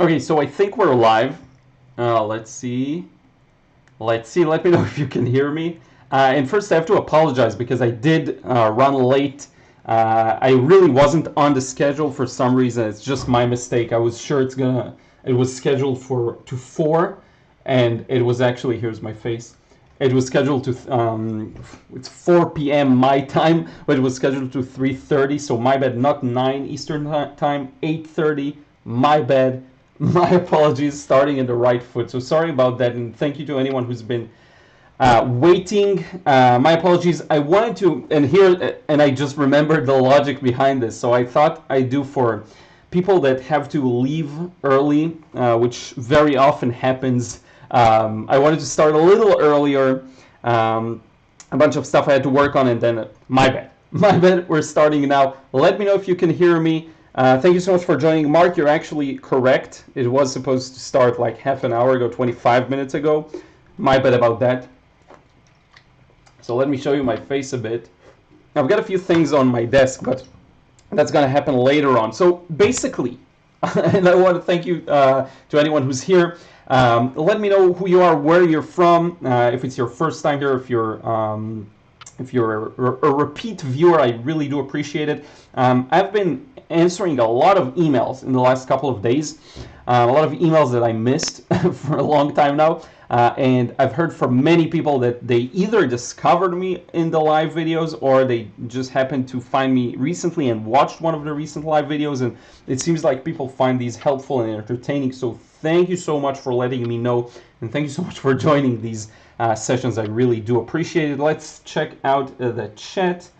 Okay, so I think we're live. Let's see. Let's see. Let me know if you can hear me. And first, I have to apologize because I did run late. I really wasn't on the schedule for some reason. It's just my mistake. I was sure it was scheduled to 4, and it was actually, here's my face. It was scheduled to, it's 4 p.m. my time, but it was scheduled to 3:30. So my bad, not 9 Eastern time, 8:30. My bad. My apologies, starting in the right foot. So sorry about that, and thank you to anyone who's been waiting. My apologies. I wanted to, and I just remembered the logic behind this. So I thought I'd do for people that have to leave early, which very often happens. I wanted to start a little earlier. A bunch of stuff I had to work on, and then my bad. My bad. We're starting now. Let me know if you can hear me. Thank you so much for joining. Mark, you're actually correct. It was supposed to start like half an hour ago, 25 minutes ago. My bad about that. So let me show you my face a bit. I've got a few things on my desk, but that's going to happen later on. So basically, and I want to thank you to anyone who's here. Let me know who you are, where you're from, if it's your first time here, if you're a repeat viewer, I really do appreciate it. I've been answering a lot of emails in the last couple of days, a lot of emails that I missed for a long time now. And I've heard from many people that they either discovered me in the live videos or they just happened to find me recently and watched one of the recent live videos. And it seems like people find these helpful and entertaining. So thank you so much for letting me know. And thank you so much for joining these sessions. I really do appreciate it. Let's check out the chat.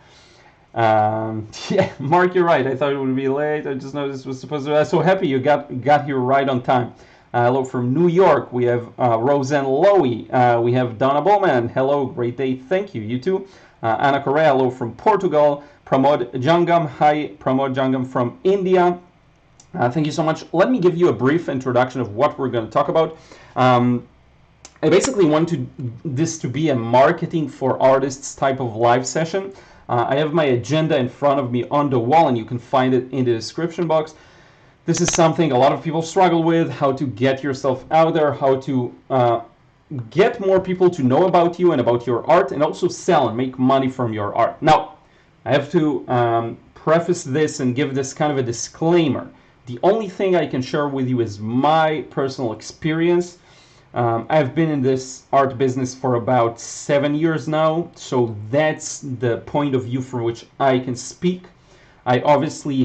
Yeah, Mark, you're right. I thought it would be late. I just noticed it was supposed to. I'm so happy you got here right on time. Hello from New York. We have Roseanne Lowy. We have Donna Bowman. Hello, great day. Thank you. You too. Anna Correa. Hello from Portugal. Pramod Jangam. Hi, Pramod Jangam from India. Thank you so much. Let me give you a brief introduction of what we're going to talk about. I basically want this to be a marketing for artists type of live session. I have my agenda in front of me on the wall, and you can find it in the description box. This is something a lot of people struggle with, how to get yourself out there, how to get more people to know about you and about your art, and also sell and make money from your art. Now, I have to preface this and give this kind of a disclaimer. The only thing I can share with you is my personal experience. I've been in this art business for about 7 years now, so that's the point of view from which I can speak. I obviously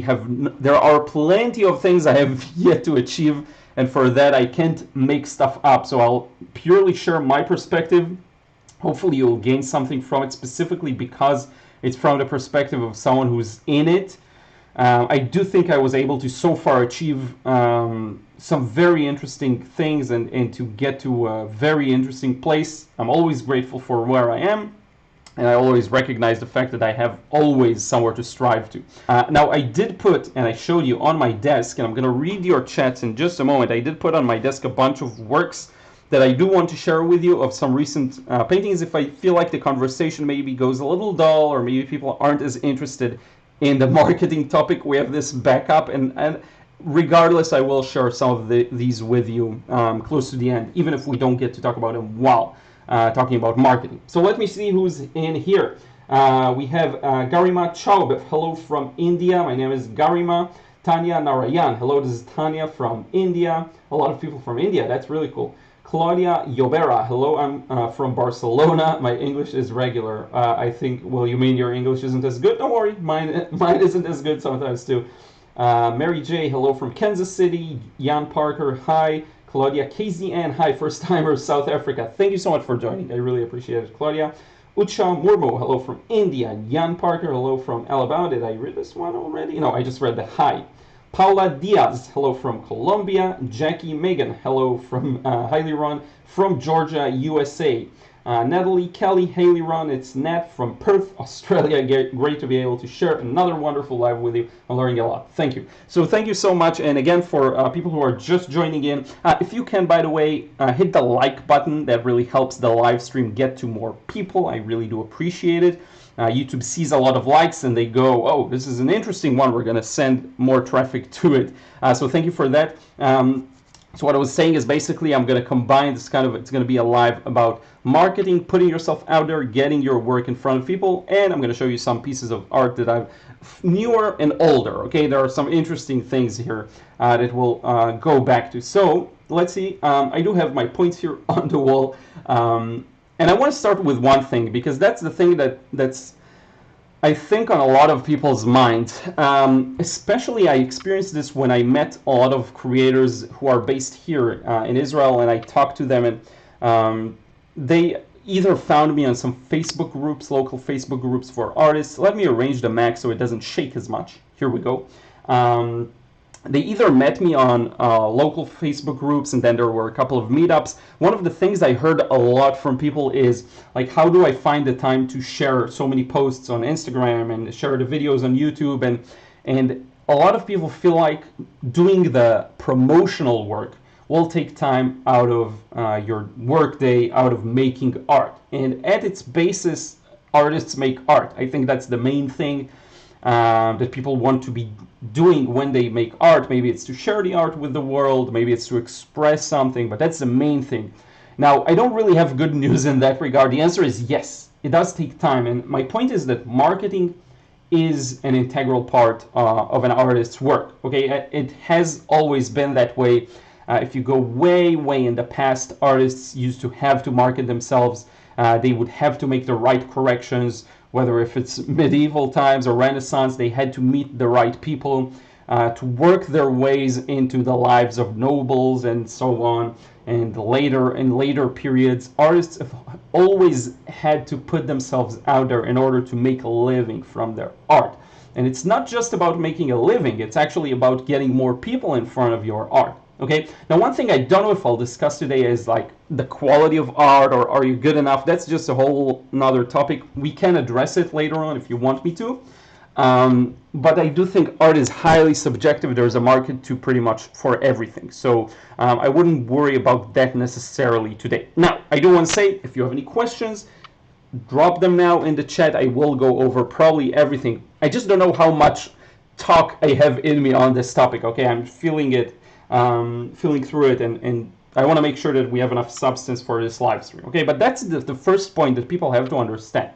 there are plenty of things I have yet to achieve, and for that I can't make stuff up, so I'll purely share my perspective. Hopefully you'll gain something from it, specifically because it's from the perspective of someone who's in it. I do think I was able to so far achieve some very interesting things and to get to a very interesting place. I'm always grateful for where I am, and I always recognize the fact that I have always somewhere to strive to. Now, I did put, and I showed you on my desk, and I'm going to read your chats in just a moment. I did put on my desk a bunch of works that I do want to share with you of some recent paintings. If I feel like the conversation maybe goes a little dull, or maybe people aren't as interested in the marketing topic, we have this backup, and regardless, I will share some of these with you close to the end, even if we don't get to talk about them while talking about marketing. So let me see who's in here. We have Garima Chaub. Hello from India. My name is Garima. Tanya Narayan. Hello, this is Tanya from India. A lot of people from India. That's really cool. Claudia Yobera. Hello, I'm from Barcelona. My English is regular. I think, well, you mean your English isn't as good? Don't worry, mine isn't as good sometimes too. Mary J. Hello from Kansas City. Jan Parker. Hi. Claudia KZN. Hi, first timer, South Africa. Thank you so much for joining. I really appreciate it, Claudia. Ucha Murmu. Hello from India. Jan Parker. Hello from Alabama. Did I read this one already? No, I just read the hi. Paula Diaz, hello from Colombia. Jackie Megan, hello from Liron from Georgia, USA. Natalie Kelly, hey Liron, it's Nat from Perth, Australia. Great to be able to share another wonderful live with you. I'm learning a lot. Thank you. So thank you so much. And again, for people who are just joining in, if you can, by the way, hit the like button. That really helps the live stream get to more people. I really do appreciate it. YouTube sees a lot of likes and they go, oh, this is an interesting one. We're going to send more traffic to it. So thank you for that. So what I was saying is basically I'm going to combine this kind of, it's going to be a live about marketing, putting yourself out there, getting your work in front of people, and I'm going to show you some pieces of art that I've newer and older. Okay, there are some interesting things here that we'll go back to. So let's see. I do have my points here on the wall, and I want to start with one thing because that's the thing that's I think on a lot of people's minds. Especially I experienced this when I met a lot of creators who are based here in Israel, and I talked to them, and they either found me on some Facebook groups, local Facebook groups for artists. Let me arrange the Mac so it doesn't shake as much. Here we go. They either met me on local Facebook groups, and then there were a couple of meetups. One of the things I heard a lot from people is, like, how do I find the time to share so many posts on Instagram and share the videos on YouTube? And a lot of people feel like doing the promotional work will take time out of your workday, out of making art. And at its basis, artists make art. I think that's the main thing that people want to be doing when they make art. Maybe it's to share the art with the world, maybe it's to express something, but that's the main thing. Now, I don't really have good news in that regard. The answer is yes, it does take time. And my point is that marketing is an integral part of an artist's work. Okay, it has always been that way. If you go way in the past, artists used to have to market themselves. They would have to make the right corrections, whether if it's medieval times or Renaissance, they had to meet the right people to work their ways into the lives of nobles and so on. And later, in later periods, artists have always had to put themselves out there in order to make a living from their art. And it's not just about making a living, it's actually about getting more people in front of your art. Okay, now one thing I don't know if I'll discuss today is like the quality of art, or are you good enough? That's just a whole another topic. We can address it later on if you want me to. But I do think art is highly subjective. There's a market to pretty much for everything. So I wouldn't worry about that necessarily today. Now, I do want to say, if you have any questions, drop them now in the chat. I will go over probably everything. I just don't know how much talk I have in me on this topic. Okay, I'm feeling it. Feeling through it, and I want to make sure that we have enough substance for this live stream. Okay, but that's the first point that people have to understand.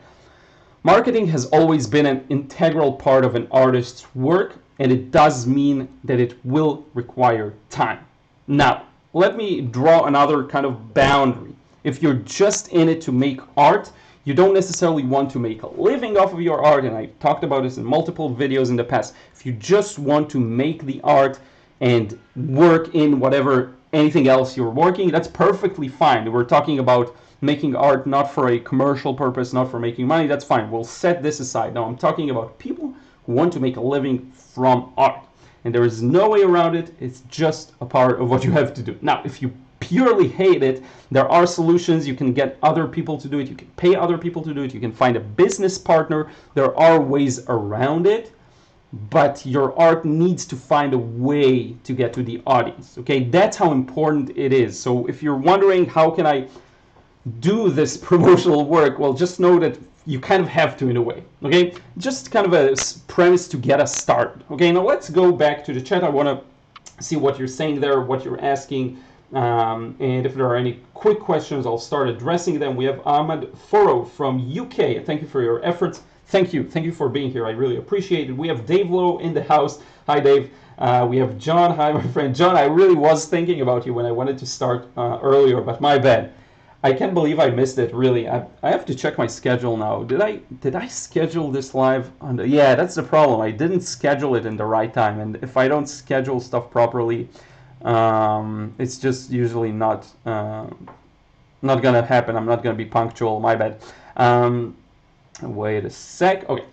Marketing has always been an integral part of an artist's work, and it does mean that it will require time. Now, let me draw another kind of boundary. If you're just in it to make art, you don't necessarily want to make a living off of your art, and I talked about this in multiple videos in the past. If you just want to make the art and work in whatever anything else you're working, that's perfectly fine. We're talking about making art not for a commercial purpose, not for making money. That's fine. We'll set this aside. Now I'm talking about people who want to make a living from art, and there is no way around it. It's just a part of what you have to do. Now, if you purely hate it, there are solutions. You can get other people to do it. You can pay other people to do it. You can find a business partner. There are ways around it. But your art needs to find a way to get to the audience. Okay, that's how important it is. So if you're wondering how can I do this promotional work, well, just know that you kind of have to in a way. Okay, just kind of a premise to get us started. Okay, now let's go back to the chat. I want to see what you're saying there, what you're asking, and if there are any quick questions, I'll start addressing them. We have Ahmed Foro from UK. Thank you for your efforts. Thank you for being here. I really appreciate it. We have Dave Lowe in the house. Hi, Dave. We have John. Hi, my friend. John, I really was thinking about you when I wanted to start earlier, but my bad. I can't believe I missed it, really. I have to check my schedule now. Did I schedule this live? Yeah, that's the problem. I didn't schedule it in the right time, and if I don't schedule stuff properly, it's just usually not going to happen. I'm not going to be punctual. My bad. Wait a sec. Okay.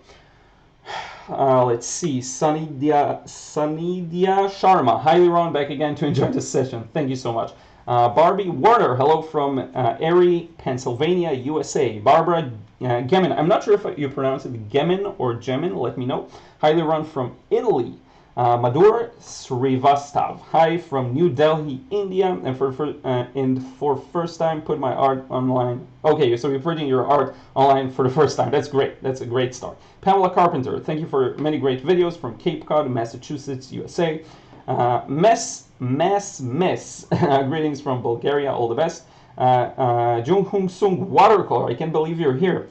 Let's see. Sanidia Sharma. Hi, Liron. Back again to enjoy this session. Thank you so much. Barbie Warner. Hello from Erie, Pennsylvania, USA. Barbara Gemin. I'm not sure if you pronounce it Gemin or Gemin. Let me know. Hi, Liron from Italy. Madhur Srivastav. Hi from New Delhi, India. And for first time, put my art online. Okay, so you're putting your art online for the first time. That's great. That's a great start. Pamela Carpenter. Thank you for many great videos from Cape Cod, Massachusetts, USA. Mess. Greetings from Bulgaria. All the best. Jung Hung Sung Watercolor. I can't believe you're here.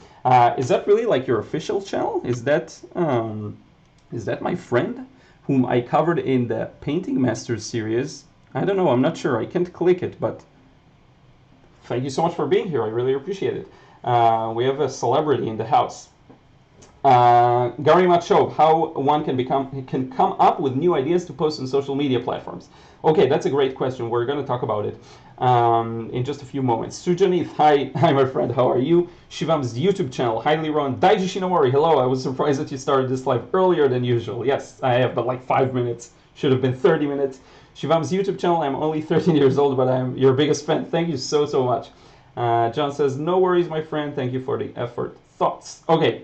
Is that really like your official channel? Is that my friend whom I covered in the Painting Masters series? I don't know. I'm not sure. I can't click it, but thank you so much for being here. I really appreciate it. We have a celebrity in the house. Gary Macho, how one can come up with new ideas to post on social media platforms. Okay, that's a great question. We're going to talk about it in just a few moments. Sujanith, hi my friend, how are you? Shivam's YouTube channel, hi Liron. Daiji Shinowari, hello. I was surprised that you started this live earlier than usual. Yes, I have, but like 5 minutes. Should have been 30 minutes. Shivam's YouTube channel, I'm only 13 years old, but I'm your biggest fan. Thank you so much. John says, no worries, my friend. Thank you for the effort. Thoughts? Okay.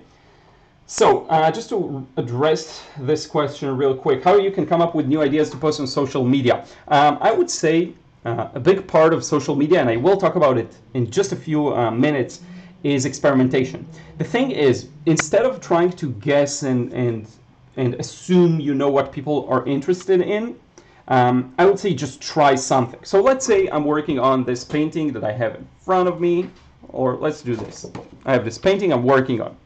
So, just to address this question real quick, how you can come up with new ideas to post on social media. I would say a big part of social media, and I will talk about it in just a few minutes, is experimentation. The thing is, instead of trying to guess and assume you know what people are interested in, I would say just try something. So let's say I'm working on this painting that I have in front of me, or let's do this. I have this painting I'm working on.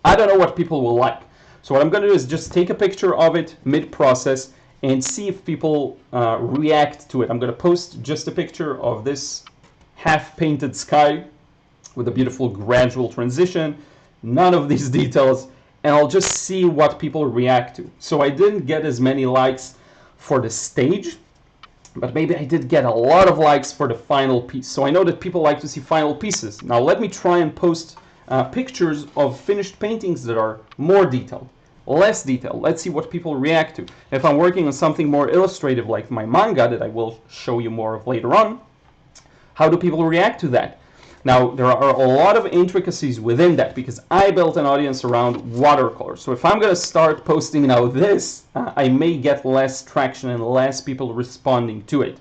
I don't know what people will like. So what I'm going to do is just take a picture of it mid-process and see if people react to it. I'm going to post just a picture of this half-painted sky with a beautiful gradual transition, none of these details, and I'll just see what people react to. So I didn't get as many likes for the stage, but maybe I did get a lot of likes for the final piece. So I know that people like to see final pieces. Now let me try and post pictures of finished paintings that are more detailed, less detailed. Let's see what people react to. If I'm working on something more illustrative like my manga that I will show you more of later on, how do people react to that? Now, there are a lot of intricacies within that because I built an audience around watercolor. So if I'm going to start posting now this, I may get less traction and less people responding to it.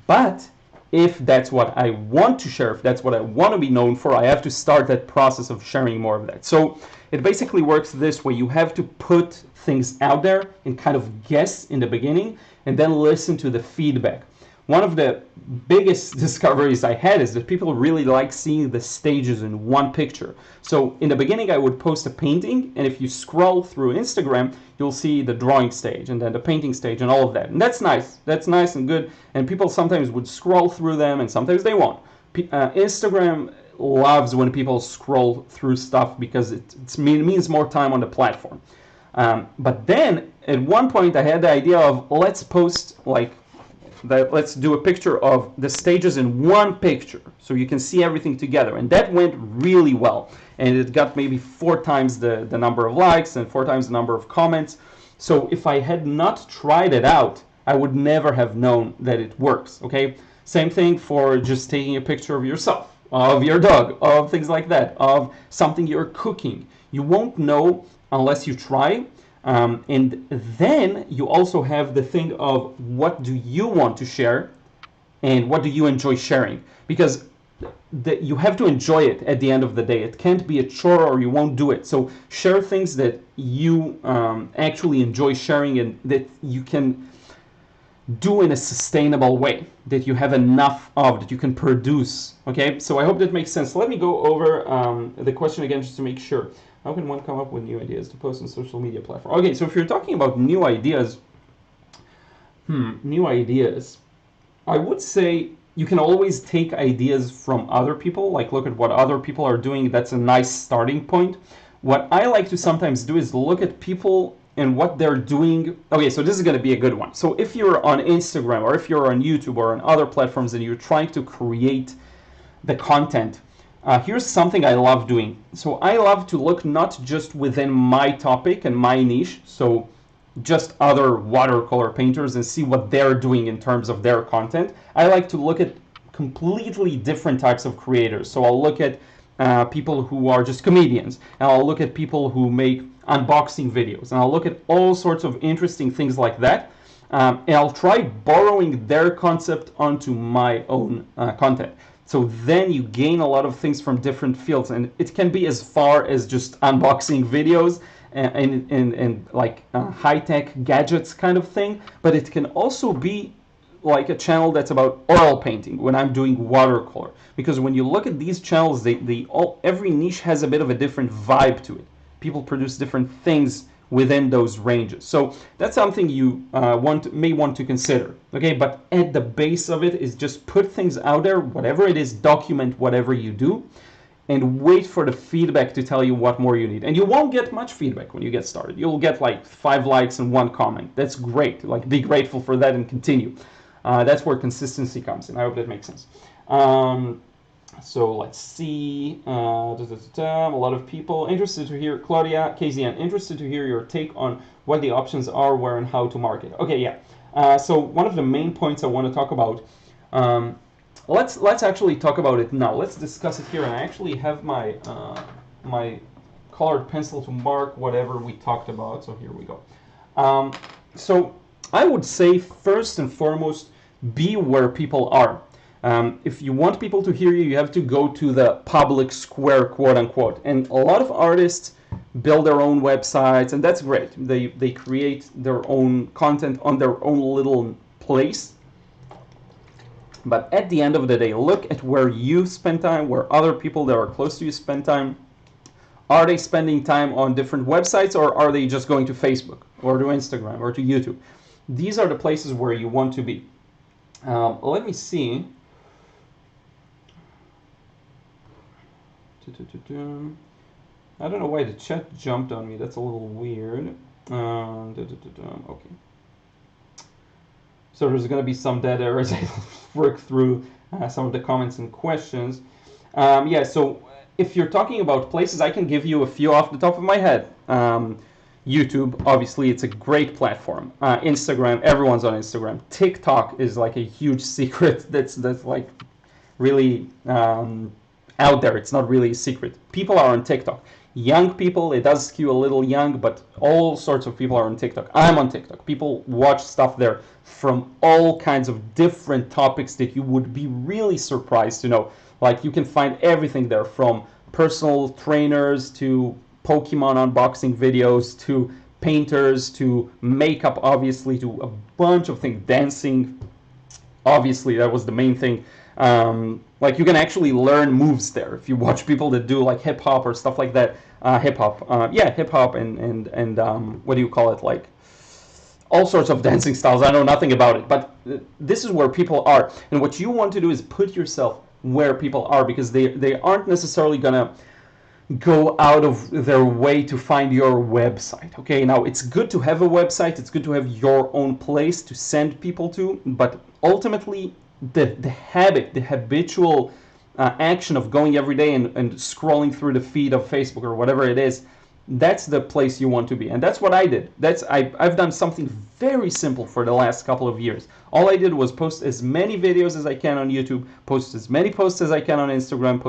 But if that's what I want to share, if that's what I want to be known for, I have to start that process of sharing more of that. So it basically works this way. You have to put things out there and kind of guess in the beginning and then listen to the feedback. One of the biggest discoveries I had is that people really like seeing the stages in one picture. So in the beginning, I would post a painting, and if you scroll through Instagram, you'll see the drawing stage and then the painting stage and all of that. And that's nice. That's nice and good. And people sometimes would scroll through them, and sometimes they won't. Instagram loves when people scroll through stuff because it means more time on the platform. But then at one point, I had the idea of let's post let's do a picture of the stages in one picture so you can see everything together, and that went really well, and it got maybe 4 times the number of likes and 4 times the number of comments. So if I had not tried it out, I would never have known that it works. Okay, same thing for just taking a picture of yourself, of your dog, of things like that, of something you're cooking. You won't know unless you try. And then you also have the thing of what do you want to share and what do you enjoy sharing, because you have to enjoy it at the end of the day. It can't be a chore or you won't do it. So share things that you actually enjoy sharing and that you can do in a sustainable way, that you have enough of, that you can produce. Okay, so I hope that makes sense. Let me go over the question again just to make sure. How can one come up with new ideas to post on social media platform? Okay, so if you're talking about new ideas, I would say you can always take ideas from other people, like look at what other people are doing. That's a nice starting point. What I like to sometimes do is look at people and what they're doing. Okay, so this is going to be a good one. So if you're on Instagram or if you're on YouTube or on other platforms and you're trying to create the content, here's something I love doing. So I love to look not just within my topic and my niche, so just other watercolor painters, and see what they're doing in terms of their content. I like to look at completely different types of creators. So I'll look at people who are just comedians, and I'll look at people who make unboxing videos, and I'll look at all sorts of interesting things like that. And I'll try borrowing their concept onto my own content. So then you gain a lot of things from different fields, and it can be as far as just unboxing videos, and like high-tech gadgets kind of thing, but it can also be like a channel that's about oil painting when I'm doing watercolor. Because when you look at these channels, every niche has a bit of a different vibe to it. People produce different things within those ranges. So that's something you may want to consider. Okay, but at the base of it is just put things out there, whatever it is, document whatever you do, and wait for the feedback to tell you what more you need. And you won't get much feedback when you get started. You'll get like 5 likes and 1 comment. That's great. Like, be grateful for that and continue. That's where consistency comes in. I hope that makes sense. So let's see. A lot of people interested to hear, Claudia KZN, interested to hear your take on what the options are, where and how to market. Okay, yeah. So one of the main points I want to talk about, let's actually talk about it now. Let's discuss it here. And I actually have my my colored pencil to mark whatever we talked about. So here we go. So I would say first and foremost, be where people are. If you want people to hear you, you have to go to the public square, quote unquote. And a lot of artists build their own websites, and that's great. They create their own content on their own little place. But at the end of the day, look at where you spend time, where other people that are close to you spend time. Are they spending time on different websites, or are they just going to Facebook or to Instagram or to YouTube? These are the places where you want to be. Let me see. I don't know why the chat jumped on me. That's a little weird. Okay. So there's going to be some dead air as I work through some of the comments and questions. Yeah, so if you're talking about places, I can give you a few off the top of my head. YouTube, obviously, it's a great platform. Instagram, everyone's on Instagram. TikTok is like a huge secret that's like really out there. It's not really a secret. People are on TikTok. Young people, it does skew a little young, but all sorts of people are on TikTok. I'm on TikTok. People watch stuff there from all kinds of different topics that you would be really surprised to know. Like, you can find everything there, from personal trainers to Pokemon unboxing videos to painters to makeup, obviously, to a bunch of things. Dancing, obviously, that was the main thing. Like, you can actually learn moves there if you watch people that do like hip hop or stuff like that. Hip hop and what do you call it, like all sorts of dancing styles. I know nothing about it, but this is where people are, and what you want to do is put yourself where people are, because they aren't necessarily gonna go out of their way to find your website. Okay, now it's good to have a website, it's good to have your own place to send people to, but ultimately the habitual action of going every day and scrolling through the feed of Facebook or whatever it is, that's the place you want to be. And that's what I did. I've done something very simple for the last couple of years. All I did was post as many videos as I can on YouTube, post as many posts as I can on Instagram,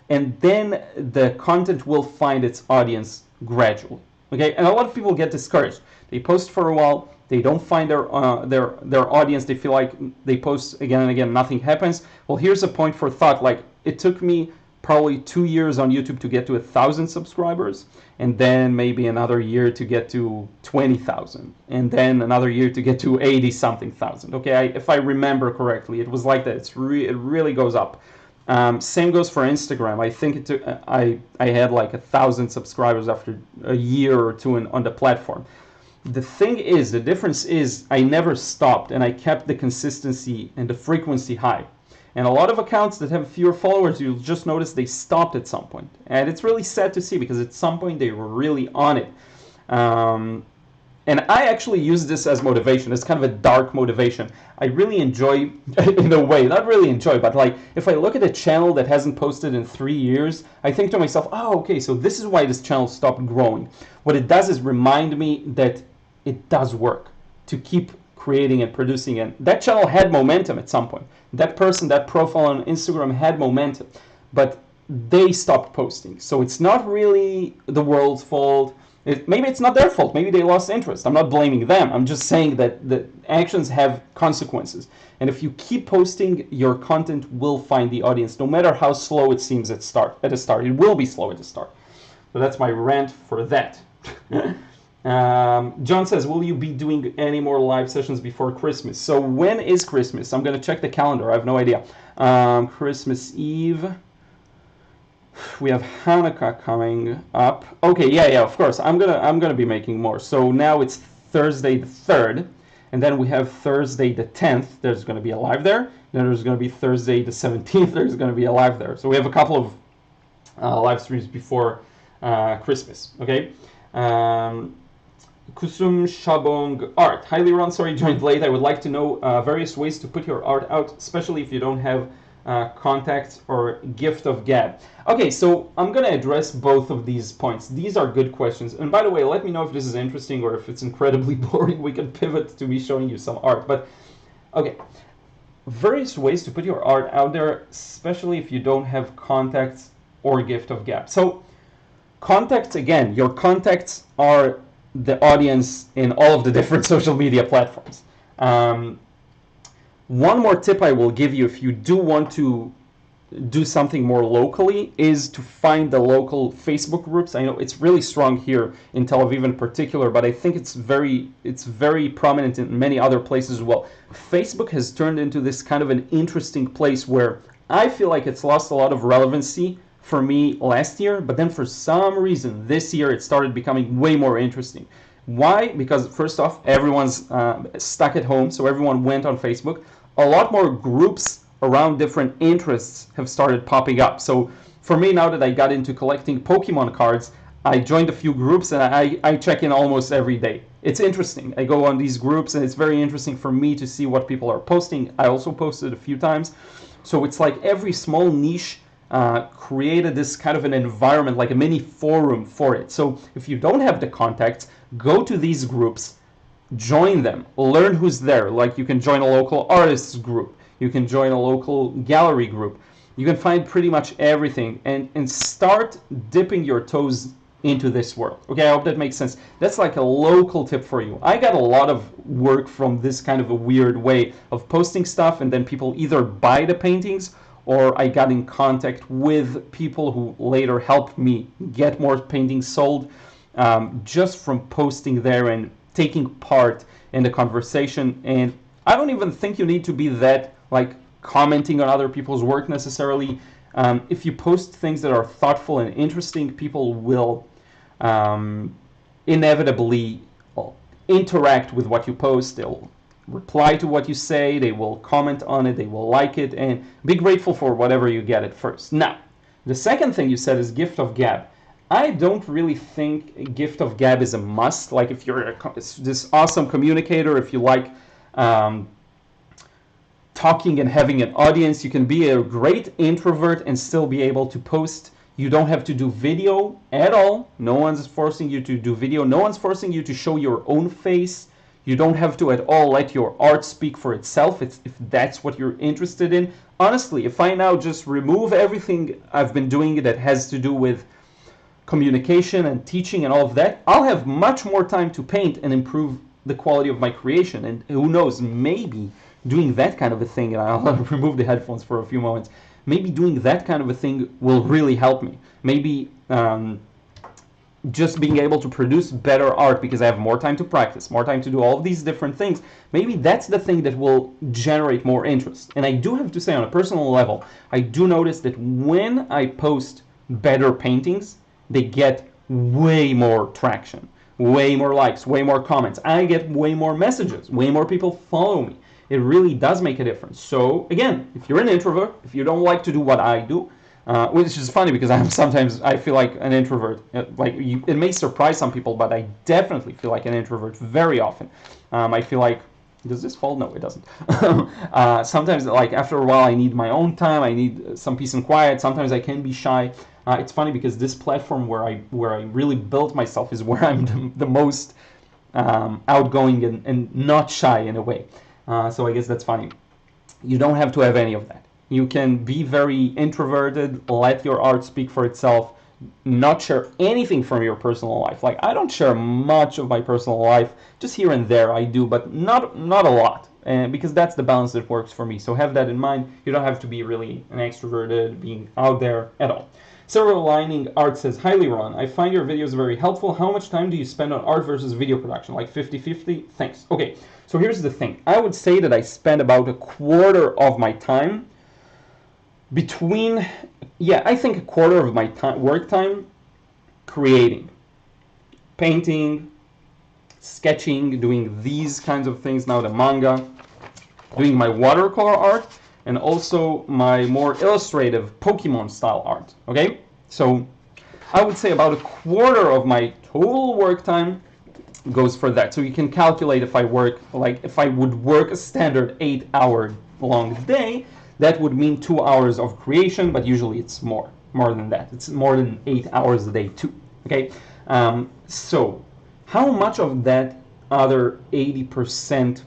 and then the content will find its audience gradually. Okay, and a lot of people get discouraged. They post for a while, they don't find their audience. They feel like they post again and again, nothing happens. Well, here's a point for thought. Like, it took me probably 2 years on YouTube to get to 1,000 subscribers, and then maybe another year to get to 20,000, and then another year to get to 80-something thousand. Okay, if I remember correctly, it was like that. It really goes up. Same goes for Instagram. I think it took, I had like 1,000 subscribers after a year or two on the platform. The thing is, the difference is, I never stopped, and I kept the consistency and the frequency high. And a lot of accounts that have fewer followers, you'll just notice they stopped at some point. And it's really sad to see, because at some point they were really on it. And I actually use this as motivation. It's kind of a dark motivation. I really enjoy, in a way, not really enjoy, but like, if I look at a channel that hasn't posted in 3 years, I think to myself, oh, okay, so this is why this channel stopped growing. What it does is remind me that it does work to keep creating and producing. And that channel had momentum at some point. That person, that profile on Instagram had momentum, but they stopped posting. So it's not really the world's fault. Maybe it's not their fault. Maybe they lost interest. I'm not blaming them. I'm just saying that the actions have consequences. And if you keep posting, your content will find the audience, no matter how slow it seems at the start. It will be slow at the start. So that's my rant for that. John says, will you be doing any more live sessions before Christmas? So when is Christmas? I'm going to check the calendar. I have no idea. Christmas Eve. We have Hanukkah coming up. Okay, yeah, of course. I'm gonna be making more. So now it's Thursday the 3rd, and then we have Thursday the 10th. There's gonna be a live there. Then there's gonna be Thursday the 17th. There's gonna be a live there. So we have a couple of live streams before Christmas. Okay. Kusum Shabong Art. Hi Liron, sorry I joined late. I would like to know various ways to put your art out, especially if you don't have contacts or gift of gab. Okay, so I'm going to address both of these points. These are good questions. And by the way, let me know if this is interesting or if it's incredibly boring. We can pivot to me showing you some art. But okay, various ways to put your art out there, especially if you don't have contacts or gift of gab. So contacts, again, your contacts are the audience in all of the different social media platforms. One more tip I will give you if you do want to do something more locally is to find the local Facebook groups. I know it's really strong here in Tel Aviv in particular, but I think it's very prominent in many other places as well. Facebook has turned into this kind of an interesting place where I feel like it's lost a lot of relevancy for me last year, but then for some reason this year it started becoming way more interesting. Why? Because first off, everyone's stuck at home, so everyone went on Facebook. A lot more groups around different interests have started popping up. So for me, now that I got into collecting Pokemon cards, I joined a few groups and I check in almost every day. It's interesting. I go on these groups and it's very interesting for me to see what people are posting. I also posted a few times. So it's like every small niche created this kind of an environment, like a mini forum for it. So if you don't have the contacts, go to these groups, join them, learn who's there. Like you can join a local artists group, you can join a local gallery group, you can find pretty much everything and start dipping your toes into this world. Okay, I hope that makes sense. That's like a local tip for you. I got a lot of work from this kind of a weird way of posting stuff, and then people either buy the paintings or I got in contact with people who later helped me get more paintings sold just from posting there and taking part in the conversation. And I don't even think you need to be that like commenting on other people's work necessarily. If you post things that are thoughtful and interesting, people will inevitably interact with what you post. They'll reply to what you say, they will comment on it, they will like it, and be grateful for whatever you get at first. Now, the second thing you said is gift of gab. I don't really think gift of gab is a must. Like if you're this awesome communicator, if you like talking and having an audience, you can be a great introvert and still be able to post. You don't have to do video at all. No one's forcing you to do video. No one's forcing you to show your own face. You don't have to at all let your art speak for itself if that's what you're interested in. Honestly, if I now just remove everything I've been doing that has to do with communication and teaching and all of that, I'll have much more time to paint and improve the quality of my creation. And who knows, maybe doing that kind of a thing, and I'll remove the headphones for a few moments, maybe doing that kind of a thing will really help me. Maybe just being able to produce better art because I have more time to practice, more time to do all of these different things, maybe that's the thing that will generate more interest. And I do have to say, on a personal level, I do notice that when I post better paintings, they get way more traction, way more likes, way more comments. I get way more messages, way more people follow me. It really does make a difference. So again, if you're an introvert, if you don't like to do what I do, which is funny because I feel like an introvert. It may surprise some people, but I definitely feel like an introvert very often. I feel like, does this fall? No, it doesn't. Sometimes, like after a while, I need my own time. I need some peace and quiet. Sometimes I can be shy. It's funny because this platform where I really built myself is where I'm the most outgoing and not shy in a way. So I guess that's funny. You don't have to have any of that. You can be very introverted, let your art speak for itself, not share anything from your personal life. Like I don't share much of my personal life, just here and there I do, but not a lot. And because that's the balance that works for me. So have that in mind. You don't have to be really an extroverted, being out there at all. Silver Lining Art says, "Hi Liron, I find your videos very helpful. How much time do you spend on art versus video production? Like 50-50? Thanks." Okay, so here's the thing. I would say that I spend about a quarter of my time between, yeah, I think a quarter of my time, work time, creating, painting, sketching, doing these kinds of things, now the manga, doing my watercolor art, and also my more illustrative Pokemon style art. Okay, so I would say about a quarter of my total work time goes for that. So you can calculate if I work, like if I would work a standard 8-hour long day, that would mean 2 hours of creation, but usually it's more than that. It's more than 8 hours a day too. Okay, so how much of that other 80%,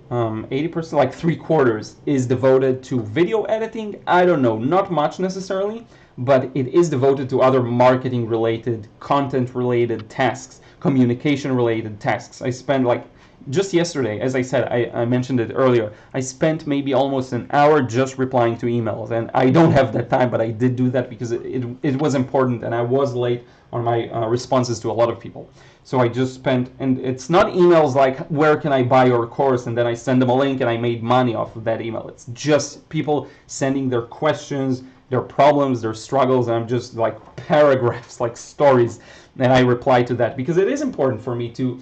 80%, like 3/4, is devoted to video editing? I don't know, not much necessarily, but it is devoted to other marketing related, content related tasks, communication related tasks. I spend, like, just yesterday, as I said, I mentioned it earlier, I spent maybe almost an hour just replying to emails, and I don't have that time, but I did do that because it was important, and I was late on my responses to a lot of people. So I just spent, and it's not emails like, where can I buy your course, and then I send them a link and I made money off of that email. It's just people sending their questions, their problems, their struggles, and I'm just like paragraphs, like stories, and I reply to that because it is important for me to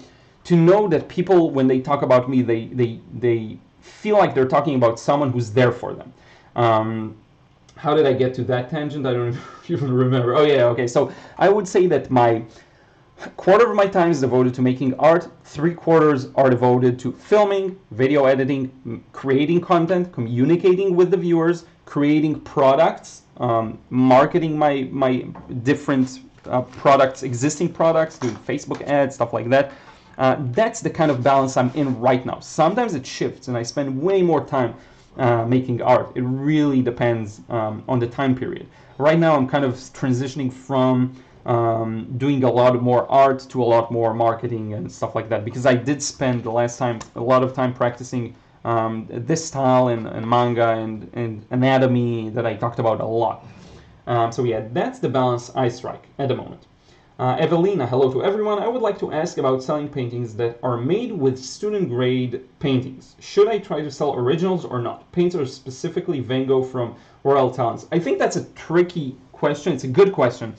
know that people, when they talk about me, they feel like they're talking about someone who's there for them. How did I get to that tangent? I don't even remember. Oh yeah, okay. So I would say that my quarter of my time is devoted to making art. 3/4 are devoted to filming, video editing, creating content, communicating with the viewers, creating products, marketing my different products, existing products, doing Facebook ads, stuff like that. That's the kind of balance I'm in right now. Sometimes it shifts and I spend way more time making art. It really depends on the time period. Right now I'm kind of transitioning from doing a lot more art to a lot more marketing and stuff like that, because I did spend the last time a lot of time practicing this style and manga and anatomy that I talked about a lot. So yeah, that's the balance I strike at the moment. Evelina, hello to everyone. I would like to ask about selling paintings that are made with student grade paintings. Should I try to sell originals or not? Painters, specifically Van Gogh from Royal Talents. I think that's a tricky question. It's a good question.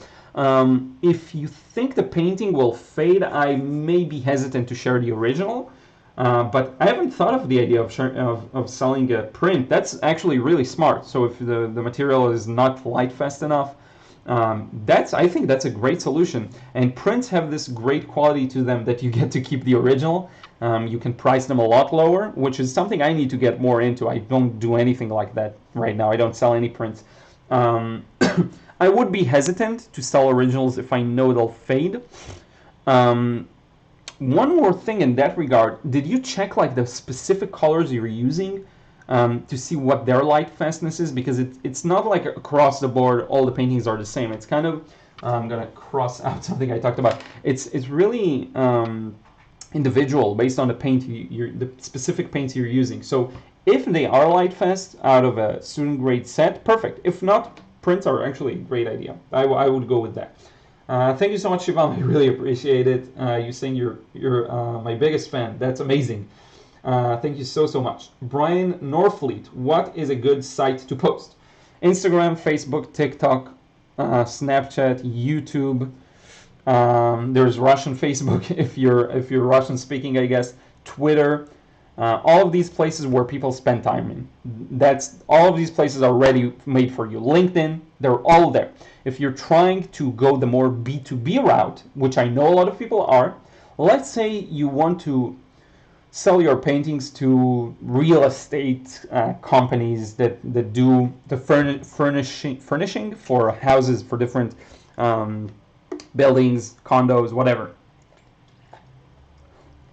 If you think the painting will fade, I may be hesitant to share the original. But I haven't thought of the idea of selling a print. That's actually really smart. So if the material is not light fast enough, I think that's a great solution. And prints have this great quality to them that you get to keep the original. You can price them a lot lower, which is something I need to get more into. I don't do anything like that right now. I don't sell any prints. I would be hesitant to sell originals if I know they'll fade. One more thing in that regard, did you check like the specific colors you're using to see what their light fastness is? Because it's not like across the board all the paintings are the same. It's kind of, I'm gonna cross out something I talked about. It's really individual based on the paint the specific paints you're using. So if they are light fast out of a student grade set, perfect. If not, prints are actually a great idea. I would go with that. Thank you so much, Shivam. I really appreciate it. You saying you're my biggest fan. That's amazing. Thank you so much. Brian Norfleet, what is a good site to post? Instagram, Facebook, TikTok, Snapchat, YouTube. There's Russian Facebook if you're Russian speaking, I guess. Twitter. All of these places where people spend time in. All of these places are already made for you. LinkedIn, they're all there. If you're trying to go the more B2B route, which I know a lot of people are, let's say you want to sell your paintings to real estate companies that do the furnishing for houses, for different buildings, condos, whatever.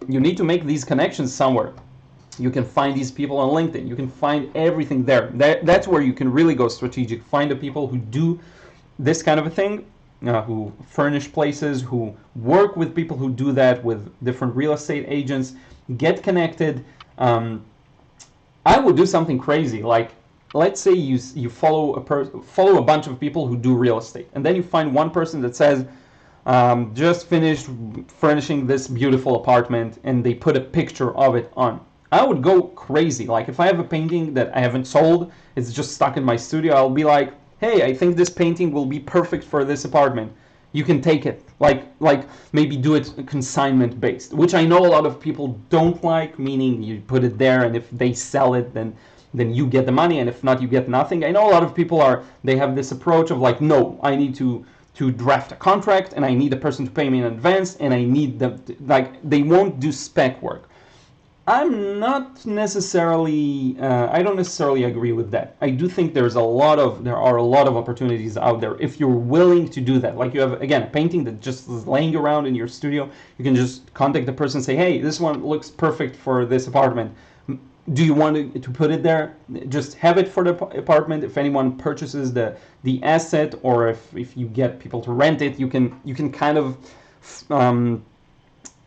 You need to make these connections somewhere. You can find these people on LinkedIn. You can find everything there. That's where you can really go strategic. Find the people who do this kind of a thing, who furnish places, who work with people who do that, with different real estate agents. Get connected. I would do something crazy, like let's say you follow a bunch of people who do real estate, and then you find one person that says, just finished furnishing this beautiful apartment, and they put a picture of it on. I would go crazy. Like if I have a painting that I haven't sold, it's just stuck in my studio, I'll be like, hey, I think this painting will be perfect for this apartment. You can take it. Like maybe do it consignment based, which I know a lot of people don't like, meaning you put it there and if they sell it, then you get the money, and if not, you get nothing. I know a lot of people they have this approach of like, no, I need to draft a contract, and I need a person to pay me in advance, and I need them like they won't do spec work. I'm not necessarily, I don't necessarily agree with that. I do think there are a lot of opportunities out there if you're willing to do that. Like you have, again, a painting that just is laying around in your studio. You can just contact the person and say, hey, this one looks perfect for this apartment. Do you want to put it there? Just have it for the apartment. If anyone purchases the asset, or if you get people to rent it, you can kind of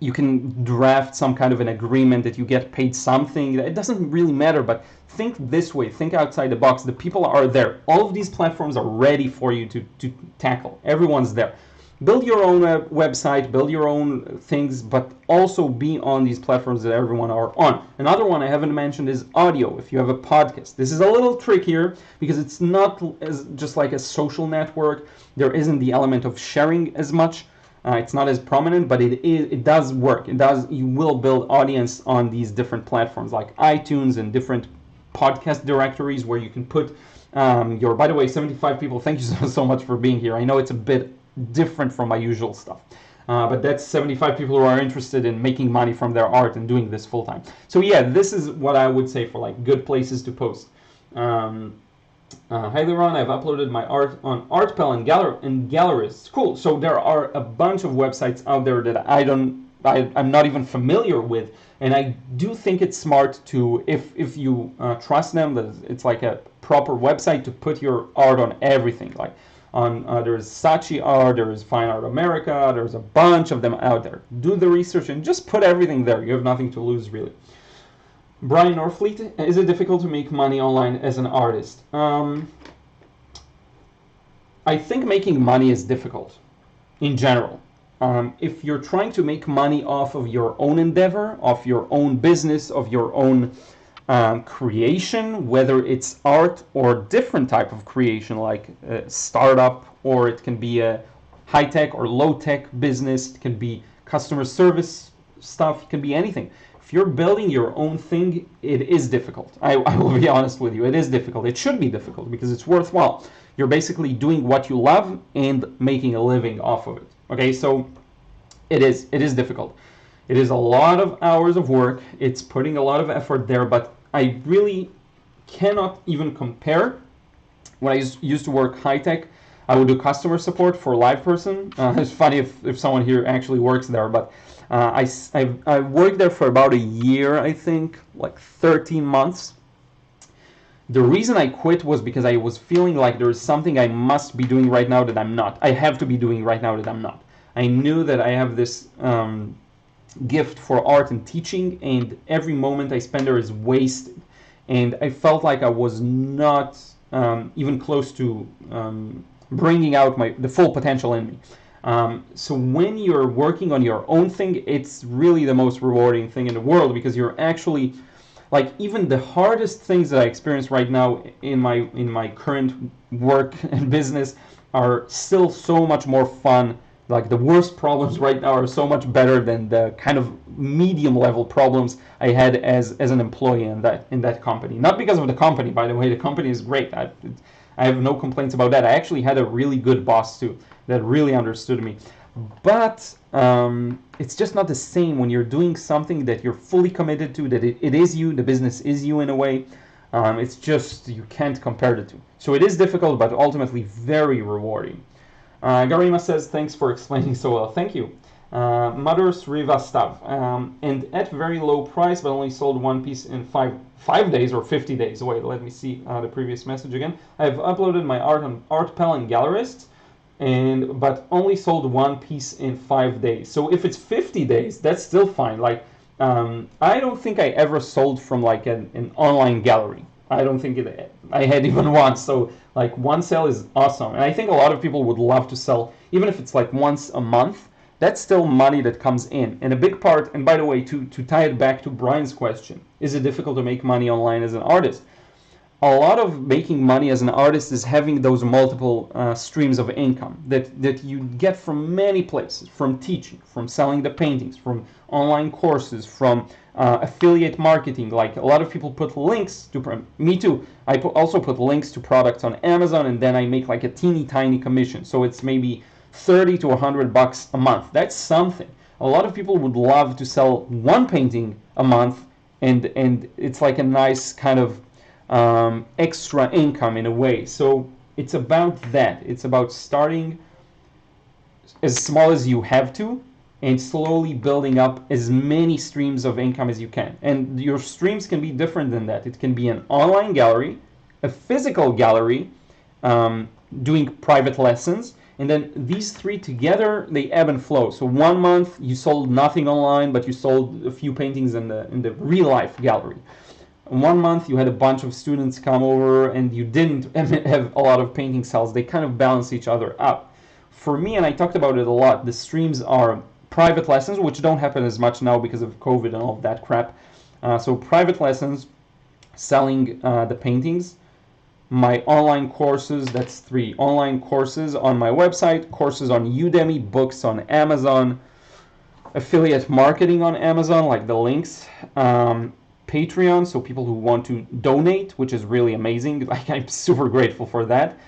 you can draft some kind of an agreement that you get paid something. It doesn't really matter, but think this way, think outside the box. The people are there. All of these platforms are ready for you to tackle. Everyone's there. Build your own website, build your own things, but also be on these platforms that everyone are on. Another one I haven't mentioned is audio. If you have a podcast, this is a little trickier because it's not just like a social network. There isn't the element of sharing as much. It's not as prominent, but it does work. You will build audience on these different platforms like iTunes and different podcast directories where you can put by the way, 75 people, thank you so much for being here. I know it's a bit different from my usual stuff, but that's 75 people who are interested in making money from their art and doing this full time. So yeah, this is what I would say for like good places to post. Hi Liron, I've uploaded my art on Artpal and Gallerists. Cool. So there are a bunch of websites out there that I'm not even familiar with, and I do think it's smart to, if you trust them, that it's like a proper website to put your art on everything. Like on there's Saatchi Art, there's Fine Art America, there's a bunch of them out there. Do the research and just put everything there. You have nothing to lose, really. Brian Norfleet, is it difficult to make money online as an artist? I think making money is difficult in general. If you're trying to make money off of your own endeavor, of your own business, of your own creation, whether it's art or different type of creation like a startup, or it can be a high-tech or low-tech business, it can be customer service stuff, it can be anything. If you're building your own thing, it is difficult. I will be honest with you, it is difficult. It should be difficult because it's worthwhile. You're basically doing what you love and making a living off of it. Okay, so it is difficult. It is a lot of hours of work. It's putting a lot of effort there, but I really cannot even compare. When I used to work high-tech, I would do customer support for LivePerson. It's funny if someone here actually works there, but I worked there for about a year, I think, like 13 months. The reason I quit was because I was feeling like there is something I must be doing right now that I'm not. I have to be doing right now that I'm not. I knew that I have this gift for art and teaching, and every moment I spend there is wasted. And I felt like I was not even close to bringing out the full potential in me. So when you're working on your own thing, it's really the most rewarding thing in the world, because you're actually, like, even the hardest things that I experience right now in my current work and business are still so much more fun. Like, the worst problems right now are so much better than the kind of medium level problems I had as an employee in that company. Not because of the company, by the way. The company is great. I have no complaints about that. I actually had a really good boss too that really understood me. But it's just not the same when you're doing something that you're fully committed to, that it is you, the business is you in a way. It's just, you can't compare the two. So it is difficult, but ultimately very rewarding. Garima says, thanks for explaining so well. Thank you. Mother's Riva Stav. And at very low price, but only sold one piece in five days or 50 days. Wait, let me see the previous message again. I've uploaded my art on Artpal and Gallerists, but only sold one piece in 5 days. So if it's 50 days, that's still fine. Like, I don't think I ever sold from like an online gallery. I don't think I had even one. So like one sale is awesome, and I think a lot of people would love to sell, even if it's like once a month. That's still money that comes in, and a big part. And by the way, to tie it back to Brian's question, is it difficult to make money online as an artist? A lot of making money as an artist is having those multiple streams of income that you get from many places, from teaching, from selling the paintings, from online courses, from affiliate marketing. Like a lot of people put links to, me too, also put links to products on Amazon, and then I make like a teeny tiny commission. So it's maybe 30 to 100 bucks a month. That's something. A lot of people would love to sell one painting a month, and it's like a nice kind of extra income in a way. So it's about that. It's about starting as small as you have to and slowly building up as many streams of income as you can. And your streams can be different than that. It can be an online gallery, a physical gallery, doing private lessons, and then these three together, they ebb and flow. So 1 month you sold nothing online, but you sold a few paintings in the real life gallery. 1 month you had a bunch of students come over and you didn't have a lot of painting sales. They kind of balance each other out. For me, and I talked about it a lot, the streams are private lessons, which don't happen as much now because of COVID and all of that crap. So private lessons, selling the paintings, my online courses, that's 3 online courses on my website, courses on Udemy, books on Amazon, affiliate marketing on Amazon, like the links, Patreon, so people who want to donate, which is really amazing. Like I'm super grateful for that.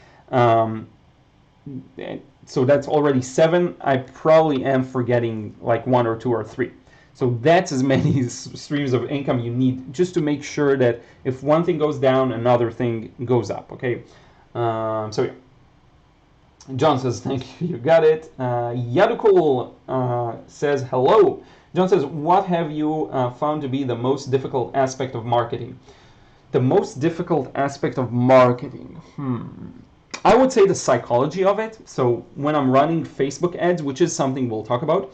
So that's already 7. I probably am forgetting like 1 or 2 or 3. So that's as many streams of income you need just to make sure that if one thing goes down, another thing goes up. Okay. So yeah. John says, thank you, you got it. Yadukul says, hello. John says, what have you found to be the most difficult aspect of marketing? The most difficult aspect of marketing? I would say the psychology of it. So when I'm running Facebook ads, which is something we'll talk about,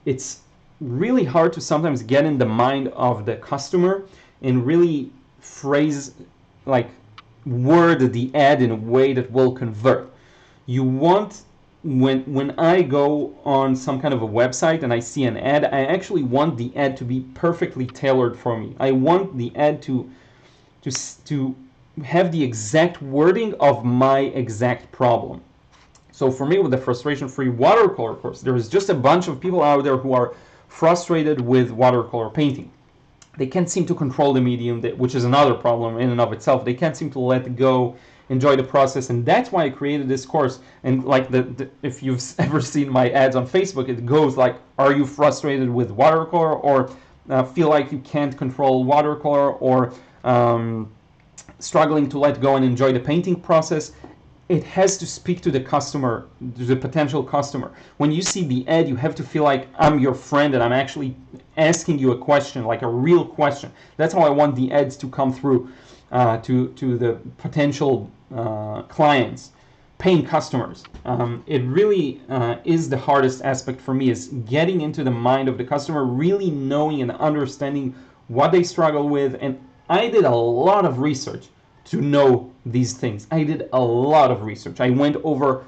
it's really hard to sometimes get in the mind of the customer and really phrase, like word the ad in a way that will convert. You want, when I go on some kind of a website and I see an ad, I actually want the ad to be perfectly tailored for me. I want the ad to have the exact wording of my exact problem. So for me, with the frustration-free watercolor course, there is just a bunch of people out there who are frustrated with watercolor painting. They can't seem to control the medium, which is another problem in and of itself. They can't seem to let go, enjoy the process, and that's why I created this course. And like if you've ever seen my ads on Facebook, it goes like, are you frustrated with watercolor, or feel like you can't control watercolor, or struggling to let go and enjoy the painting process? It has to speak to the customer, to the potential customer. When you see the ad, you have to feel like I'm your friend and I'm actually asking you a question, like a real question. That's how I want the ads to come through to the potential clients, paying customers. It really is the hardest aspect for me, is getting into the mind of the customer, really knowing and understanding what they struggle with. And I did a lot of research to know these things. I did a lot of research. I went over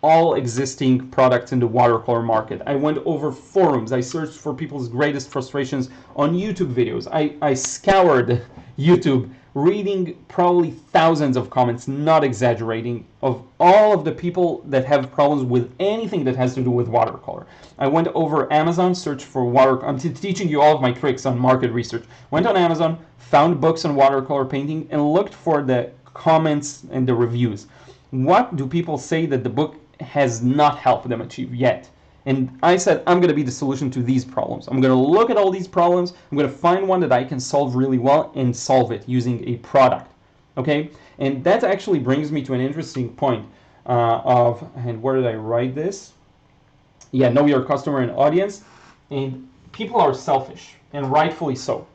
all existing products in the watercolor market. I went over forums. I searched for people's greatest frustrations on YouTube videos. I scoured YouTube, reading probably thousands of comments, not exaggerating, of all of the people that have problems with anything that has to do with watercolor. I went over Amazon, searched for watercolor. I'm teaching you all of my tricks on market research. Went on Amazon, found books on watercolor painting, and looked for the comments and the reviews. What do people say that the book has not helped them achieve yet? And I said, I'm going to be the solution to these problems. I'm going to look at all these problems. I'm going to find one that I can solve really well and solve it using a product. Okay? And that actually brings me to an interesting point and where did I write this? Yeah, know your customer and audience. And people are selfish, and rightfully so.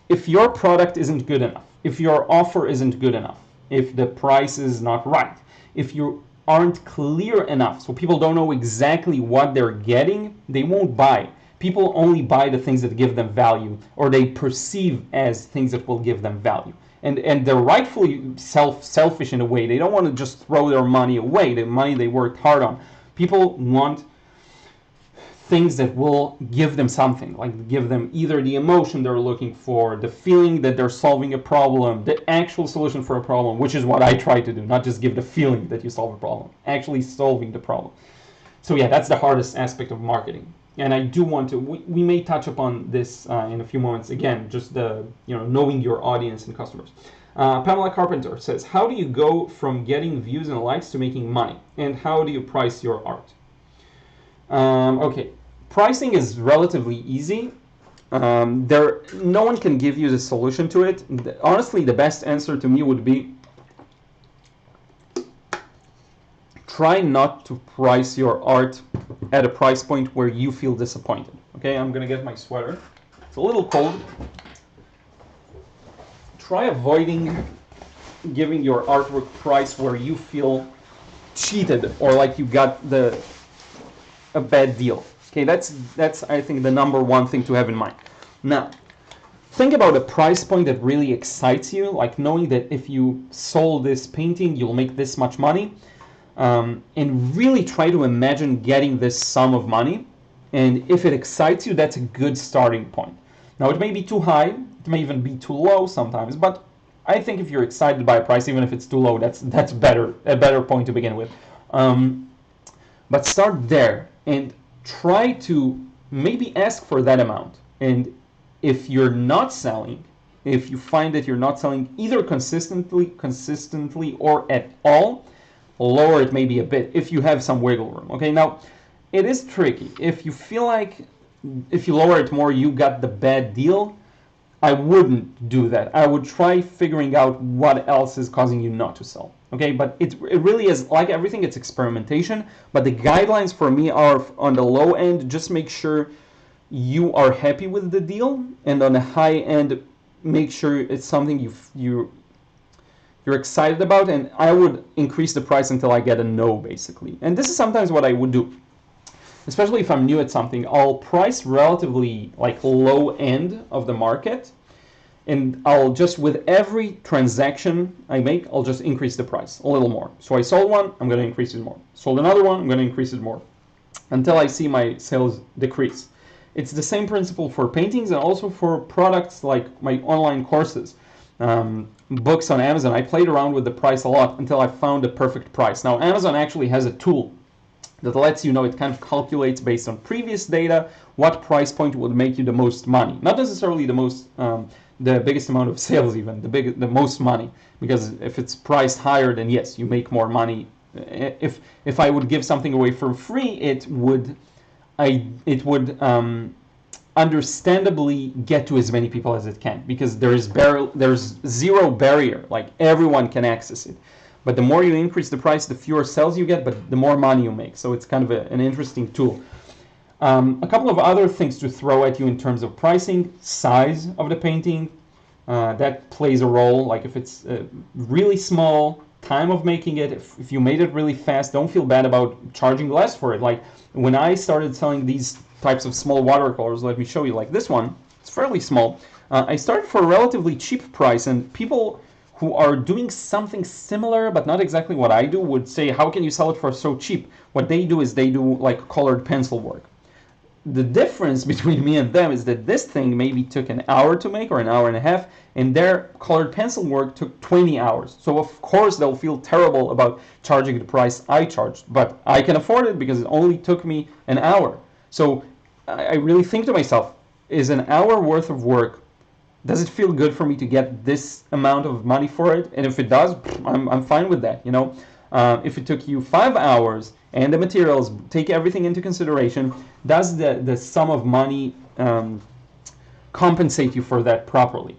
If your product isn't good enough, if your offer isn't good enough, if the price is not right, if you aren't clear enough, so people don't know exactly what they're getting, they won't buy. People only buy the things that give them value, or they perceive as things that will give them value. and they're rightfully selfish in a way. They don't want to just throw their money away, the money they worked hard on. People want things that will give them something, like give them either the emotion they're looking for, the feeling that they're solving a problem, the actual solution for a problem, which is what I try to do, not just give the feeling that you solve a problem, actually solving the problem. So yeah, that's the hardest aspect of marketing. And I do want to, we may touch upon this in a few moments. Again, just the, knowing your audience and customers. Pamela Carpenter says, how do you go from getting views and likes to making money? And how do you price your art? Okay, pricing is relatively easy. No one can give you the solution to it. Honestly, the best answer to me would be try not to price your art at a price point where you feel disappointed. Okay, I'm gonna get my sweater. It's a little cold. Try avoiding giving your artwork price where you feel cheated or like you got a bad deal. Okay, that's I think the number one thing to have in mind. Now, think about a price point that really excites you, like knowing that if you sold this painting, you'll make this much money. And really try to imagine getting this sum of money. And if it excites you, that's a good starting point. Now, it may be too high, it may even be too low sometimes, but I think if you're excited by a price, even if it's too low, that's a better point to begin with. But start there and try to maybe ask for that amount. And if you're not selling, if you find that you're not selling either consistently or at all, lower it maybe a bit if you have some wiggle room. Okay, now it is tricky. If you feel like if you lower it more, you got the bad deal, I wouldn't do that. I would try figuring out what else is causing you not to sell. Okay, but it really is, like everything, it's experimentation. But the guidelines for me are on the low end, just make sure you are happy with the deal, and on the high end, make sure it's something you're excited about, and I would increase the price until I get a no, basically. And this is sometimes what I would do, especially if I'm new at something. I'll price relatively like low end of the market, and I'll just, with every transaction I make, I'll just increase the price a little more. So I sold one, I'm going to increase it more. Sold another one, I'm going to increase it more, until I see my sales decrease. It's the same principle for paintings and also for products like my online courses. Books on Amazon, I played around with the price a lot until I found the perfect price. Now, Amazon actually has a tool that lets you know, it kind of calculates based on previous data what price point would make you the most money. Not necessarily the biggest amount of sales, even the most money, because if it's priced higher, then yes, you make more money. If I would give something away for free, it would understandably get to as many people as it can, because there's zero barrier, like everyone can access it. But the more you increase the price, the fewer sales you get, but the more money you make. So it's kind of an interesting tool. A couple of other things to throw at you in terms of pricing: size of the painting, that plays a role. Like if it's really small, time of making it, if you made it really fast, don't feel bad about charging less for it. Like when I started selling these types of small watercolors, let me show you, like this one, it's fairly small. I started for a relatively cheap price, and people who are doing something similar but not exactly what I do would say, how can you sell it for so cheap? What they do is they do like colored pencil work. The difference between me and them is that this thing maybe took an hour to make, or an hour and a half, and their colored pencil work took 20 hours. So of course they'll feel terrible about charging the price I charged, but I can afford it because it only took me an hour. So I really think to myself, is an hour worth of work, does it feel good for me to get this amount of money for it? And if it does, I'm fine with that, you know. If it took you 5 hours and the materials, take everything into consideration, does the sum of money compensate you for that properly?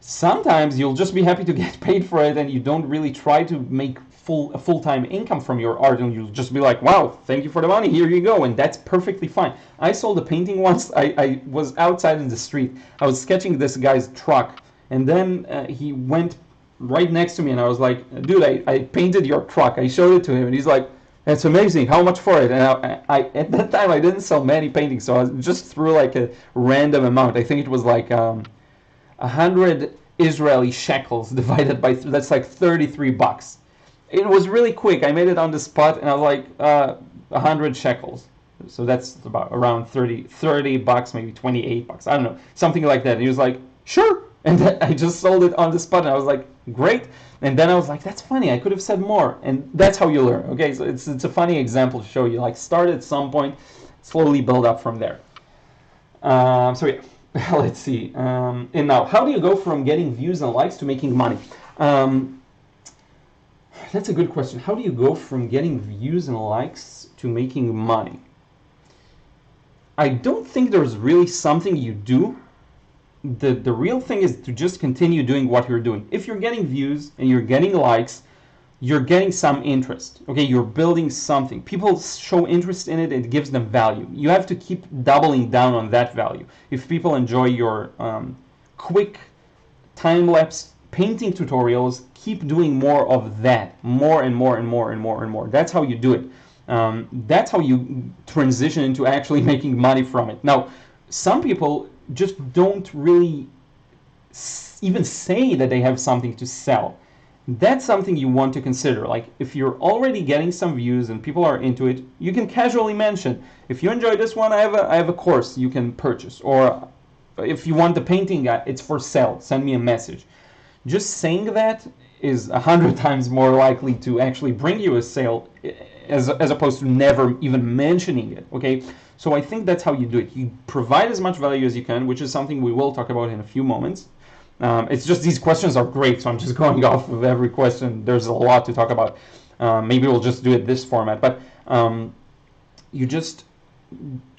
Sometimes you'll just be happy to get paid for it, and you don't really try to make a full-time income from your art, and you'll just be like, wow, thank you for the money, here you go, and that's perfectly fine. I sold a painting once. I was outside in the street. I was sketching this guy's truck, and then he went right next to me, and I was like, dude, I painted your truck. I showed it to him, and he's like, that's amazing, how much for it? And I at that time, I didn't sell many paintings, so I just threw like a random amount. I think it was like $100 Israeli shekels divided by that's like 33 bucks. It was really quick. I made it on the spot, and I was like 100 shekels. So that's about around 30 bucks, maybe 28 bucks. I don't know, something like that. And he was like, sure. And then I just sold it on the spot, and I was like, great. And then I was like, that's funny. I could have said more. And that's how you learn. Okay, so it's a funny example to show you. Like, start at some point, slowly build up from there. So yeah, let's see. And now, how do you go from getting views and likes to making money? That's a good question. How do you go from getting views and likes to making money? I don't think there's really something you do. The real thing is to just continue doing what you're doing. If you're getting views and you're getting likes, you're getting some interest. Okay, you're building something. People show interest in it, and it gives them value. You have to keep doubling down on that value. If people enjoy your quick time-lapse painting tutorials, keep doing more of that, more and more and more and more and more. That's how you do it. That's how you transition into actually making money from it. Now, some people just don't really even say that they have something to sell. That's something you want to consider. Like, if you're already getting some views and people are into it, you can casually mention, if you enjoy this one, I have a course you can purchase. Or if you want the painting, it's for sale, send me a message. Just saying that is 100 times more likely to actually bring you a sale as opposed to never even mentioning it, okay? So I think that's how you do it. You provide as much value as you can, which is something we will talk about in a few moments. It's just these questions are great, so I'm just going off of every question. There's a lot to talk about. Maybe we'll just do it this format, but you just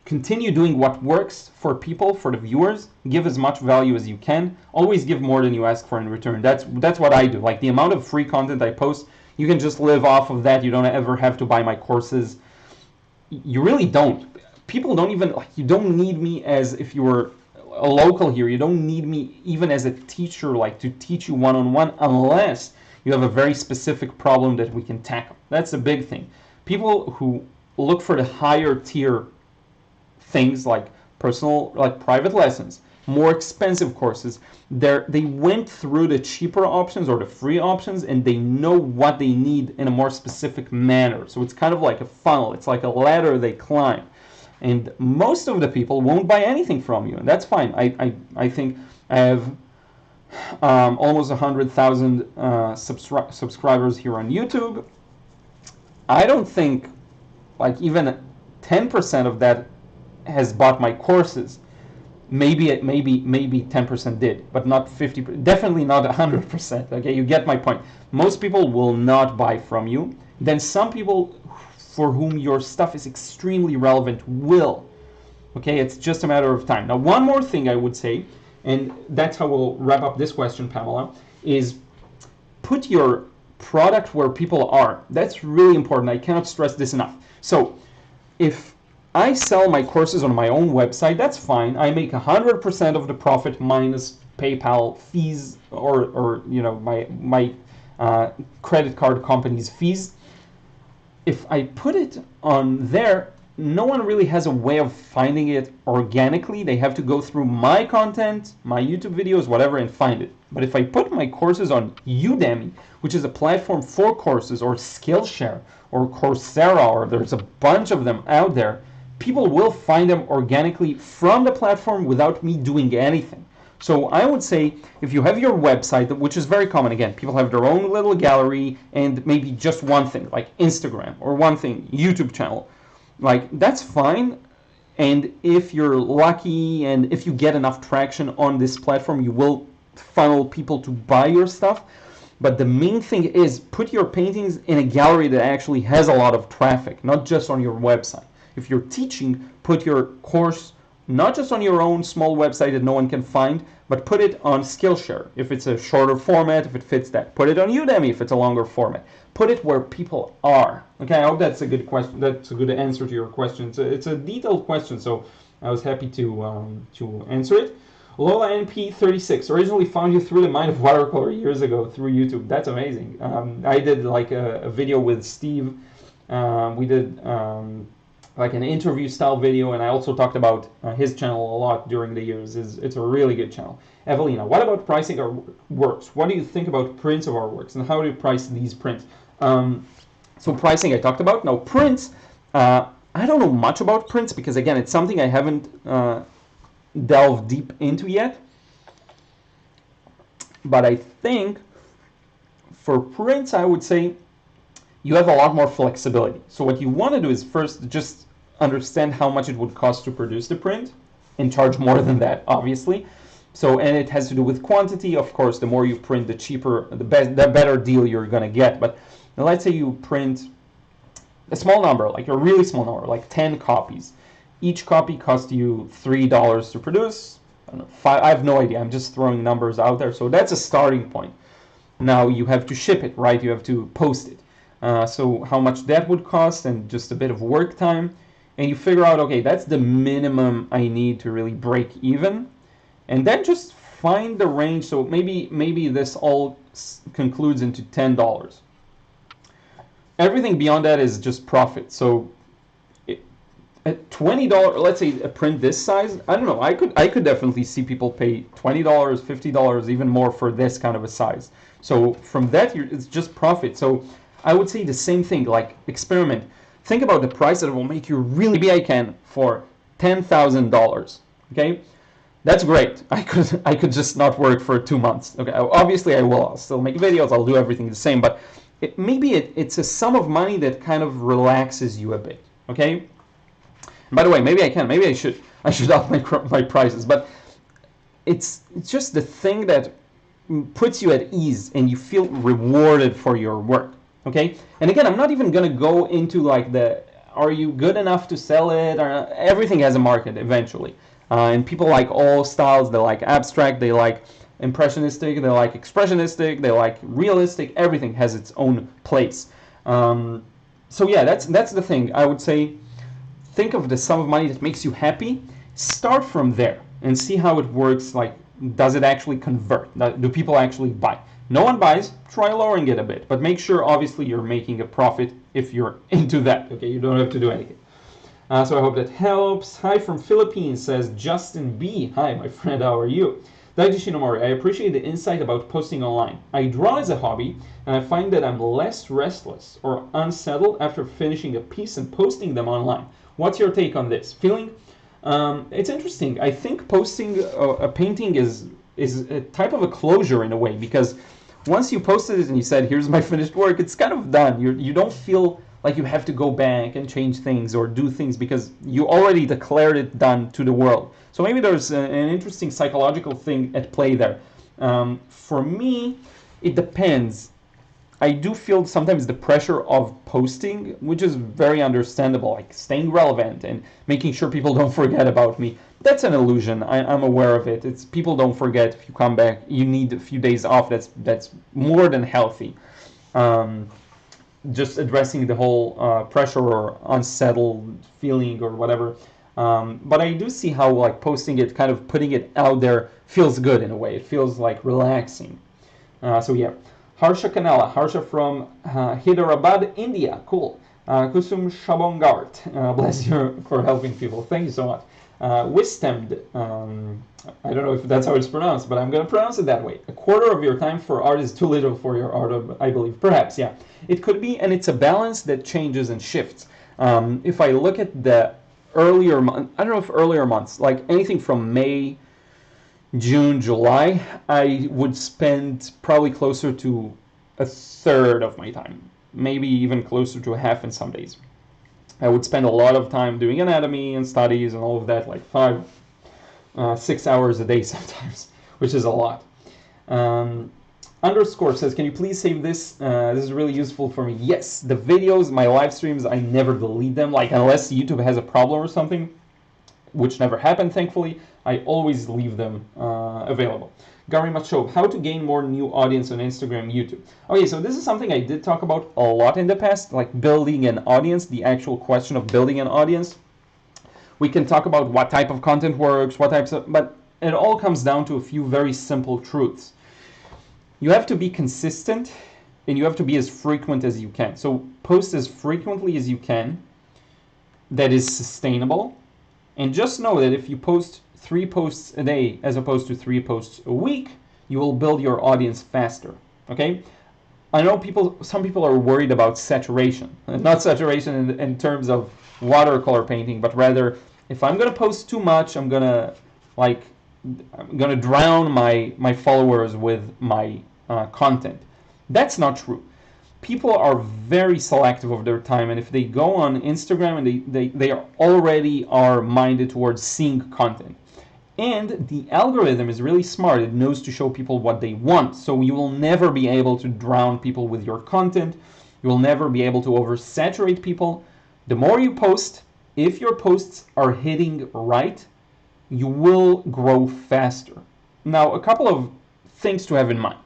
continue doing what works for people, for the viewers. Give as much value as you can. Always give more than you ask for in return. That's what I do. Like, the amount of free content I post, you can just live off of that. You don't ever have to buy my courses. You really don't. People don't even, like, you don't need me as, if you were a local here, you don't need me even as a teacher, like, to teach you one-on-one, unless you have a very specific problem that we can tackle. That's a big thing. People who look for the higher tier things, like personal, like private lessons, more expensive courses, they went through the cheaper options or the free options, and they know what they need in a more specific manner. So it's kind of like a funnel. It's like a ladder they climb. And most of the people won't buy anything from you, and that's fine. I think I have almost 100,000 subscribers here on YouTube. I don't think like even 10% of that has bought my courses. Maybe 10% did, but not 50%. Definitely not 100%. Okay, you get my point. Most people will not buy from you. Then some people for whom your stuff is extremely relevant will. Okay, it's just a matter of time. Now, one more thing I would say, and that's how we'll wrap up this question, Pamela, is put your product where people are. That's really important. I cannot stress this enough. So if I sell my courses on my own website, that's fine. I make 100% of the profit minus PayPal fees or you know, my credit card company's fees. If I put it on there, no one really has a way of finding it organically. They have to go through my content, my YouTube videos, whatever, and find it. But if I put my courses on Udemy, which is a platform for courses, or Skillshare, or Coursera, or there's a bunch of them out there, people will find them organically from the platform without me doing anything. So I would say, if you have your website, which is very common, again, people have their own little gallery and maybe just one thing, like Instagram, or one thing, YouTube channel, like, that's fine. And if you're lucky and if you get enough traction on this platform, you will funnel people to buy your stuff. But the main thing is, put your paintings in a gallery that actually has a lot of traffic, not just on your website. If you're teaching, put your course not just on your own small website that no one can find, but put it on Skillshare if it's a shorter format, if it fits that. Put it on Udemy if it's a longer format. Put it where people are. Okay, I hope that's a good question. That's a good answer to your question. It's a detailed question, so I was happy to answer it. Lola NP36 originally found you through the Mind of Watercolor years ago through YouTube. That's amazing. I did like a video with Steve. We did like an interview style video, and I also talked about his channel a lot during the years. It's a really good channel. Evelina, what about pricing our works? What do you think about prints of our works, and how do you price these prints? So pricing I talked about. Now prints, I don't know much about prints because again, it's something I haven't delved deep into yet. But I think for prints, I would say you have a lot more flexibility. So what you want to do is first just understand how much it would cost to produce the print and charge more than that, obviously. So, and it has to do with quantity. Of course, the more you print, the cheaper, the better deal you're going to get. But let's say you print a small number, like a really small number, like 10 copies. Each copy costs you $3 to produce. I don't know, I have no idea. I'm just throwing numbers out there. So that's a starting point. Now you have to ship it, right? You have to post it. So how much that would cost and just a bit of work time. And you figure out, okay, that's the minimum I need to really break even. And then just find the range. So maybe this all concludes into $10. Everything beyond that is just profit. So at $20, let's say a print this size, I don't know, I could definitely see people pay $20, $50, even more for this kind of a size. So from that, it's just profit. So I would say the same thing, like experiment. Think about the price that will make you really, maybe I can for $10,000, okay? That's great. I could just not work for 2 months. Okay, obviously I will. I'll still make videos. I'll do everything the same. But maybe it's a sum of money that kind of relaxes you a bit. Okay. And by the way, maybe I can. Maybe I should up my prices. But it's just the thing that puts you at ease and you feel rewarded for your work. Okay. And again, I'm not even gonna go into like are you good enough to sell it? Or, everything has a market eventually. And people like all styles. They like abstract, they like impressionistic, they like expressionistic, they like realistic. Everything has its own place. So yeah, that's the thing. I would say think of the sum of money that makes you happy. Start from there and see how it works. Like, does it actually convert? Do people actually buy? No one buys, try lowering it a bit. But make sure, obviously, you're making a profit if you're into that. Okay, you don't have to do anything. So I hope that helps. Hi from Philippines, says Justin B. Hi, my friend, how are you? Daichi Shinomori, I appreciate the insight about posting online. I draw as a hobby, and I find that I'm less restless or unsettled after finishing a piece and posting them online. What's your take on this? Feeling? It's interesting. I think posting a painting is a type of a closure in a way, because once you posted it and you said, here's my finished work, it's kind of done. You don't feel like you have to go back and change things or do things because you already declared it done to the world. So maybe there's an interesting psychological thing at play there. For me, it depends. I do feel sometimes the pressure of posting, which is very understandable, like staying relevant and making sure people don't forget about me. That's an illusion. I'm aware of it. It's people don't forget. If you come back, you need a few days off. That's more than healthy. Just addressing the whole pressure or unsettled feeling or whatever. But I do see how like posting it, kind of putting it out there, feels good in a way. It feels like relaxing. So yeah. Harsha Kanala, Harsha from Hyderabad, India. Cool. Kusum Shabongart, bless you for helping people. Thank you so much. Wistemd, I don't know if that's how it's pronounced, but I'm going to pronounce it that way. A quarter of your time for art is too little for your art, I believe. Perhaps, yeah. It could be, and it's a balance that changes and shifts. If I look at the earlier months, I don't know if earlier months, like anything from May, June, July, I would spend probably closer to a third of my time, maybe even closer to a half in some days. I would spend a lot of time doing anatomy and studies and all of that, like 6 hours a day sometimes, which is a lot. Underscore says, can you please save this? This is really useful for me. Yes, the videos, my live streams, I never delete them, like unless YouTube has a problem or something, which never happened, thankfully. I always leave them available. Gary Machov, how to gain more new audience on Instagram, YouTube. Okay, so this is something I did talk about a lot in the past, like building an audience, the actual question of building an audience. We can talk about what type of content works, but it all comes down to a few very simple truths. You have to be consistent, and you have to be as frequent as you can. So post as frequently as you can, that is sustainable. And just know that if you post 3 posts a day as opposed to 3 posts a week, you will build your audience faster. Okay? I know some people are worried about saturation. Not saturation in terms of watercolor painting, but rather if I'm gonna post too much, I'm gonna drown my followers with my content. That's not true. People are very selective of their time, and if they go on Instagram and they already are minded towards seeing content. And the algorithm is really smart. It knows to show people what they want. So you will never be able to drown people with your content. You will never be able to oversaturate people. The more you post, if your posts are hitting right, you will grow faster. Now, a couple of things to have in mind.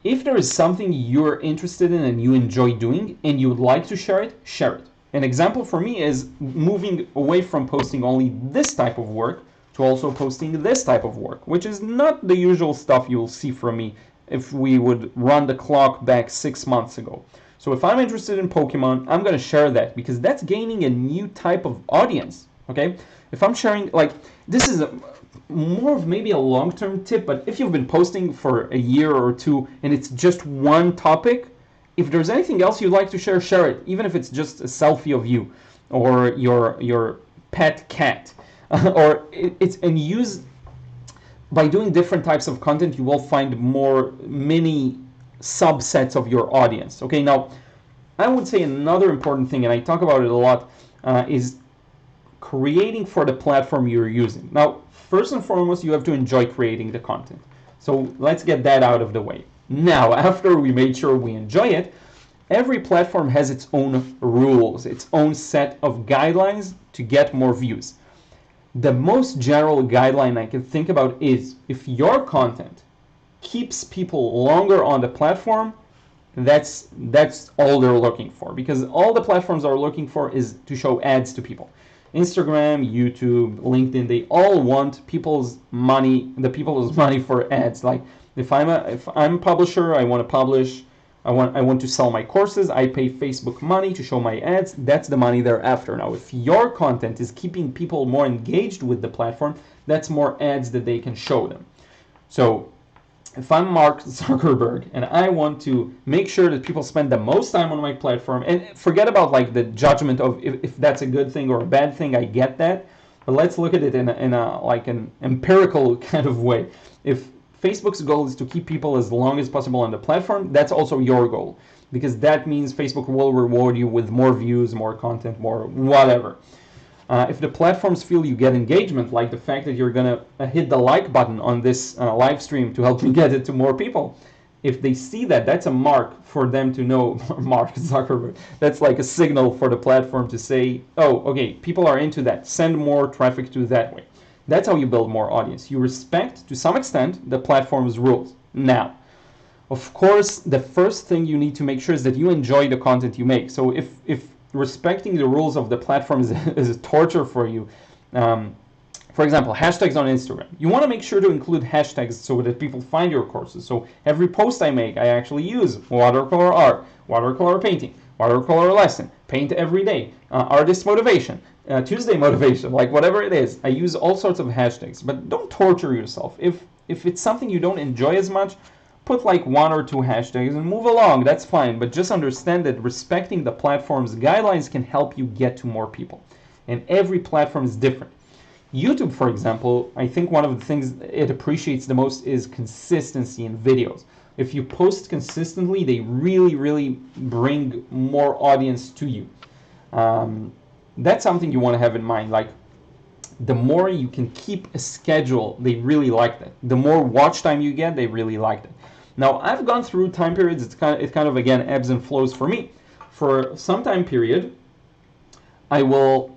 If there is something you're interested in and you enjoy doing and you would like to share it, share it. An example for me is moving away from posting only this type of work to also posting this type of work, which is not the usual stuff you'll see from me if we would run the clock back 6 months ago. So if I'm interested in Pokemon, I'm going to share that because that's gaining a new type of audience, okay? If I'm sharing, like, this is more of maybe a long-term tip, but if you've been posting for a year or two and it's just one topic, if there's anything else you'd like to share, share it, even if it's just a selfie of you or your pet cat. And use, by doing different types of content, you will find more mini subsets of your audience. Okay, now I would say another important thing, and I talk about it a lot, is creating for the platform you're using. Now, first and foremost, you have to enjoy creating the content. So let's get that out of the way. Now, after we made sure we enjoy it, every platform has its own rules, its own set of guidelines to get more views. The most general guideline I can think about is if your content keeps people longer on the platform, that's all they're looking for, because all the platforms are looking for is to show ads to people. Instagram, YouTube, LinkedIn, they all want people's money for ads. Like if I'm a publisher, I want to publish, I want to sell my courses, I pay Facebook money to show my ads. That's the money they're after. Now, if your content is keeping people more engaged with the platform, that's more ads that they can show them. So if I'm Mark Zuckerberg and I want to make sure that people spend the most time on my platform, and forget about like the judgment of if that's a good thing or a bad thing, I get that, but let's look at it in a like an empirical kind of way. If Facebook's goal is to keep people as long as possible on the platform, that's also your goal, because that means Facebook will reward you with more views, more content, more whatever. If the platforms feel you get engagement, like the fact that you're going to hit the like button on this live stream to help you get it to more people, if they see that, that's a mark for them to know, Mark Zuckerberg, that's like a signal for the platform to say, oh, okay, people are into that, send more traffic to that way. That's how you build more audience. You respect, to some extent, the platform's rules. Now, of course, the first thing you need to make sure is that you enjoy the content you make. So if respecting the rules of the platform is a torture for you, for example, hashtags on Instagram. You want to make sure to include hashtags so that people find your courses. So every post I make, I actually use watercolor art, watercolor painting, watercolor lesson, paint every day, artist motivation, Tuesday motivation, like whatever it is. I use all sorts of hashtags, but don't torture yourself. If it's something you don't enjoy as much, put like 1 or 2 hashtags and move along. That's fine, but just understand that respecting the platform's guidelines can help you get to more people. And every platform is different. YouTube, for example, I think one of the things it appreciates the most is consistency in videos. If you post consistently, they really, really bring more audience to you. That's something you want to have in mind. Like, the more you can keep a schedule, they really like that. The more watch time you get, they really like that. Now, I've gone through time periods. It kind of again ebbs and flows for me. For some time period, I will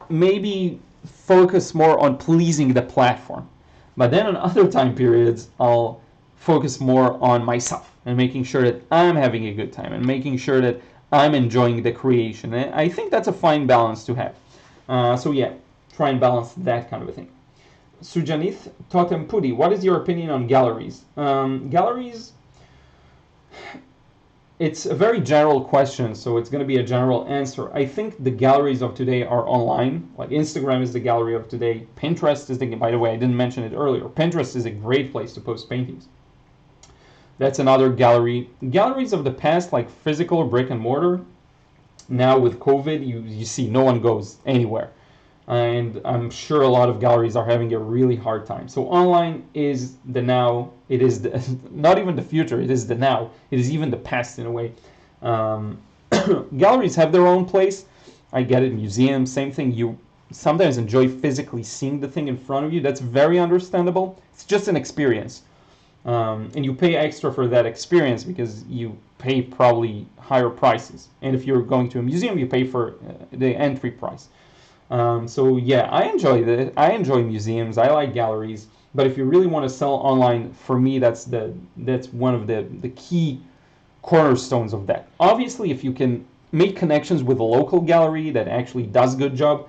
maybe focus more on pleasing the platform, but then on other time periods, I'll focus more on myself and making sure that I'm having a good time and making sure that I'm enjoying the creation. And I think that's a fine balance to have. So yeah, try and balance that kind of a thing. Sujanith Totempudi, what is your opinion on galleries? Galleries, It's a very general question, so it's going to be a general answer. I think the galleries of today are online. Like Instagram is the gallery of today. Pinterest is the, by the way, I didn't mention it earlier. Pinterest is a great place to post paintings. That's another gallery. Galleries of the past, like physical brick and mortar, now with COVID, you see no one goes anywhere. And I'm sure a lot of galleries are having a really hard time. So online is the now. It is the, not even the future. It is the now. It is even the past in a way. Galleries have their own place. I get it. Museums, same thing. You sometimes enjoy physically seeing the thing in front of you. That's very understandable. It's just an experience. And you pay extra for that experience because you pay probably higher prices. And if you're going to a museum, you pay for the entry price. So yeah, I enjoy museums. I like galleries. But if you really want to sell online, for me, that's one of the key cornerstones of that. Obviously, if you can make connections with a local gallery that actually does a good job,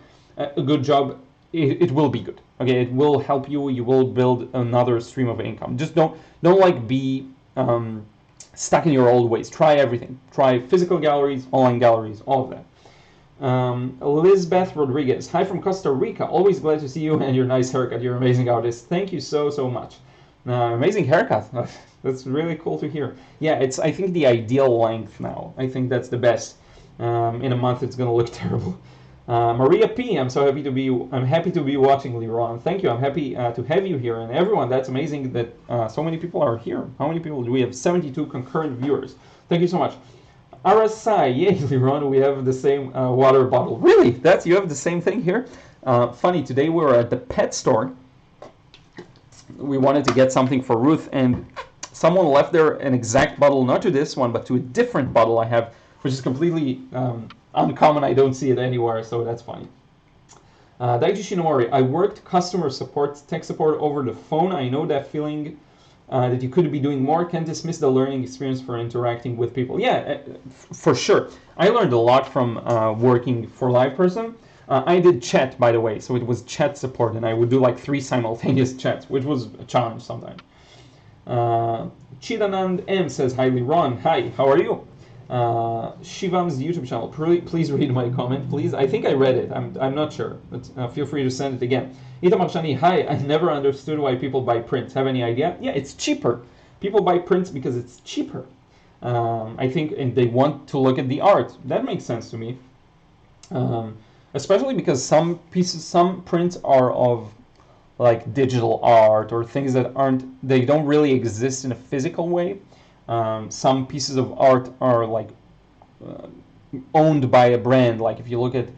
it will be good. Okay, it will help you. You will build another stream of income. Just don't like be stuck in your old ways. Try everything. Try physical galleries, online galleries, all of that. Elizabeth Rodriguez, hi from Costa Rica. Always glad to see you and your nice haircut. You're an amazing artist. Thank you so much. Amazing haircut. That's really cool to hear. Yeah, it's I think the ideal length now. I think that's the best. In a month, it's gonna look terrible. Maria P, I'm happy to be watching, Liron. Thank you. I'm happy to have you here, and everyone. That's amazing that so many people are here. How many people do we have? 72 concurrent viewers. Thank you so much. Arasai, yay, Liron, we have the same water bottle. Really? You have the same thing here? Funny, today we were at the pet store. We wanted to get something for Ruth, and someone left there an exact bottle, not to this one, but to a different bottle I have, which is completely uncommon. I don't see it anywhere, so that's funny. Daichi Shinomori, I worked customer support, tech support over the phone. I know that feeling that you could be doing more. Can't dismiss the learning experience for interacting with people. Yeah, for sure. I learned a lot from working for LivePerson. I did chat, by the way, so it was chat support, and I would do like 3 simultaneous chats, which was a challenge sometimes. Chidanand M says, hi, Liron. Hi, how are you? Shivam's YouTube channel. Please read my comment, please. I think I read it. I'm not sure, but feel free to send it again. Itamar Shani, hi. I never understood why people buy prints. Have any idea? Yeah, it's cheaper. People buy prints because it's cheaper. I think, and they want to look at the art. That makes sense to me. Especially because some prints are of like digital art or things that they don't really exist in a physical way. Some pieces of art are like owned by a brand. Like if you look at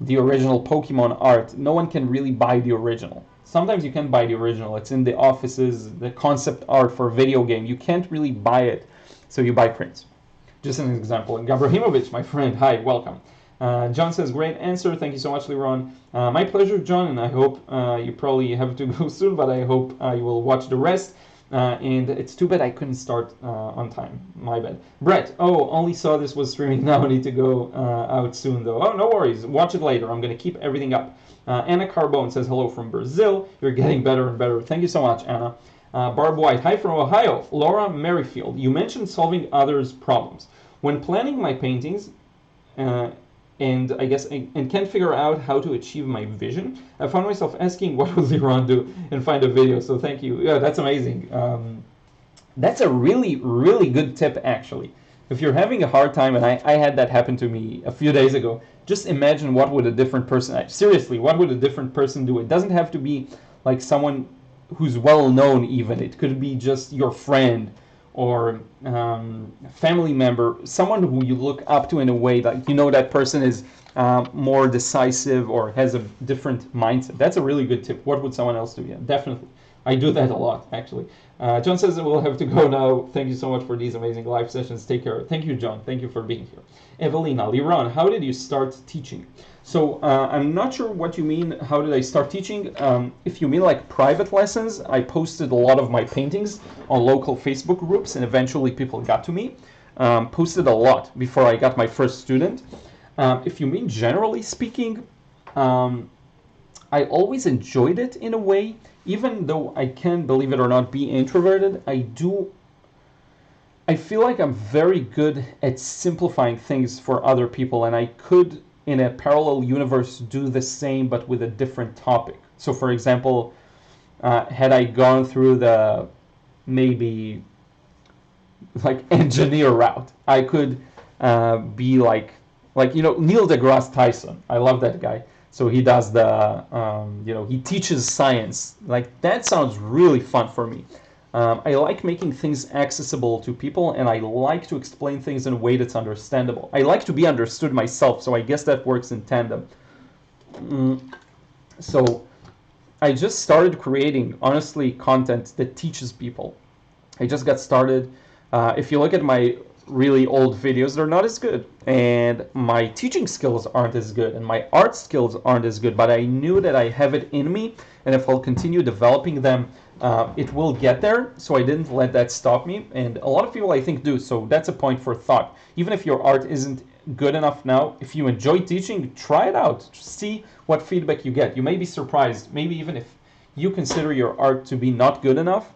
the original Pokemon art, no one can really buy the original. Sometimes you can buy the original. It's in the offices, the concept art for a video game. You can't really buy it, so you buy prints. Just an example. And Gabrahimovic, my friend, hi, welcome. John says, great answer. Thank you so much, Liron. My pleasure, John, and I hope you probably have to go soon, but I hope you will watch the rest. And it's too bad I couldn't start on time. My bad. Brett, only saw this was streaming now. I need to go out soon, though. Oh, no worries. Watch it later. I'm going to keep everything up. Anna Carbone says, hello from Brazil. You're getting better and better. Thank you so much, Anna. Barb White, hi from Ohio. Laura Merrifield, you mentioned solving others' problems. When planning my paintings, and I guess and can't figure out how to achieve my vision, I found myself asking what would Liron do and find a video. So thank you. Yeah, that's amazing. That's a really, really good tip, actually. If you're having a hard time, and I had that happen to me a few days ago, just imagine what would a different person, seriously, what would a different person do? It doesn't have to be like someone who's well known even. It could be just your friend or family member, someone who you look up to in a way that you know that person is more decisive or has a different mindset. That's a really good tip. What would someone else do? Yeah, definitely. I do that a lot, actually. John says we'll have to go now. Thank you so much for these amazing live sessions. Take care. Thank you, John. Thank you for being here. Evelina, Liron, how did you start teaching? So I'm not sure what you mean, how did I start teaching? If you mean like private lessons, I posted a lot of my paintings on local Facebook groups, and eventually people got to me. Posted a lot before I got my first student. If you mean generally speaking, I always enjoyed it in a way, even though I can, believe it or not, be introverted. I do I feel like I'm very good at simplifying things for other people, and I could, in a parallel universe, do the same but with a different topic. So, for example, had I gone through the maybe like engineer route, I could be like Neil deGrasse Tyson. I love that guy. So he does the he teaches science. Like that sounds really fun for me. I like making things accessible to people, and I like to explain things in a way that's understandable. I like to be understood myself, so I guess that works in tandem. So I just started creating, honestly, content that teaches people. I just got started. If you look at my really old videos, they're not as good, and my teaching skills aren't as good, and my art skills aren't as good, but I knew that I have it in me, and if I'll continue developing them, it will get there, so I didn't let that stop me, and a lot of people I think do, so that's a point for thought. Even if your art isn't good enough now, if you enjoy teaching, try it out. See what feedback you get. You may be surprised, maybe even if you consider your art to be not good enough,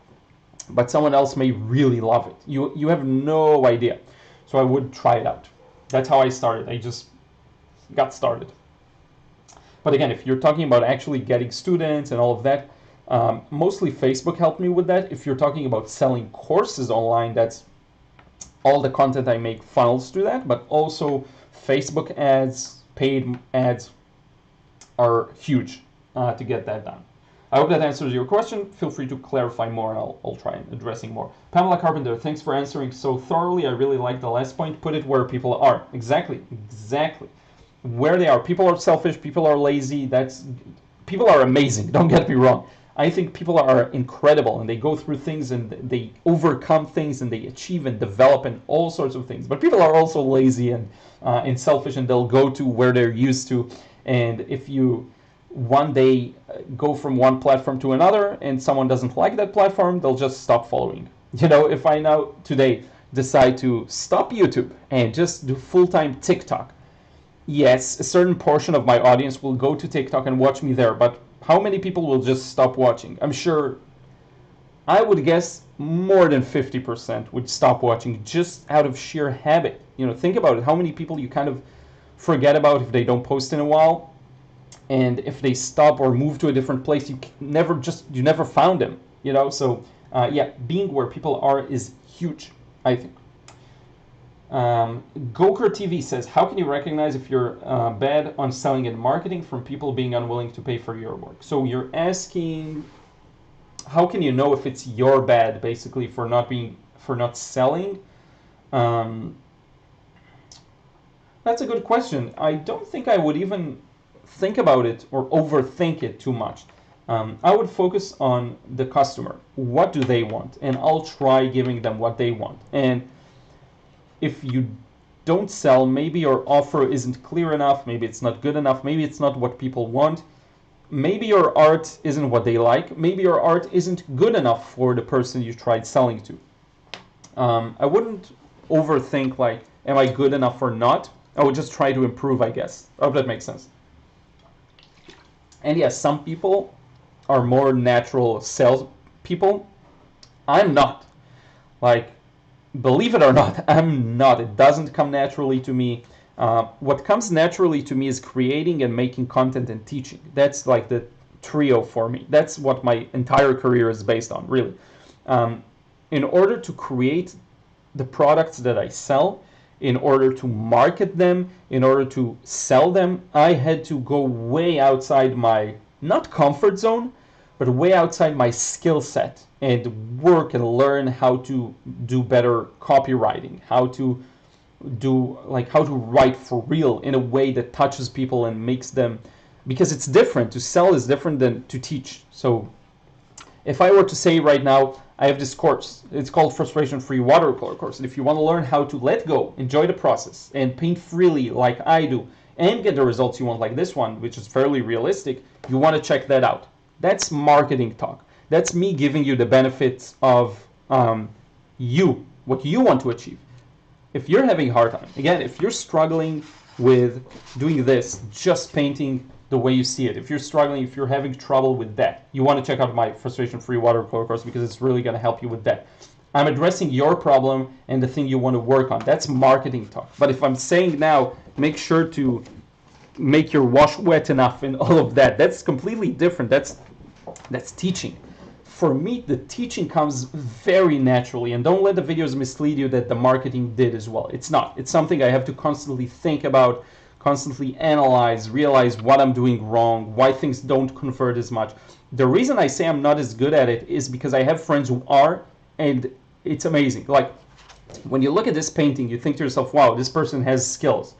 but someone else may really love it. You have no idea. So I would try it out. That's how I started. I just got started. But again, if you're talking about actually getting students and all of that, mostly Facebook helped me with that. If you're talking about selling courses online, that's all the content I make funnels to that, but also Facebook ads, paid ads are huge to get that done. I hope that answers your question. Feel free to clarify more, and I'll try addressing more. Pamela Carpenter, thanks for answering so thoroughly. I really like the last point. Put it where people are. Exactly. Where they are. People are selfish. People are lazy. People are amazing. Don't get me wrong. I think people are incredible, and they go through things, and they overcome things, and they achieve and develop, and all sorts of things. But people are also lazy and selfish, and they'll go to where they're used to. And if you one day go from one platform to another and someone doesn't like that platform, they'll just stop following. If I now today decide to stop YouTube and just do full-time TikTok, yes, a certain portion of my audience will go to TikTok and watch me there, but how many people will just stop watching? I'm sure, I would guess more than 50% would stop watching just out of sheer habit. Think about it. How many people you kind of forget about if they don't post in a while? And if they stop or move to a different place, you never found them. So yeah, being where people are is huge, I think. Goker TV says, how can you recognize if you're bad on selling and marketing from people being unwilling to pay for your work? So you're asking, how can you know if it's your bad, basically, for not selling? That's a good question. I don't think I would even think about it or overthink it too much. I would focus on the customer. What do they want? And I'll try giving them what they want. And if you don't sell, maybe your offer isn't clear enough, maybe it's not good enough, maybe it's not what people want, maybe your art isn't what they like, maybe your art isn't good enough for the person you tried selling to. I wouldn't overthink, like, am I good enough or not? I would just try to improve, I guess. I hope that makes sense. And yes, some people are more natural sales people. I'm not. Like, believe it or not, I'm not. It doesn't come naturally to me. What comes naturally to me is creating and making content and teaching. That's like the trio for me. That's what my entire career is based on, really. In order to create the products that I sell, in order to market them, in order to sell them, I had to go way outside my, not comfort zone, but way outside my skill set and work and learn how to do better copywriting, how to write for real in a way that touches people and makes them, because it's different. To sell is different than to teach. So if I were to say right now, I have this course, it's called Frustration-Free Watercolor course, and if you want to learn how to let go, enjoy the process, and paint freely like I do, and get the results you want like this one, which is fairly realistic, you want to check that out. That's marketing talk. That's me giving you the benefits of what you want to achieve. If you're having a hard time, again, if you're struggling with doing this, just painting the way you see it, if you're struggling, if you're having trouble with that, you want to check out my Frustration-Free Watercolor course because it's really going to help you with that. I'm addressing your problem and the thing you want to work on. That's marketing talk. But if I'm saying now, make sure to make your wash wet enough and all of that, that's completely different. That's teaching. For me, the teaching comes very naturally, and don't let the videos mislead you that the marketing did as well. It's not. It's something I have to constantly think about, constantly analyze, realize what I'm doing wrong, why things don't convert as much. The reason I say I'm not as good at it is because I have friends who are, and it's amazing. Like, when you look at this painting, you think to yourself, wow, this person has skills.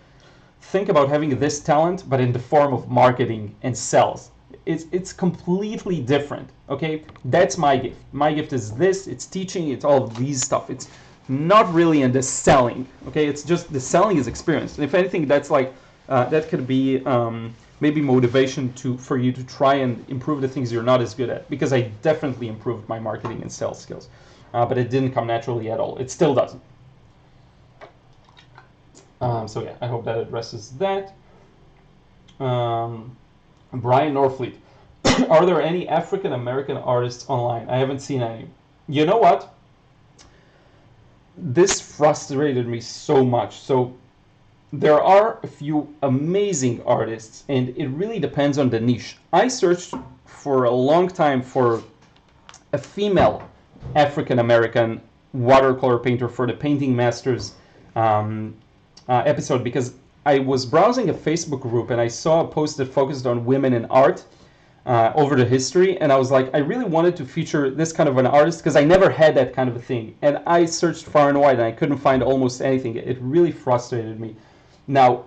Think about having this talent, but in the form of marketing and sales. It's completely different, okay? That's my gift. My gift is this, it's teaching, it's all of these stuff. It's not really in the selling, okay? It's just the selling is experience. And if anything, that's like, that could be maybe motivation for you to try and improve the things you're not as good at, because I definitely improved my marketing and sales skills, but it didn't come naturally at all. It still doesn't. So yeah, I hope that addresses that. Brian Norfleet, are there any African American artists online? I haven't seen any. You know what? This frustrated me so much. So there are a few amazing artists, and it really depends on the niche. I searched for a long time for a female African American watercolor painter for the Painting Masters episode, because I was browsing a Facebook group and I saw a post that focused on women in art over the history, and I was like, I really wanted to feature this kind of an artist because I never had that kind of a thing, and I searched far and wide and I couldn't find almost anything. It really frustrated me. Now,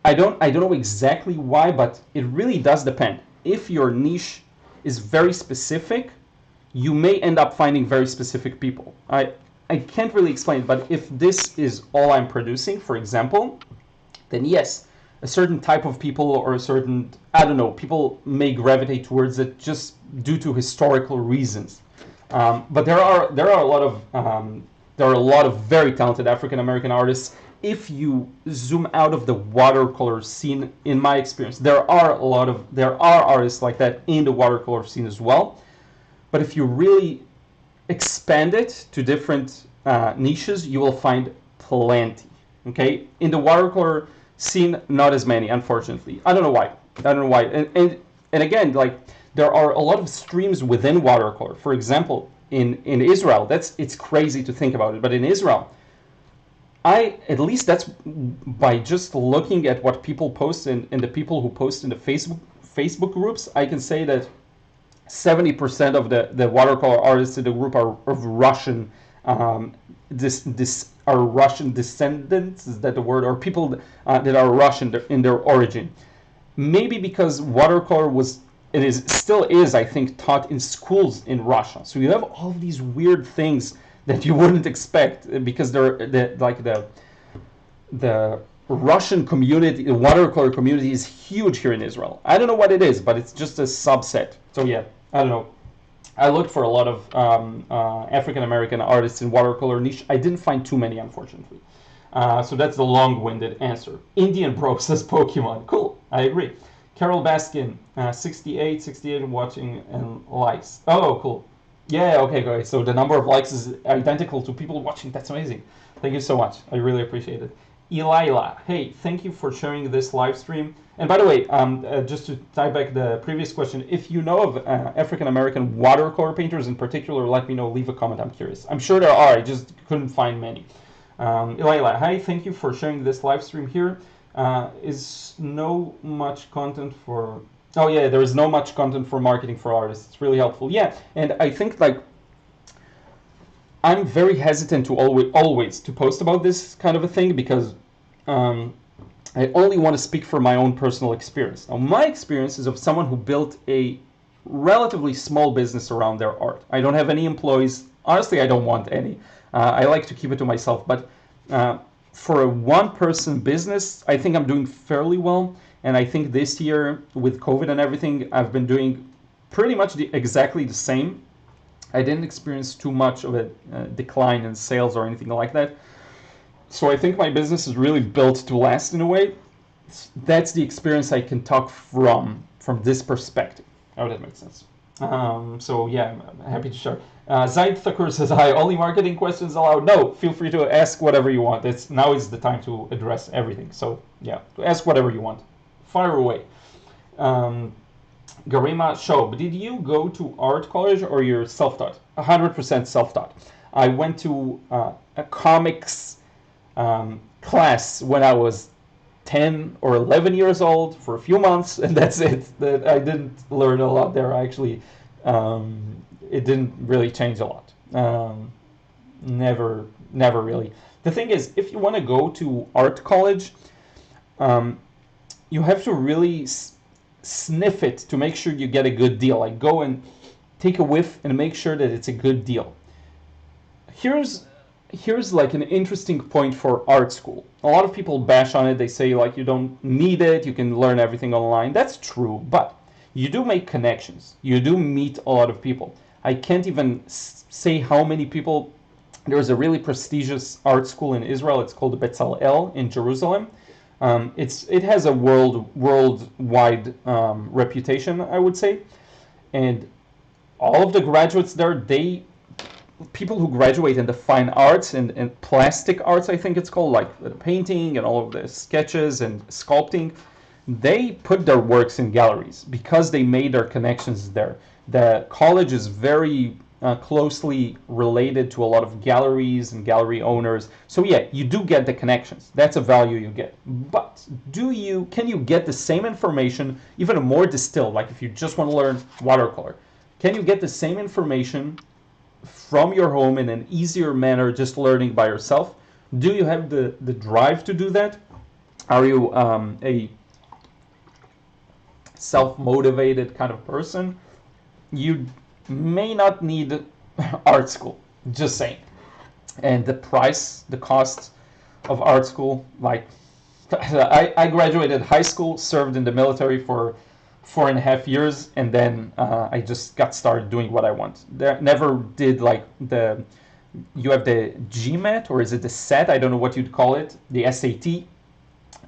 I don't know exactly why, but it really does depend. If your niche is very specific, you may end up finding very specific people. I can't really explain it, but if this is all I'm producing, for example, then yes, a certain type of people or a certain, I don't know, people may gravitate towards it just due to historical reasons. But there are a lot of very talented African American artists. If you zoom out of the watercolor scene, in my experience, there are artists like that in the watercolor scene as well. But if you really expand it to different niches, you will find plenty. Okay, in the watercolor scene, not as many, unfortunately. I don't know why. And again, like, there are a lot of streams within watercolor. For example, in Israel, it's crazy to think about it, but in Israel, at least that's by just looking at what people post and the people who post in the Facebook groups, I can say that 70% of the watercolor artists in the group are of Russian are Russian descendants, is that the word, or people that are Russian in their origin. Maybe because watercolor still is, I think, taught in schools in Russia. So you have all of these weird things that you wouldn't expect, because the Russian community, the watercolor community, is huge here in Israel. I don't know what it is, but it's just a subset. So yeah, I don't know. I looked for a lot of African American artists in watercolor niche. I didn't find too many, unfortunately. So that's the long-winded answer. Indian Bro says Pokemon. Cool, I agree. Carol Baskin, 68 watching and likes. Oh, cool. Yeah, okay, guys. So the number of likes is identical to people watching. That's amazing. Thank you so much. I really appreciate it. Elila, hey, thank you for sharing this live stream. And by the way, just to tie back the previous question, if you know of African American watercolor painters in particular, let me know. Leave a comment. I'm curious. I'm sure there are. I just couldn't find many. Elila, hi, thank you for sharing this live stream here. Is no much content for... Oh yeah, there is no much content for marketing for artists. It's really helpful. Yeah, and I think, like, I'm very hesitant to always to post about this kind of a thing, because I only want to speak from my own personal experience. Now, my experience is of someone who built a relatively small business around their art. I don't have any employees. Honestly, I don't want any. I like to keep it to myself. But for a one-person business, I think I'm doing fairly well. And I think this year, with COVID and everything, I've been doing pretty much exactly the same. I didn't experience too much of a decline in sales or anything like that. So I think my business is really built to last in a way. That's the experience I can talk from this perspective. I hope that makes sense. So yeah, I'm happy to share. Zaid Thakur says, hi, only marketing questions allowed. No, feel free to ask whatever you want. Now is the time to address everything. So yeah, ask whatever you want. Fire away. Garima Shob, did you go to art college or you're self-taught? 100% self-taught. I went to a comics class when I was 10 or 11 years old for a few months, and that's it. I didn't learn a lot there. Actually, it didn't really change a lot. Never really. The thing is, if you want to go to art college, you have to really sniff it to make sure you get a good deal. Like, go and take a whiff and make sure that it's a good deal. Here's like an interesting point for art school. A lot of people bash on it. They say like you don't need it, you can learn everything online. That's true, but you do make connections. You do meet a lot of people. I can't even say how many people. There's a really prestigious art school in Israel. It's called Betzalel in Jerusalem. It has a worldwide reputation, I would say, and all of the graduates there, people who graduate in the fine arts and plastic arts, I think it's called, like the painting and all of the sketches and sculpting, they put their works in galleries because they made their connections there. The college is very closely related to a lot of galleries and gallery owners. So yeah, you do get the connections. That's a value you get. But can you get the same information, even more distilled, like if you just want to learn watercolor, can you get the same information from your home in an easier manner, just learning by yourself? Do you have the drive to do that? Are you a self-motivated kind of person? You may not need art school, just saying. And the cost of art school, like I graduated high school, served in the military for 4.5 years, and then I just got started doing what I want. Never did like you have the GMAT, or is it the SAT? I don't know what you'd call it, the SAT.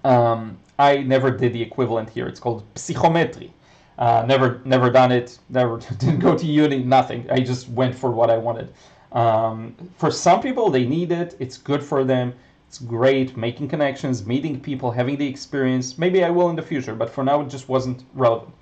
I never did the equivalent here. It's called psychometry. Never done it. Never didn't go to uni. Nothing. I just went for what I wanted. For some people, they need it. It's good for them. It's great, making connections, meeting people, having the experience. Maybe I will in the future, but for now it just wasn't relevant.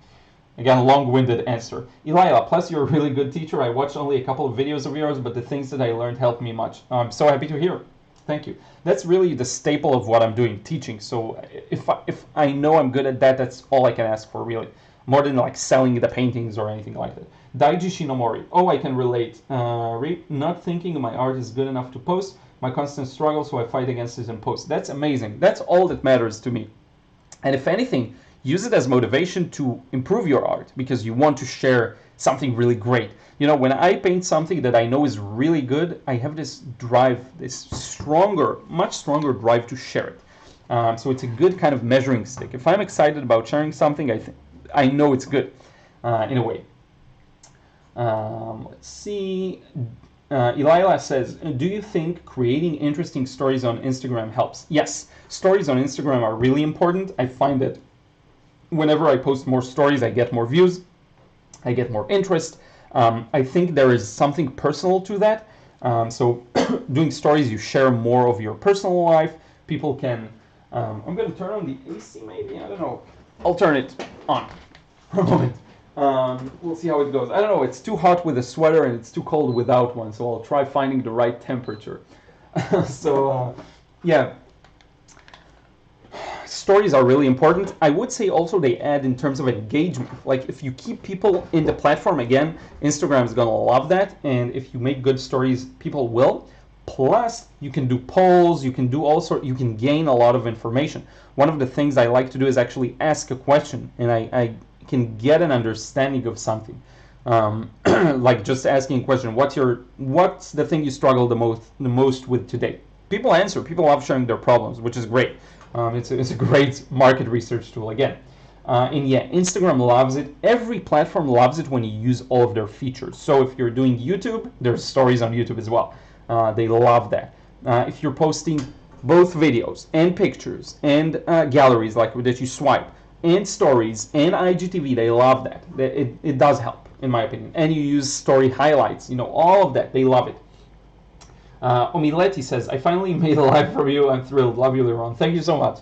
Again, long-winded answer. Elia, plus you're a really good teacher. I watched only a couple of videos of yours, but the things that I learned helped me much. I'm so happy to hear. Thank you. That's really the staple of what I'm doing, teaching. So if I know I'm good at that, that's all I can ask for, really. More than like selling the paintings or anything like that. Daiji Shinomori. Oh, I can relate. Not thinking my art is good enough to post. My constant struggle, so I fight against it and post. That's amazing. That's all that matters to me. And if anything, use it as motivation to improve your art because you want to share something really great. You know, when I paint something that I know is really good, I have this drive, this much stronger drive to share it. So it's a good kind of measuring stick. If I'm excited about sharing something, I know it's good in a way. Let's see. Elila says, do you think creating interesting stories on Instagram helps? Yes, stories on Instagram are really important. I find that whenever I post more stories, I get more views, I get more interest. I think there is something personal to that. So doing stories, you share more of your personal life. People can, I'm going to turn on the AC maybe, I don't know. I'll turn it on for a moment. We'll see how it goes. I don't know, it's too hot with a sweater and it's too cold without one, so I'll try finding the right temperature. Yeah. Stories are really important. I would say also they add in terms of engagement. Like if you keep people in the platform, again, Instagram is going to love that. And if you make good stories, people will. Plus, you can do polls, you can do all sorts, you can gain a lot of information. One of the things I like to do is actually ask a question, and I can get an understanding of something. Like just asking a question, what's the thing you struggle the most with today? People answer, people love sharing their problems, which is great. It's a great market research tool again. And yeah, Instagram loves it. Every platform loves it when you use all of their features. So if you're doing YouTube, there's stories on YouTube as well. They love that. If you're posting both videos and pictures and galleries like that you swipe and stories and IGTV, they love that. It does help. in my opinion. And you use story highlights, you know, all of that. They love it. Omileti says, I finally made a live for you. I'm thrilled. Love you, Liron. Thank you so much.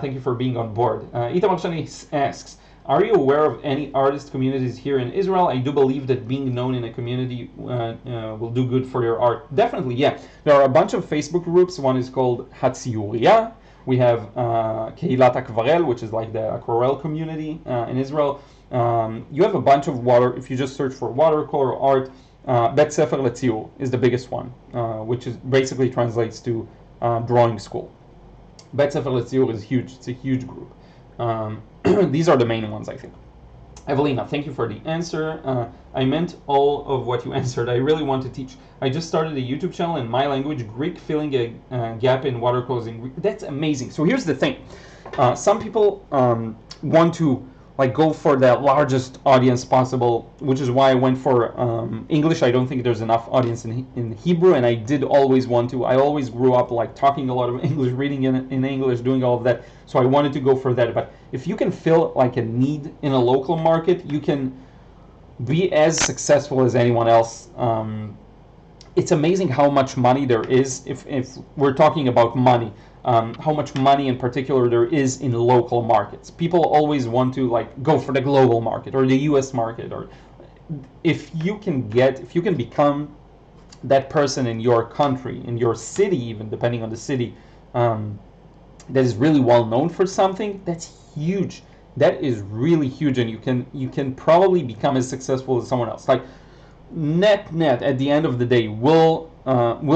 Thank you for being on board. Itamar Shani asks, are you aware of any artist communities here in Israel? I do believe that being known in a community will do good for your art. Definitely, yeah. There are a bunch of Facebook groups. One is called Hatziyuriya. We have Kehilat Akvarel, which is like the aquarelle community in Israel. You have a bunch of if you just search for watercolor art, Bet Sefer Letziur is the biggest one, which is basically translates to drawing school. Bet Sefer Letziur is huge. It's a huge group. These are the main ones, I think. Evelina, thank you for the answer. I meant all of what you answered. I really want to teach. I just started a YouTube channel in my language, Greek, filling a gap in watercolors in Greek. That's amazing. So here's the thing. Some people want to like go for the largest audience possible, which is why I went for English. I don't think there's enough audience in Hebrew, and I did always want to. I always grew up like talking a lot of English, reading in English, doing all of that. So I wanted to go for that. But if you can fill like a need in a local market, you can be as successful as anyone else. It's amazing how much money there is, if we're talking about money, how much money in particular there is in local markets. People always want to like go for the global market or the US market, or if you can become that person in your country, in your city, even depending on the city, that is really well known for something, that's huge. That is really huge, and you can probably become as successful as someone else. Like net at the end of the day, will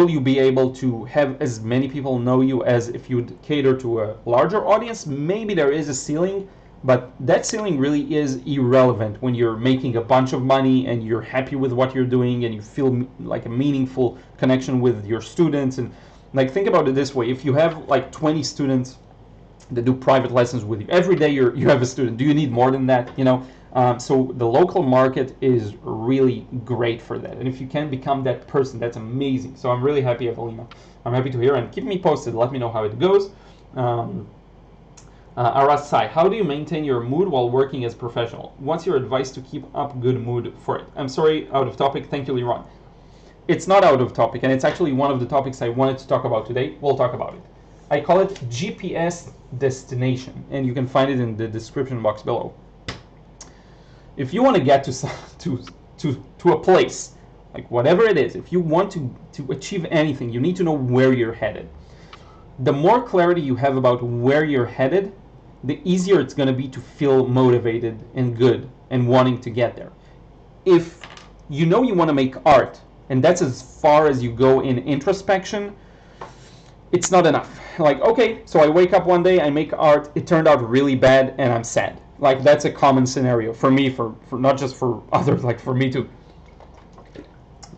you be able to have as many people know you as if you would cater to a larger audience? Maybe there is a ceiling, but that ceiling really is irrelevant when you're making a bunch of money and you're happy with what you're doing and you feel like a meaningful connection with your students. And like, think about it this way: if you have like 20 students that do private lessons with you every day, you have a student. Do you need more than that? You know. So the local market is really great for that, and if you can become that person, that's amazing. So I'm really happy, Evelina. I'm happy to hear, and keep me posted. Let me know how it goes. Aras Sai, how do you maintain your mood while working as a professional? What's your advice to keep up good mood for it? I'm sorry, out of topic. Thank you, Liron. It's not out of topic, and it's actually one of the topics I wanted to talk about today. We'll talk about it. I call it GPS destination, and you can find it in the description box below. If you want to get to a place, like whatever it is, if you want to achieve anything, you need to know where you're headed. The more clarity you have about where you're headed, the easier it's going to be to feel motivated and good and wanting to get there. If you know you want to make art, and that's as far as you go in introspection, it's not enough. Like, okay, so I wake up one day, I make art, it turned out really bad, and I'm sad. Like, that's a common scenario for me, for not just for others, like for me too.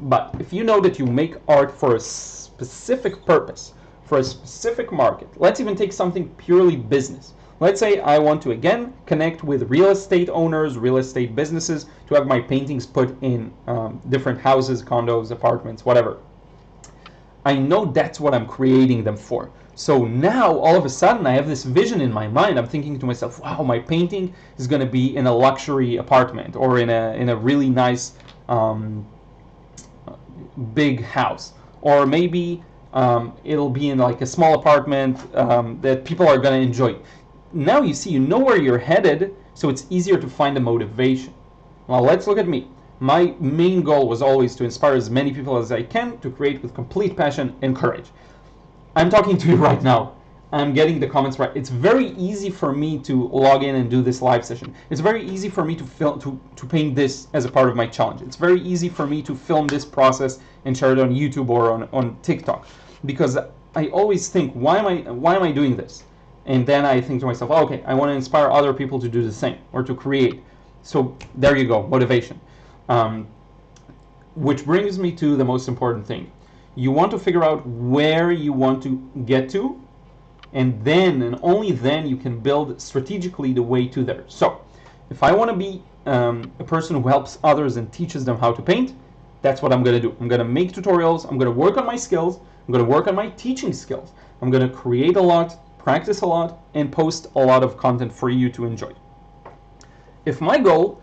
But if you know that you make art for a specific purpose, for a specific market, let's even take something purely business. Let's say I want to again connect with real estate owners, real estate businesses, to have my paintings put in different houses, condos, apartments, whatever. I know that's what I'm creating them for. So now, all of a sudden, I have this vision in my mind. I'm thinking to myself, wow, my painting is going to be in a luxury apartment or in a really nice big house. Or maybe it'll be in like a small apartment that people are going to enjoy. Now you see, you know where you're headed, so it's easier to find the motivation. Now let's look at me. My main goal was always to inspire as many people as I can to create with complete passion and courage. I'm talking to you right now. I'm getting the comments right. It's very easy for me to log in and do this live session. It's very easy for me to film, to paint this as a part of my challenge. It's very easy for me to film this process and share it on YouTube or on TikTok, because I always think, why am I doing this? And then I think to myself, oh, okay, I want to inspire other people to do the same or to create. So there you go, motivation. Which brings me to the most important thing. You want to figure out where you want to get to, and then and only then you can build strategically the way to there. So if I want to be a person who helps others and teaches them how to paint, that's what I'm going to do. I'm going to make tutorials, I'm going to work on my skills, I'm going to work on my teaching skills, I'm going to create a lot, practice a lot, and post a lot of content for you to enjoy. If my goal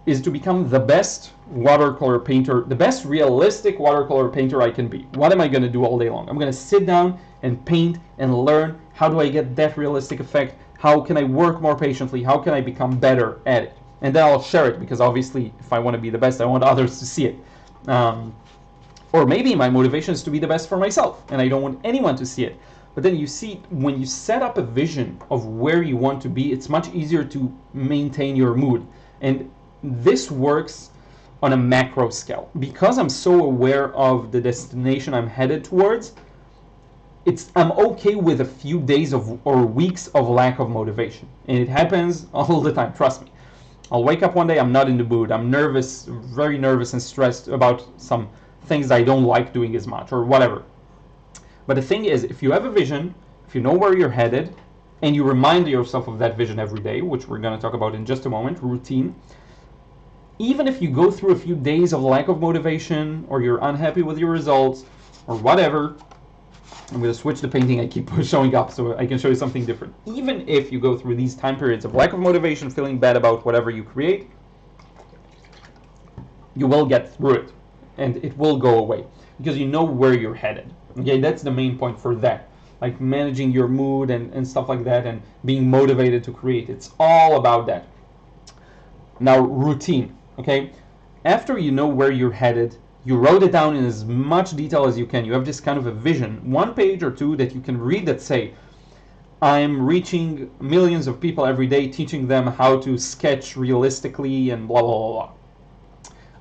is to become the best watercolor painter, the best realistic watercolor painter I can be. What am I going to do all day long? I'm going to sit down and paint and learn how do I get that realistic effect, how can I work more patiently, how can I become better at it. And then I'll share it, because obviously if I want to be the best, I want others to see it. Or maybe my motivation is to be the best for myself and I don't want anyone to see it. But then you see, when you set up a vision of where you want to be, it's much easier to maintain your mood. And this works on a macro scale. Because I'm so aware of the destination I'm headed towards, I'm okay with a few days or weeks of lack of motivation. And it happens all the time, trust me. I'll wake up one day, I'm not in the mood, I'm nervous, very nervous and stressed about some things I don't like doing as much or whatever. But the thing is, if you have a vision, if you know where you're headed, and you remind yourself of that vision every day, which we're going to talk about in just a moment, routine, even if you go through a few days of lack of motivation, or you're unhappy with your results, or whatever, I'm going to switch the painting, I keep showing up so I can show you something different. Even if you go through these time periods of lack of motivation, feeling bad about whatever you create, you will get through it, and it will go away, because you know where you're headed. Okay, that's the main point for that. Like managing your mood and stuff like that, and being motivated to create. It's all about that. Now, routine. Okay, after you know where you're headed, you wrote it down in as much detail as you can. You have this kind of a vision, 1 page or 2 that you can read that say, I'm reaching millions of people every day, teaching them how to sketch realistically and blah, blah, blah, blah.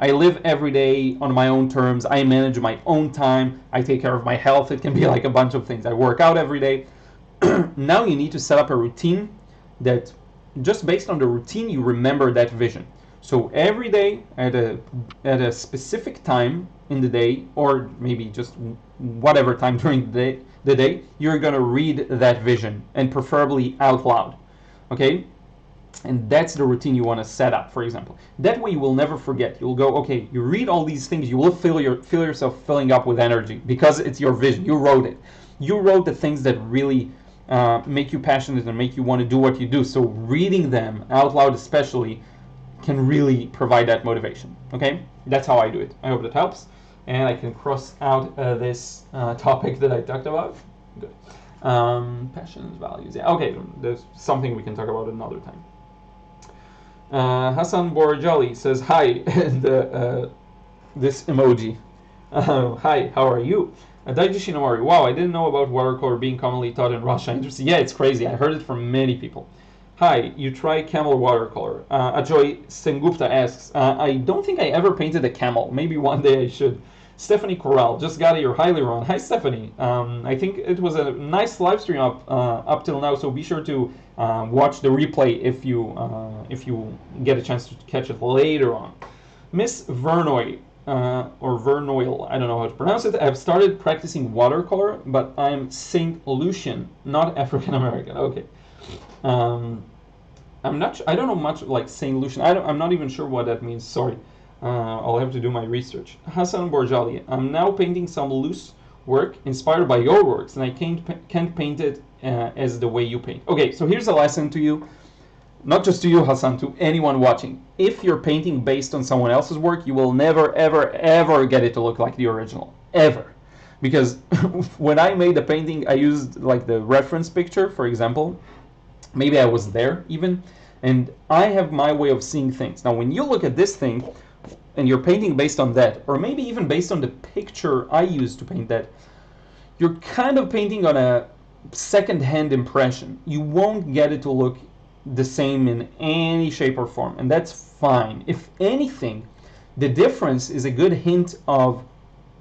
I live every day on my own terms. I manage my own time. I take care of my health. It can be like a bunch of things. I work out every day. Now you need to set up a routine that, just based on the routine, you remember that vision. So every day at a specific time in the day, or maybe just whatever time during the day, you're going to read that vision, and preferably out loud. Okay? And that's the routine you want to set up, for example. That way you will never forget. You'll go, okay, you read all these things, you will feel yourself filling up with energy, because it's your vision. You wrote it. You wrote the things that really make you passionate and make you want to do what you do. So reading them out loud especially can really provide that motivation. Okay? That's how I do it. I hope that helps. And I can cross out this topic that I talked about. Good. Passions, values. Yeah, okay, there's something we can talk about another time. Hassan Borjali says hi, and this emoji. Hi, how are you? Daiji Shinomori, wow, I didn't know about watercolor being commonly taught in Russia. Interesting. Yeah, it's crazy. I heard it from many people. Hi, you try camel watercolor. Ajoy Sengupta asks, I don't think I ever painted a camel. Maybe one day I should. Stephanie Corral, just got here. Hi, Liron. Hi, Stephanie. I think it was a nice live stream up till now, so be sure to watch the replay if you get a chance to catch it later on. Miss Vernoy, or Vernoil, I don't know how to pronounce it. I've started practicing watercolor, but I'm Saint Lucian, not African American. Okay. I don't know much like Saint Lucian. I'm not even sure what that means. Sorry. I'll have to do my research. Hassan Borjali, I'm now painting some loose work inspired by your works, and I can't paint it as the way you paint. Okay, so here's a lesson to you, not just to you, Hassan, to anyone watching. If you're painting based on someone else's work, you will never, ever, ever get it to look like the original. Ever. Because when I made the painting, I used like the reference picture, for example. Maybe I was there even. And I have my way of seeing things. Now, when you look at this thing, and you're painting based on that, or maybe even based on the picture I used to paint that, you're kind of painting on a second-hand impression. You won't get it to look the same in any shape or form, and that's fine. If anything, the difference is a good hint of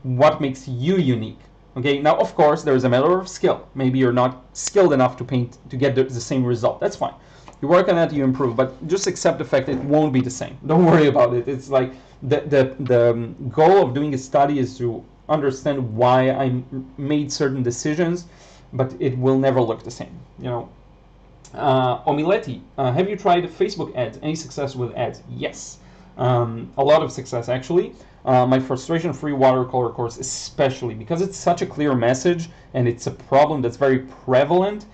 what makes you unique. Okay, now of course there's a matter of skill. Maybe you're not skilled enough to paint to get the same result. That's fine. You work on that, you improve, but just accept the fact it won't be the same. Don't worry about it. It's like the goal of doing a study is to understand why I made certain decisions, but it will never look the same. You know. Omileti, have you tried Facebook ads? Any success with ads? Yes, a lot of success actually. My frustration-free watercolor course, especially because it's such a clear message and it's a problem that's very prevalent.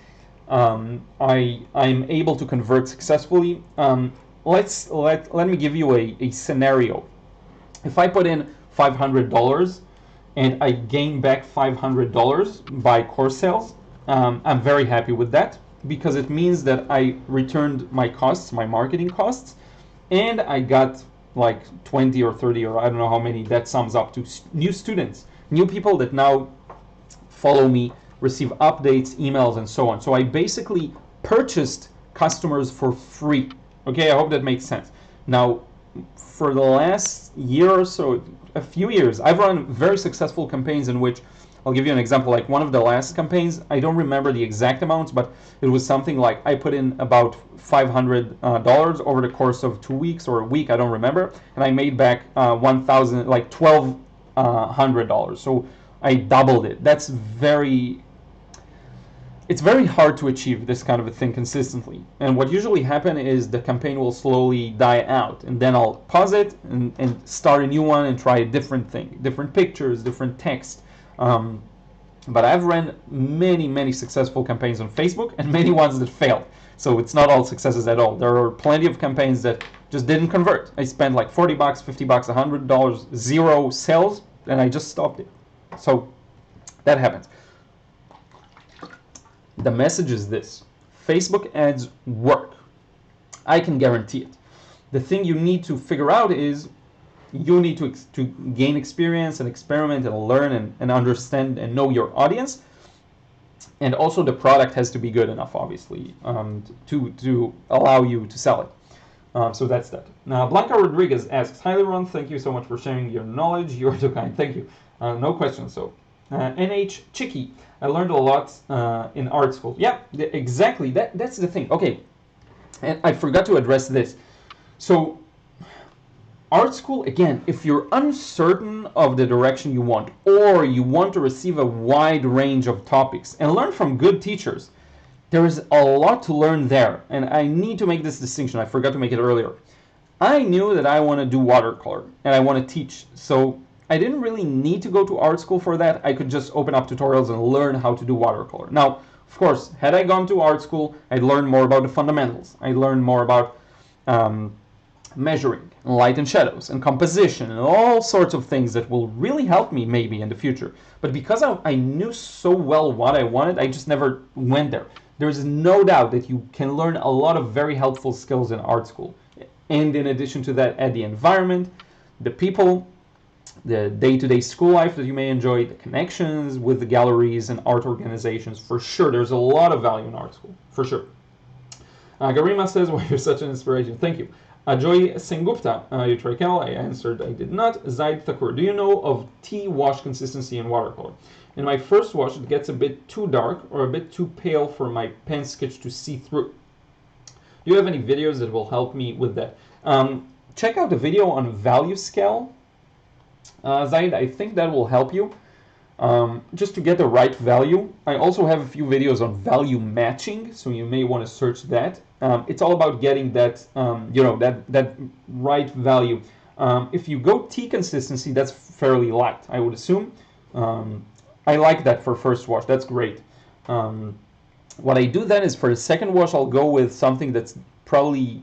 I'm able to convert successfully. let me give you a scenario. If I put in $500 and I gain back $500 by course sales, I'm very happy with that because it means that I returned my costs, my marketing costs, and I got like 20 or 30 or I don't know how many that sums up to new students, new people that now follow me, receive updates, emails, and so on. So I basically purchased customers for free. Okay, I hope that makes sense. Now, for the last year or so, a few years, I've run very successful campaigns in which, I'll give you an example, like one of the last campaigns, I don't remember the exact amounts, but it was something like I put in about $500 over the course of 2 weeks or a week, I don't remember, and I made back $1,200. So I doubled it. It's very hard to achieve this kind of a thing consistently. And what usually happens is the campaign will slowly die out, and then I'll pause it and start a new one and try a different thing, different pictures, different text. But I've ran many successful campaigns on Facebook and many ones that failed. So it's not all successes at all. There are plenty of campaigns that just didn't convert. I spent like $40, $50, $100, zero sales, and I just stopped it. So that happens. The message is this: Facebook ads work. I can guarantee it. The thing you need to figure out is you need to gain experience and experiment and learn and understand and know your audience. And also the product has to be good enough, obviously, to allow you to sell it. So that's that. Now, Blanca Rodriguez asks, "Hi, Liron, thank you so much for sharing your knowledge. You're too kind." Thank you. No question. So, NH Chicky, I learned a lot in art school. Yeah, exactly. That's the thing. Okay, and I forgot to address this. So, art school, again, if you're uncertain of the direction you want, or you want to receive a wide range of topics and learn from good teachers, there is a lot to learn there. And I need to make this distinction. I forgot to make it earlier. I knew that I want to do watercolor and I want to teach. So I didn't really need to go to art school for that. I could just open up tutorials and learn how to do watercolor. Now, of course, had I gone to art school, I'd learn more about the fundamentals. I'd learn more about measuring, and light and shadows, and composition, and all sorts of things that will really help me maybe in the future. But because I knew so well what I wanted, I just never went there. There's no doubt that you can learn a lot of very helpful skills in art school. And in addition to that, add the environment, the people, the day-to-day school life that you may enjoy, the connections with the galleries and art organizations. For sure, there's a lot of value in art school, for sure. Garima says, "Well, you're such an inspiration." Thank you. Joy Sengupta, you try Cal. I answered I did not. Zaid Thakur, do you know of tea wash consistency in watercolor? In my first wash, it gets a bit too dark or a bit too pale for my pen sketch to see through. Do you have any videos that will help me with that? Check out the video on value scale, Zaid. I think that will help you. Just to get the right value. I also have a few videos on value matching, so you may want to search that. It's all about getting that, that right value. If you go T consistency, that's fairly light, I would assume. I like that for first wash. That's great. What I do then is for the second wash, I'll go with something that's probably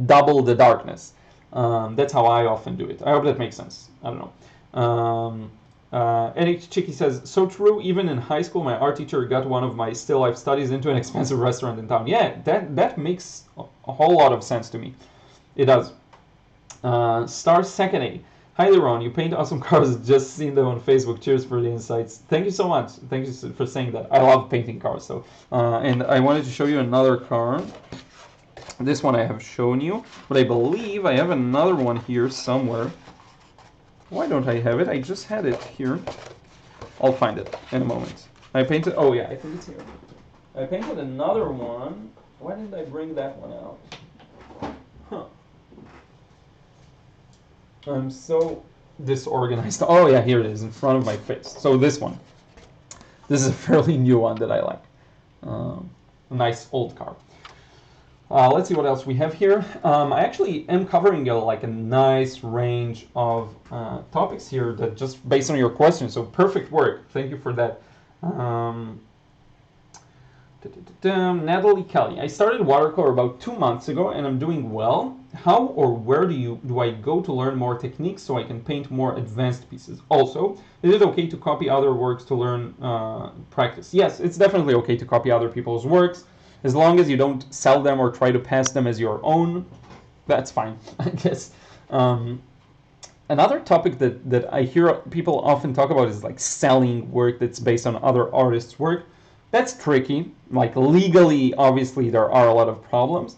double the darkness. That's how I often do it. I hope that makes sense. I don't know. NH Chicky says, "So true, even in high school, my art teacher got one of my still life studies into an expensive restaurant in town." Yeah, that makes a whole lot of sense to me. It does. Star Second, "Hi Liron, you paint awesome cars, just seen them on Facebook. Cheers for the insights." Thank you so much. Thank you for saying that. I love painting cars. So, and I wanted to show you another car. This one I have shown you, but I believe I have another one here somewhere. Why don't I have it? I just had it here. I'll find it in a moment. I painted, oh yeah, I think it's here. I painted another one. Why didn't I bring that one out? Huh. I'm so disorganized. Oh yeah, here it is in front of my face. So this one. This is a fairly new one that I like. A nice old car. Let's see what else we have here. I actually am covering a nice range of topics here that just based on your questions. So perfect work. Thank you for that. Natalie Kelly. "I started watercolor about 2 months ago and I'm doing well. how or where do I go to learn more techniques so I can paint more advanced pieces? Also, is it okay to copy other works to learn practice? Yes, it's definitely okay to copy other people's works, as long as you don't sell them or try to pass them as your own. That's fine, I guess. Another topic that I hear people often talk about is like selling work that's based on other artists' work. That's tricky. Like legally, obviously, there are a lot of problems.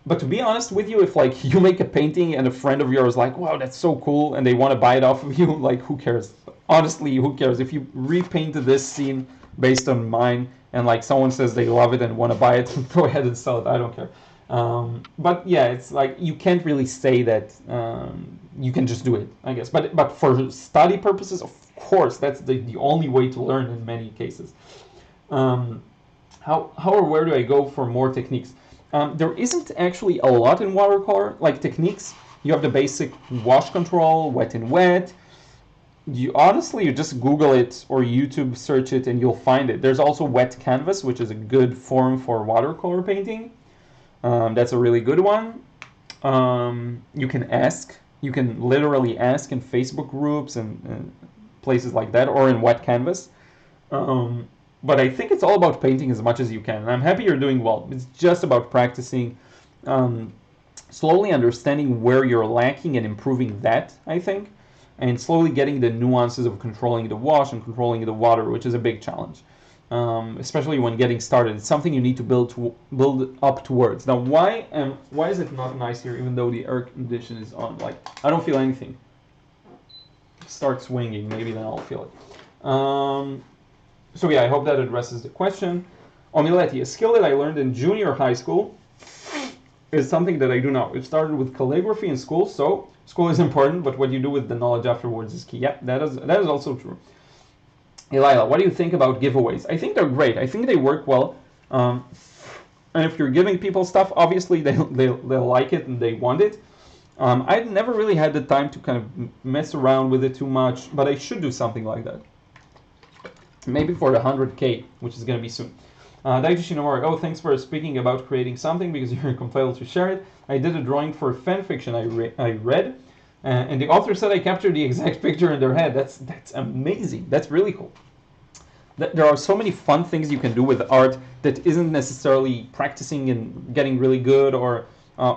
But to be honest with you, if like you make a painting and a friend of yours like, wow, that's so cool, and they want to buy it off of you, like who cares? Honestly, who cares? If you repainted this scene based on mine and like someone says they love it and want to buy it, go ahead and sell it. I don't care. But yeah, it's like you can't really say that you can just do it, I guess. But for study purposes, of course, that's the only way to learn in many cases. How or where do I go for more techniques? There isn't actually a lot in watercolor, like techniques. You have the basic wash control, wet and wet. You just Google it or YouTube search it and you'll find it. There's also wet canvas, which is a good form for watercolor painting. That's a really good one. You can ask. You can literally ask in Facebook groups and places like that, or in wet canvas. But I think it's all about painting as much as you can. And I'm happy you're doing well. It's just about practicing, slowly understanding where you're lacking and improving that, I think. And slowly getting the nuances of controlling the wash and controlling the water, which is a big challenge. Especially when getting started. It's something you need to build up towards. Now, why is it not nice here, even though the air condition is on? Like, I don't feel anything. Start swinging, maybe then I'll feel it. So yeah, I hope that addresses the question. Omileti, a skill that I learned in junior high school is something that I do now. It started with calligraphy in school, so school is important, but what you do with the knowledge afterwards is key. Yeah, that is also true. Elila, what do you think about giveaways? I think they're great. I think they work well. And if you're giving people stuff, obviously they'll like it and they want it. I've never really had the time to kind of mess around with it too much, but I should do something like that. Maybe for the 100K, which is going to be soon. Daichi Shinomori, oh, thanks for speaking about creating something because you're compelled to share it. I did a drawing for fan fiction I read, and the author said I captured the exact picture in their head. That's amazing. That's really cool. There are so many fun things you can do with art that isn't necessarily practicing and getting really good or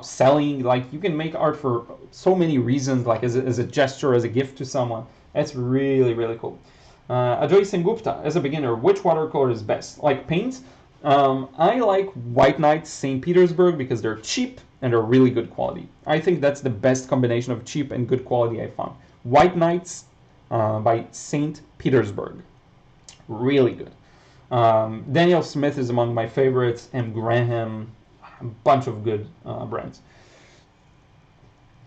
selling. Like, you can make art for so many reasons, like as a gesture, as a gift to someone. That's really, really cool. Ajoy Sengupta, as a beginner, which watercolor is best? Like paints, I like White Nights St. Petersburg because they're cheap and they're really good quality. I think that's the best combination of cheap and good quality I found. White Nights by St. Petersburg. Really good. Daniel Smith is among my favorites, M. Graham, a bunch of good brands.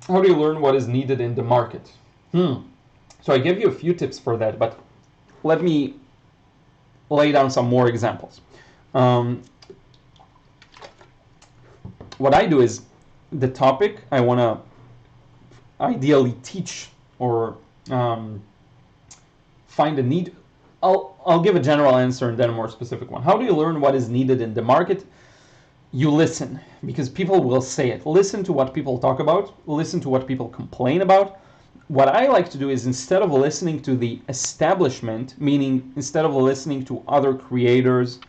How do you learn what is needed in the market? So I gave you a few tips for that, but let me lay down some more examples. What I do is the topic I want to ideally teach or find a need. I'll give a general answer and then a more specific one. How do you learn what is needed in the market? You listen, because people will say it. Listen to what people talk about. Listen to what people complain about. What I like to do is, instead of listening to the establishment, meaning instead of listening to other creators,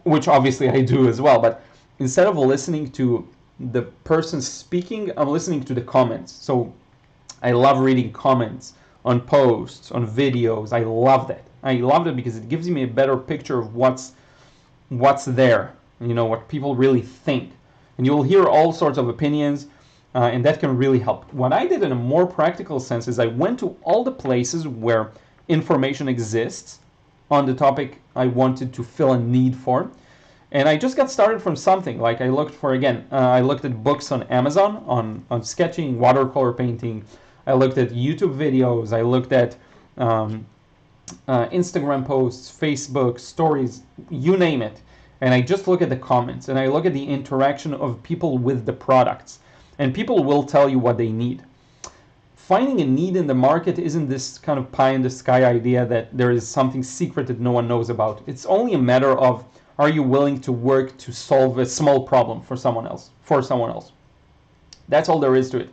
which obviously I do as well, but instead of listening to the person speaking, I'm listening to the comments. So I love reading comments on posts, on videos. I love that. I love it because it gives me a better picture of what's there, you know, what people really think. And you'll hear all sorts of opinions. And that can really help. What I did in a more practical sense is I went to all the places where information exists on the topic I wanted to fill a need for. And I just got started from something. Like I looked for, again, I looked at books on Amazon on sketching, watercolor painting. I looked at YouTube videos. I looked at Instagram posts, Facebook, stories, you name it. And I just look at the comments and I look at the interaction of people with the products. And people will tell you what they need. Finding a need in the market isn't this kind of pie in the sky idea that there is something secret that no one knows about. It's only a matter of, are you willing to work to solve a small problem for someone else? That's all there is to it.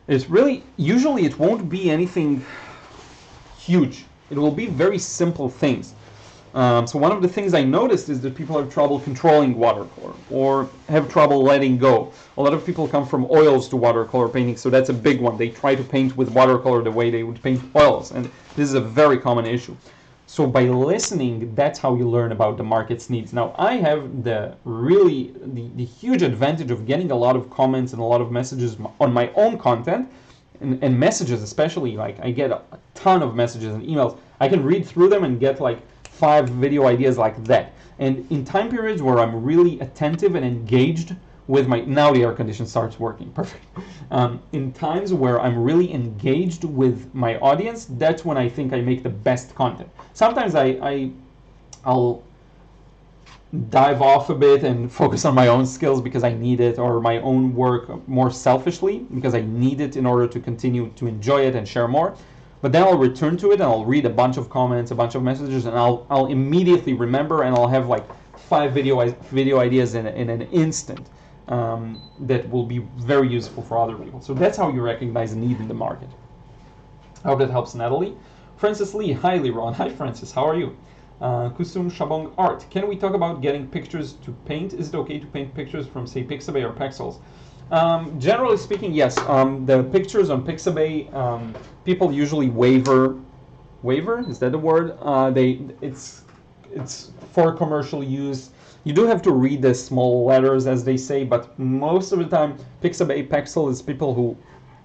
It's really, usually it won't be anything huge. It will be very simple things. So one of the things I noticed is that people have trouble controlling watercolor or have trouble letting go. A lot of people come from oils to watercolor painting, so that's a big one. They try to paint with watercolor the way they would paint oils, and this is a very common issue. So by listening, that's how you learn about the market's needs. Now, I have the huge advantage of getting a lot of comments and a lot of messages on my own content, and messages especially. Like, I get a ton of messages and emails. I can read through them and get like 5 video ideas like that. And in time periods where I'm really attentive and engaged with my, now the air condition starts working, perfect. In times where I'm really engaged with my audience, that's when I think I make the best content. Sometimes I'll dive off a bit and focus on my own skills because I need it, or my own work more selfishly because I need it in order to continue to enjoy it and share more. But then I'll return to it and I'll read a bunch of comments, a bunch of messages, and I'll immediately remember, and I'll have like 5 video ideas in an instant that will be very useful for other people. So that's how you recognize a need in the market. I hope that helps, Natalie. Francis Lee, hi Liron. Hi Francis, how are you? Kusum Shabong Art, can we talk about getting pictures to paint? Is it okay to paint pictures from, say, Pixabay or Pexels? Generally speaking, yes. The pictures on Pixabay, people usually waiver, is that the word? It's for commercial use. You do have to read the small letters, as they say, but most of the time, Pixabay, Pexel is people who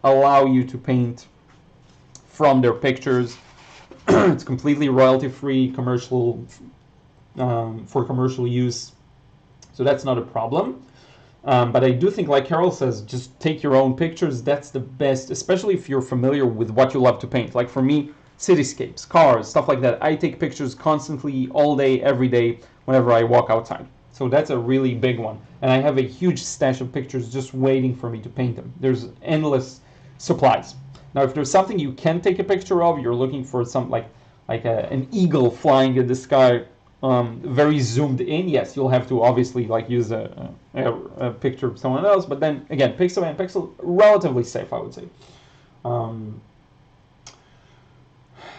allow you to paint from their pictures. It's completely royalty-free, commercial, for commercial use, so that's not a problem. But I do think, like Carol says, just take your own pictures. That's the best, especially if you're familiar with what you love to paint. Like for me, cityscapes, cars, stuff like that. I take pictures constantly, all day, every day, whenever I walk outside. So that's a really big one. And I have a huge stash of pictures just waiting for me to paint them. There's endless supplies. Now, if there's something you can take a picture of, you're looking for some like an eagle flying in the sky, very zoomed in, yes, you'll have to obviously like use a picture of someone else. But then again, Pixel and Pexel, relatively safe, I would say.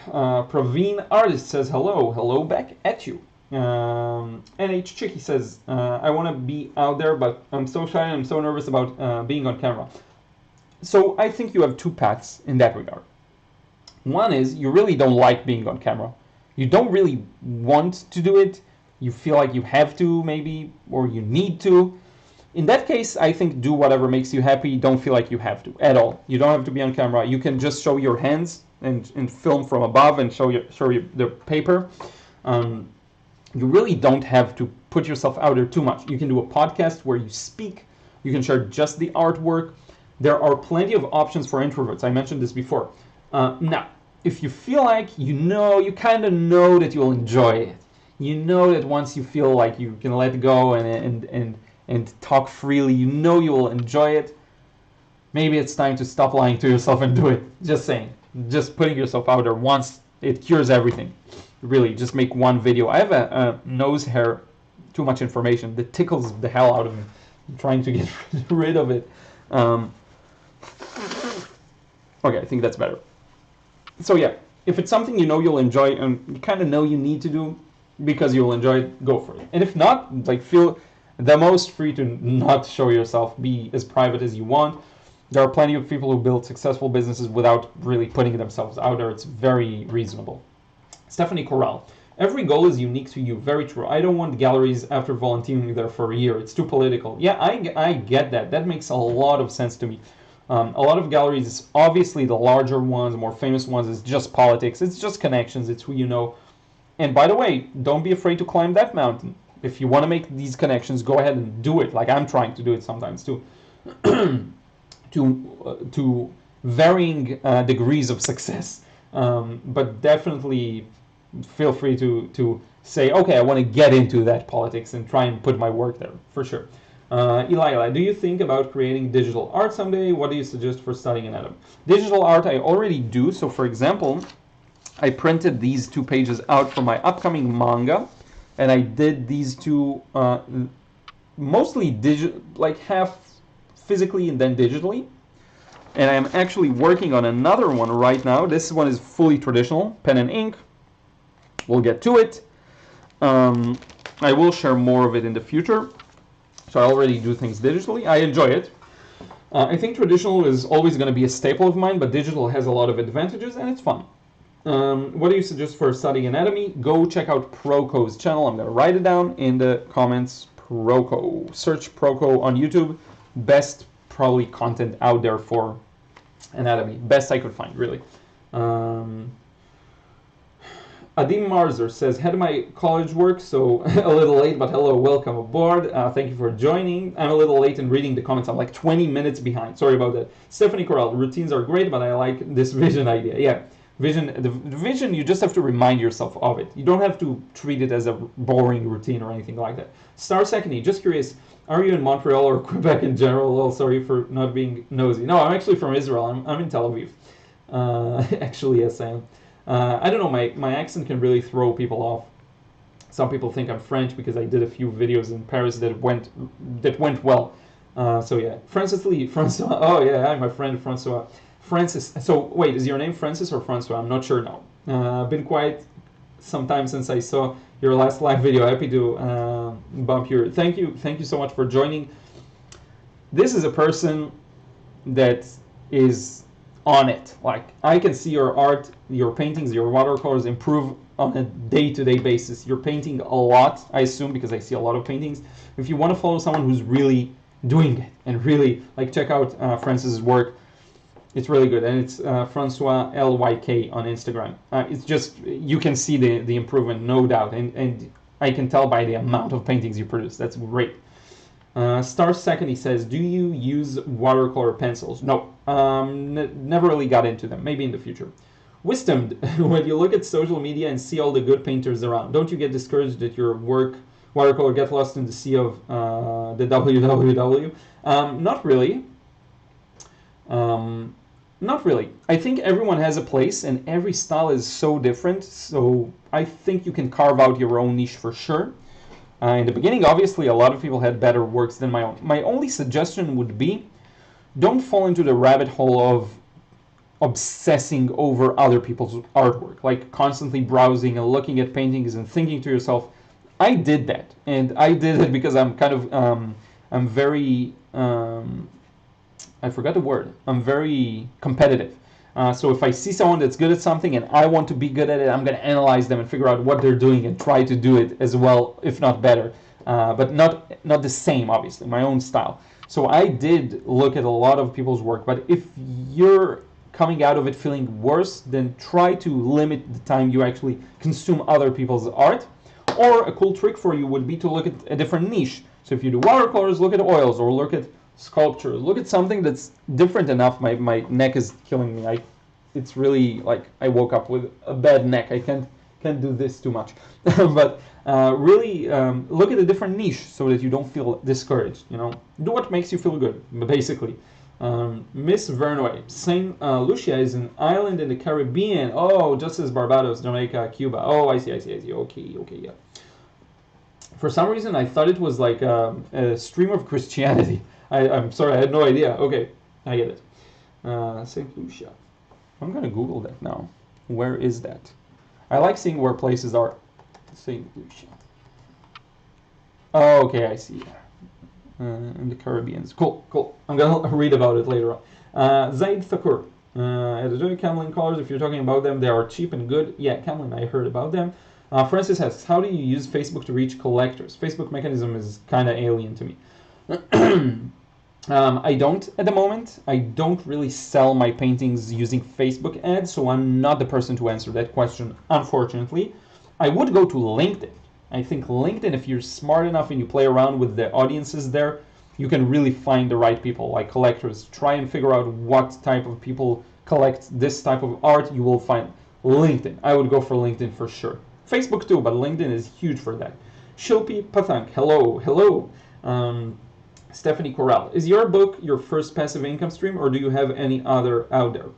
Praveen Artist says hello back at you. NH Chicky says, I want to be out there, but I'm so shy and I'm so nervous about being on camera. So I think you have 2 paths in that regard. One is you really don't like being on camera. You don't really want to do it. You feel like you have to, maybe, or you need to. In that case, I think do whatever makes you happy. Don't feel like you have to at all. You don't have to be on camera. You can just show your hands and film from above and show you the paper. You really don't have to put yourself out there too much. You can do a podcast where you speak. You can share just the artwork. There are plenty of options for introverts. I mentioned this before. Now, if you feel like you kind of know that you'll enjoy it. You know that once you feel like you can let go and talk freely, you know you will enjoy it. Maybe it's time to stop lying to yourself and do it. Just saying. Just putting yourself out there once, it cures everything. Really, just make one video. I have a nose hair, too much information, that tickles the hell out of me. I'm trying to get rid of it. Okay, I think that's better. So yeah, if it's something you know you'll enjoy and you kind of know you need to do because you'll enjoy it, go for it. And if not, like, feel the most free to not show yourself, be as private as you want. There are plenty of people who build successful businesses without really putting themselves out there. It's very reasonable. Stephanie Corral, every goal is unique to you. Very true. I don't want galleries after volunteering there for a year. It's too political. Yeah, I get that. That makes a lot of sense to me. A lot of galleries, obviously the larger ones, more famous ones, is just politics. It's just connections. It's who you know. And by the way, don't be afraid to climb that mountain. If you want to make these connections, go ahead and do it. Like I'm trying to do it sometimes too. to varying degrees of success. But definitely feel free to say, okay, I want to get into that politics and try and put my work there, for sure. Eli, do you think about creating digital art someday? What do you suggest for studying anatomy? Digital art I already do. So for example, I printed these 2 pages out for my upcoming manga, and I did these 2 mostly like half physically and then digitally. And I'm actually working on another one right now. This one is fully traditional, pen and ink. We'll get to it. I will share more of it in the future. So I already do things digitally. I enjoy it. I think traditional is always going to be a staple of mine, but digital has a lot of advantages and it's fun. What do you suggest for studying anatomy? Go check out Proco's channel. I'm going to write it down in the comments. Proco. Search Proco on YouTube. Best probably content out there for anatomy. Best I could find, really. Adim Marzer says, had my college work, so a little late, but hello, welcome aboard. Thank you for joining. I'm a little late in reading the comments. I'm like 20 minutes behind. Sorry about that. Stephanie Corral, routines are great, but I like this vision idea. Yeah, vision. The vision, you just have to remind yourself of it. You don't have to treat it as a boring routine or anything like that. Star Secony, just curious, are you in Montreal or Quebec in general? Oh, sorry for not being nosy. No, I'm actually from Israel. I'm in Tel Aviv. Actually, yes, I am. I don't know, my accent can really throw people off. Some people think I'm French because I did a few videos in Paris that went well. So yeah, Francis Lee, Francois. Oh yeah, hi, my friend Francois. Francis. So wait, is your name Francis or Francois? I'm not sure now. Been quite some time since I saw your last live video. Happy to bump your. Thank you so much for joining. This is a person that is on it. Like, I can see your art, your paintings, your watercolors improve on a day-to-day basis. You're painting a lot, I assume, because I see a lot of paintings. If you want to follow someone who's really doing it and really, like, check out Francis's work. It's really good, and it's Francois LYK on Instagram. It's just, you can see the improvement, no doubt, and I can tell by the amount of paintings you produce. That's great. Star Second, he says, do you use watercolor pencils? No, never really got into them. Maybe in the future. Wisdom, when you look at social media and see all the good painters around, don't you get discouraged that your work, watercolor, get lost in the sea of the www? Not really. Not really. I think everyone has a place and every style is so different. So I think you can carve out your own niche for sure. In the beginning, obviously, a lot of people had better works than my own. My only suggestion would be, don't fall into the rabbit hole of obsessing over other people's artwork, like constantly browsing and looking at paintings and thinking to yourself, I did that. And I did it because I'm kind of, I'm very, I forgot the word, I'm very competitive. So if I see someone that's good at something and I want to be good at it, I'm going to analyze them and figure out what they're doing and try to do it as well, if not better. But not the same, obviously, my own style. So I did look at a lot of people's work, but if you're coming out of it feeling worse, then try to limit the time you actually consume other people's art. Or a cool trick for you would be to look at a different niche. So if you do watercolors, look at oils, or look at sculpture. Look at something that's different enough. My neck is killing me. It's really like I woke up with a bad neck. I can't do this too much. But really look at a different niche so that you don't feel discouraged. You know, do what makes you feel good. Basically, Miss Vernway, Saint Lucia is an island in the Caribbean. Oh, just as Barbados, Jamaica, Cuba. Oh, I see. Okay, yeah. For some reason, I thought it was like a stream of Christianity. I'm sorry, I had no idea. Okay, I get it. St. Lucia. I'm going to Google that now. Where is that? I like seeing where places are. St. Lucia. Oh, okay, I see. In the Caribbean. Cool. I'm going to read about it later on. Zaid Thakur. Editorial Camlin colors, if you're talking about them, they are cheap and good. Yeah, Camlin, I heard about them. Francis asks, how do you use Facebook to reach collectors? Facebook mechanism is kind of alien to me. I don't at the moment. I don't really sell my paintings using Facebook ads, so I'm not the person to answer that question, unfortunately. I would go to LinkedIn. I think LinkedIn, if you're smart enough and you play around with the audiences there, you can really find the right people, like collectors. Try and figure out what type of people collect this type of art. You will find LinkedIn. I would go for LinkedIn for sure. Facebook too, but LinkedIn is huge for that. Shilpi Pathank, hello. Stephanie Corral, is your book your first passive income stream, or do you have any other out there?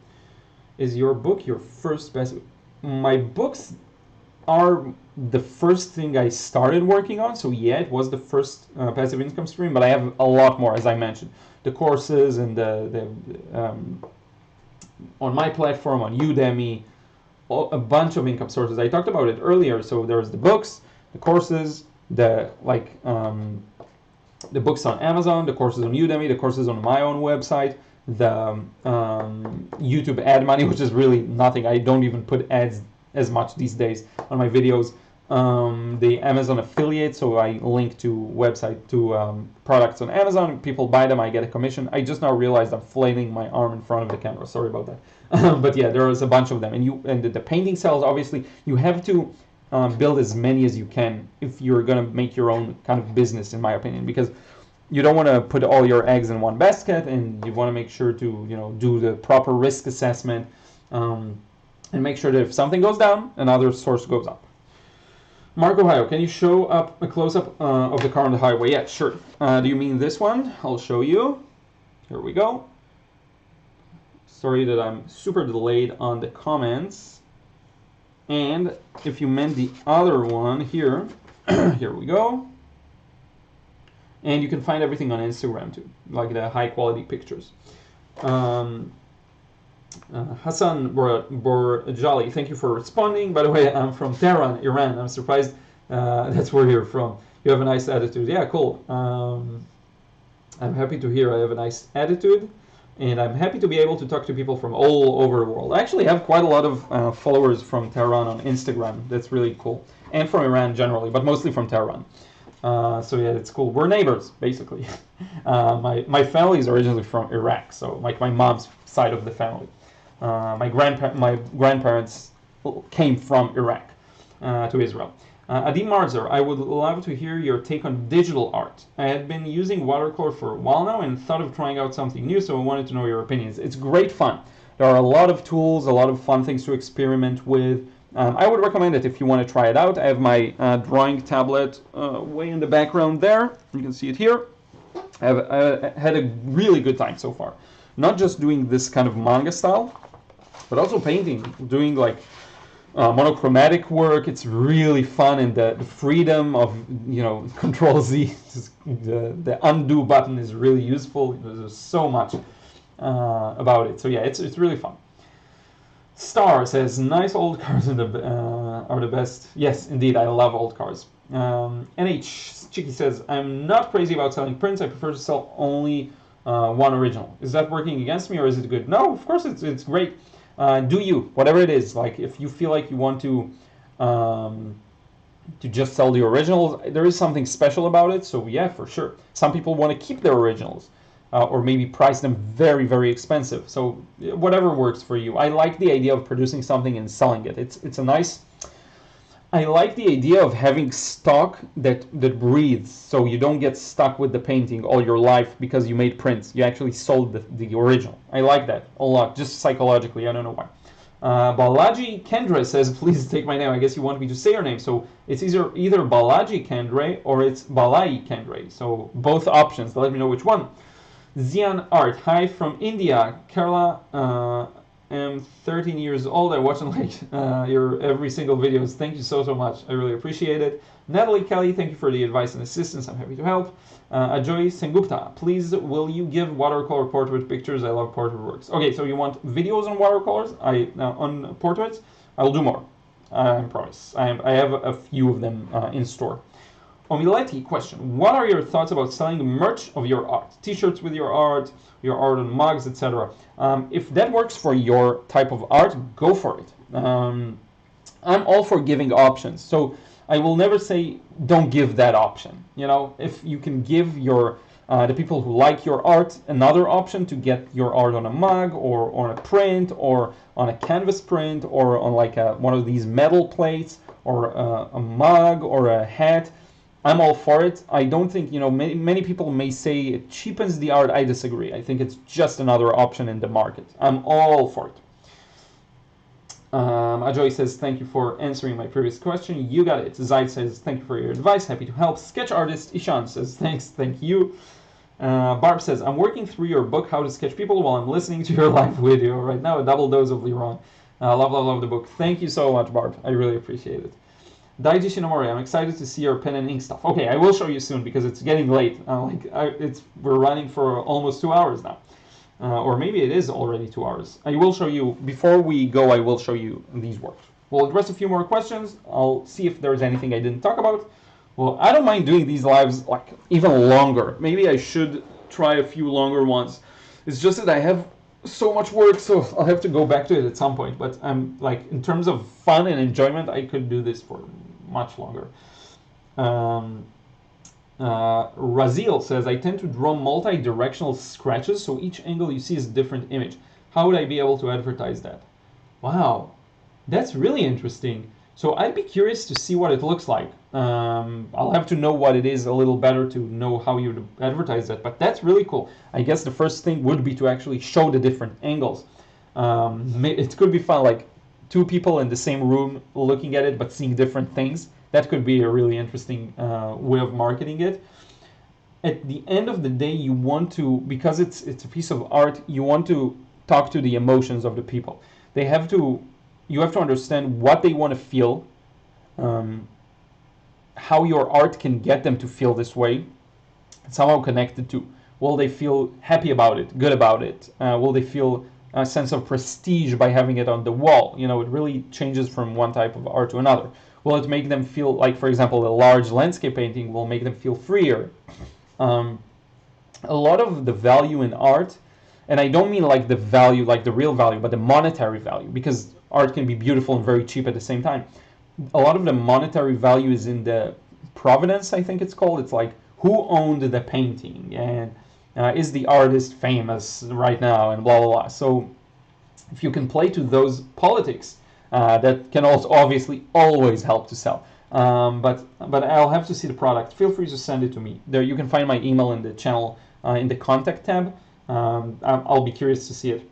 Is your book your first passive? My books, are the first thing I started working on. So yeah, it was the first passive income stream, but I have a lot more, as I mentioned. The courses and the on my platform, on Udemy, a bunch of income sources. I talked about it earlier. So there's the books, the courses, the books on Amazon, the courses on Udemy, the courses on my own website, the YouTube ad money, which is really nothing. I don't even put ads as much these days on my videos. The Amazon affiliate, so I link to products on Amazon. People buy them, I get a commission. I just now realized I'm flailing my arm in front of the camera. Sorry about that. But yeah, there is a bunch of them. And the painting sales, obviously, you have to build as many as you can if you're going to make your own kind of business, in my opinion, because you don't want to put all your eggs in one basket, and you want to make sure to do the proper risk assessment, and make sure that if something goes down, another source goes up. Mark Ohio, can you show up a close-up of the car on the highway? Yeah, sure. Do you mean this one? I'll show you. Here we go. Sorry that I'm super delayed on the comments. And if you meant the other one here, here we go. And you can find everything on Instagram too, like the high-quality pictures. Hassan Borjali, thank you for responding. By the way, I'm from Tehran, Iran. I'm surprised that's where you're from. You have a nice attitude. Yeah, cool. I'm happy to hear I have a nice attitude, and I'm happy to be able to talk to people from all over the world. I actually have quite a lot of followers from Tehran on Instagram. That's really cool. And from Iran generally, but mostly from Tehran. So yeah, it's cool. We're neighbors, basically. My family is originally from Iraq, so like my mom's side of the family. My grandparents came from Iraq to Israel. Adi Marzer, I would love to hear your take on digital art. I had been using watercolor for a while now and thought of trying out something new, so I wanted to know your opinions. It's great fun. There are a lot of tools, a lot of fun things to experiment with. I would recommend it if you want to try it out. I have my drawing tablet way in the background there. You can see it here. I had a really good time so far. Not just doing this kind of manga style, but also painting, doing like monochromatic work. It's really fun, and the freedom of Control Z, the undo button is really useful. There's so much about it. So yeah, it's really fun. Star says, nice old cars are the best. Yes, indeed, I love old cars. NH Chicky says, I'm not crazy about selling prints. I prefer to sell only one original. Is that working against me, or is it good? No, of course it's great. Do you, whatever it is. Like if you feel like you want to just sell the originals, there is something special about it. So yeah, for sure. Some people want to keep their originals. Or maybe price them very, very expensive. So whatever works for you. I like the idea of producing something and selling it. It's a nice. I like the idea of having stock that breathes, so you don't get stuck with the painting all your life because you made prints. You actually sold the original. I like that a lot, just psychologically. I don't know why. Balaji Kendre says, please take my name. I guess you want me to say your name. So it's either Balaji Kendre or it's Balai Kendre. So both options. Let me know which one. Zian Art, hi from India. Kerala, I'm 13 years old. I watch your every single videos. Thank you so much. I really appreciate it. Natalie Kelly, thank you for the advice and assistance. I'm happy to help. Ajoy Sengupta, please will you give watercolor portrait pictures? I love portrait works. Okay, so you want videos on watercolors? On portraits? I will do more. I promise. I have a few of them in store. Omileti question, what are your thoughts about selling merch of your art? T-shirts with your art on mugs, etc. If that works for your type of art, go for it. I'm all for giving options. So I will never say don't give that option. If you can give the people who like your art another option to get your art on a mug or on a print or on a canvas print or on like one of these metal plates or a mug or a hat, I'm all for it. I don't think, many people may say it cheapens the art. I disagree. I think it's just another option in the market. I'm all for it. Ajoy says, thank you for answering my previous question. You got it. Zaid says, thank you for your advice. Happy to help. Sketch artist Ishan says, thanks. Thank you. Barb says, I'm working through your book, How to Sketch People, while I'm listening to your live video right now. A double dose of Liron. Love the book. Thank you so much, Barb. I really appreciate it. Daiji Shinomori, I'm excited to see your pen and ink stuff. Okay, I will show you soon because it's getting late. We're running for almost 2 hours now. Or maybe it is already 2 hours. I will show you, before we go, I will show you these works. We'll address a few more questions. I'll see if there's anything I didn't talk about. Well, I don't mind doing these lives like even longer. Maybe I should try a few longer ones. It's just that I have so much work, so I'll have to go back to it at some point. But I'm like, in terms of fun and enjoyment, I could do this for much longer. Razil says, I tend to draw multi-directional scratches, so each angle you see is a different image. How would I be able to advertise that? Wow, that's really interesting. So I'd be curious to see what it looks like. I'll have to know what it is a little better to know how you would advertise that, but that's really cool. I guess the first thing would be to actually show the different angles. It could be fun, like two people in the same room looking at it but seeing different things. That could be a really interesting way of marketing it. At the end of the day, you want to, because it's a piece of art, you want to talk to the emotions of the people. You have to understand what they want to feel, how your art can get them to feel this way, somehow connected to. Will they feel happy about it, good about it? Will they feel a sense of prestige by having it on the wall? You know, it really changes from one type of art to another. Will it make them feel like, for example, a large landscape painting will make them feel freer? A lot of the value in art, and I don't mean like the value, like the real value, but the monetary value, because art can be beautiful and very cheap at the same time. A lot of the monetary value is in the provenance, I think it's called. It's like, who owned the painting, and is the artist famous right now, and blah, blah, blah. So if you can play to those politics, that can also obviously always help to sell. But I'll have to see the product. Feel free to send it to me. There, you can find my email in the channel, in the contact tab. I'll be curious to see it.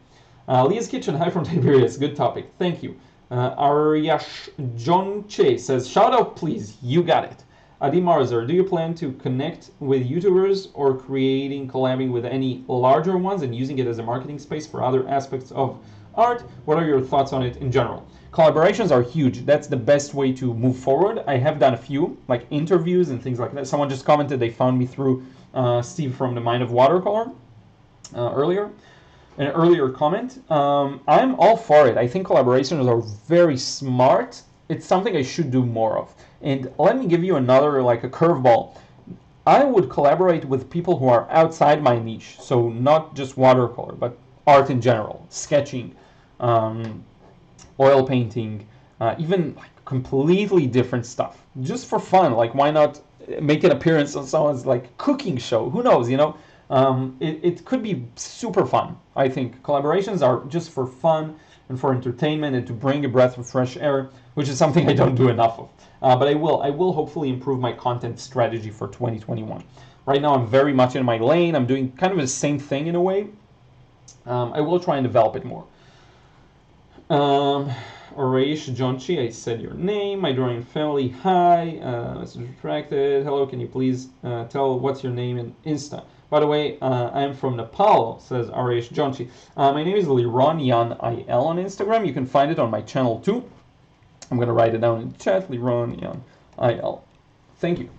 Leah's Kitchen, hi from Tiberias. Good topic. Thank you. Aryash John Che says, shout out please. You got it. Adi Marzer, do you plan to connect with YouTubers or collabing with any larger ones and using it as a marketing space for other aspects of art? What are your thoughts on it in general? Collaborations are huge. That's the best way to move forward. I have done a few, like interviews and things like that. Someone just commented they found me through Steve from the Mind of Watercolor earlier. An earlier comment. I'm all for it. I think collaborations are very smart. It's something I should do more of. And let me give you another, like a curveball. I would collaborate with people who are outside my niche. So not just watercolor, but art in general, sketching, oil painting, even like completely different stuff, just for fun. Like, why not make an appearance on someone's like cooking show? Who knows, you know? It could be super fun. I think collaborations are just for fun and for entertainment and to bring a breath of fresh air, which is something I don't do enough of. But I will hopefully improve my content strategy for 2021. Right now I'm very much in my lane. I'm doing kind of the same thing in a way. I will try and develop it more. Oraish Jonchi, I said your name. My drawing family, hi. Message retracted. Hello, can you please tell what's your name in Insta? By the way, I am from Nepal, says Oraish Jonchi. My name is Liron Yan IL on Instagram. You can find it on my channel too. I'm going to write it down in the chat. Liron Yan IL. Thank you.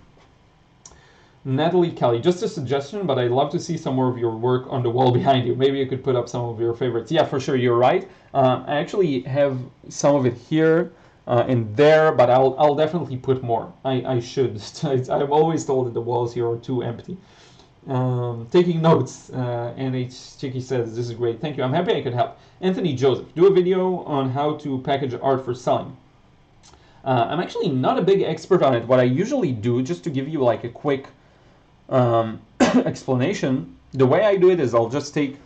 Natalie Kelly, just a suggestion, but I'd love to see some more of your work on the wall behind you. Maybe you could put up some of your favorites. Yeah, for sure, you're right. I actually have some of it here and there, but I'll definitely put more. I should. I'm always told that the walls here are too empty. Taking notes, NH Chicky says, this is great. Thank you. I'm happy I could help. Anthony Joseph, do a video on how to package art for selling. I'm actually not a big expert on it. What I usually do, just to give you like a quick explanation, the way I do it is I'll just take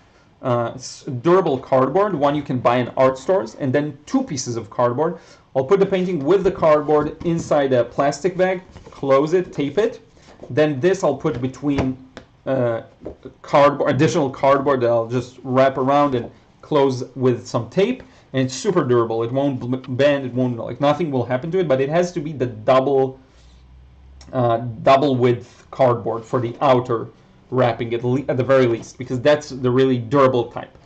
durable cardboard, one you can buy in art stores, and then 2 pieces of cardboard. I'll put the painting with the cardboard inside a plastic bag, close it, tape it. Then this I'll put between additional cardboard that I'll just wrap around and close with some tape. And it's super durable. It won't bend. It won't, like, nothing will happen to it. But it has to be the double width cardboard for the outer wrapping at the very least, because that's the really durable type.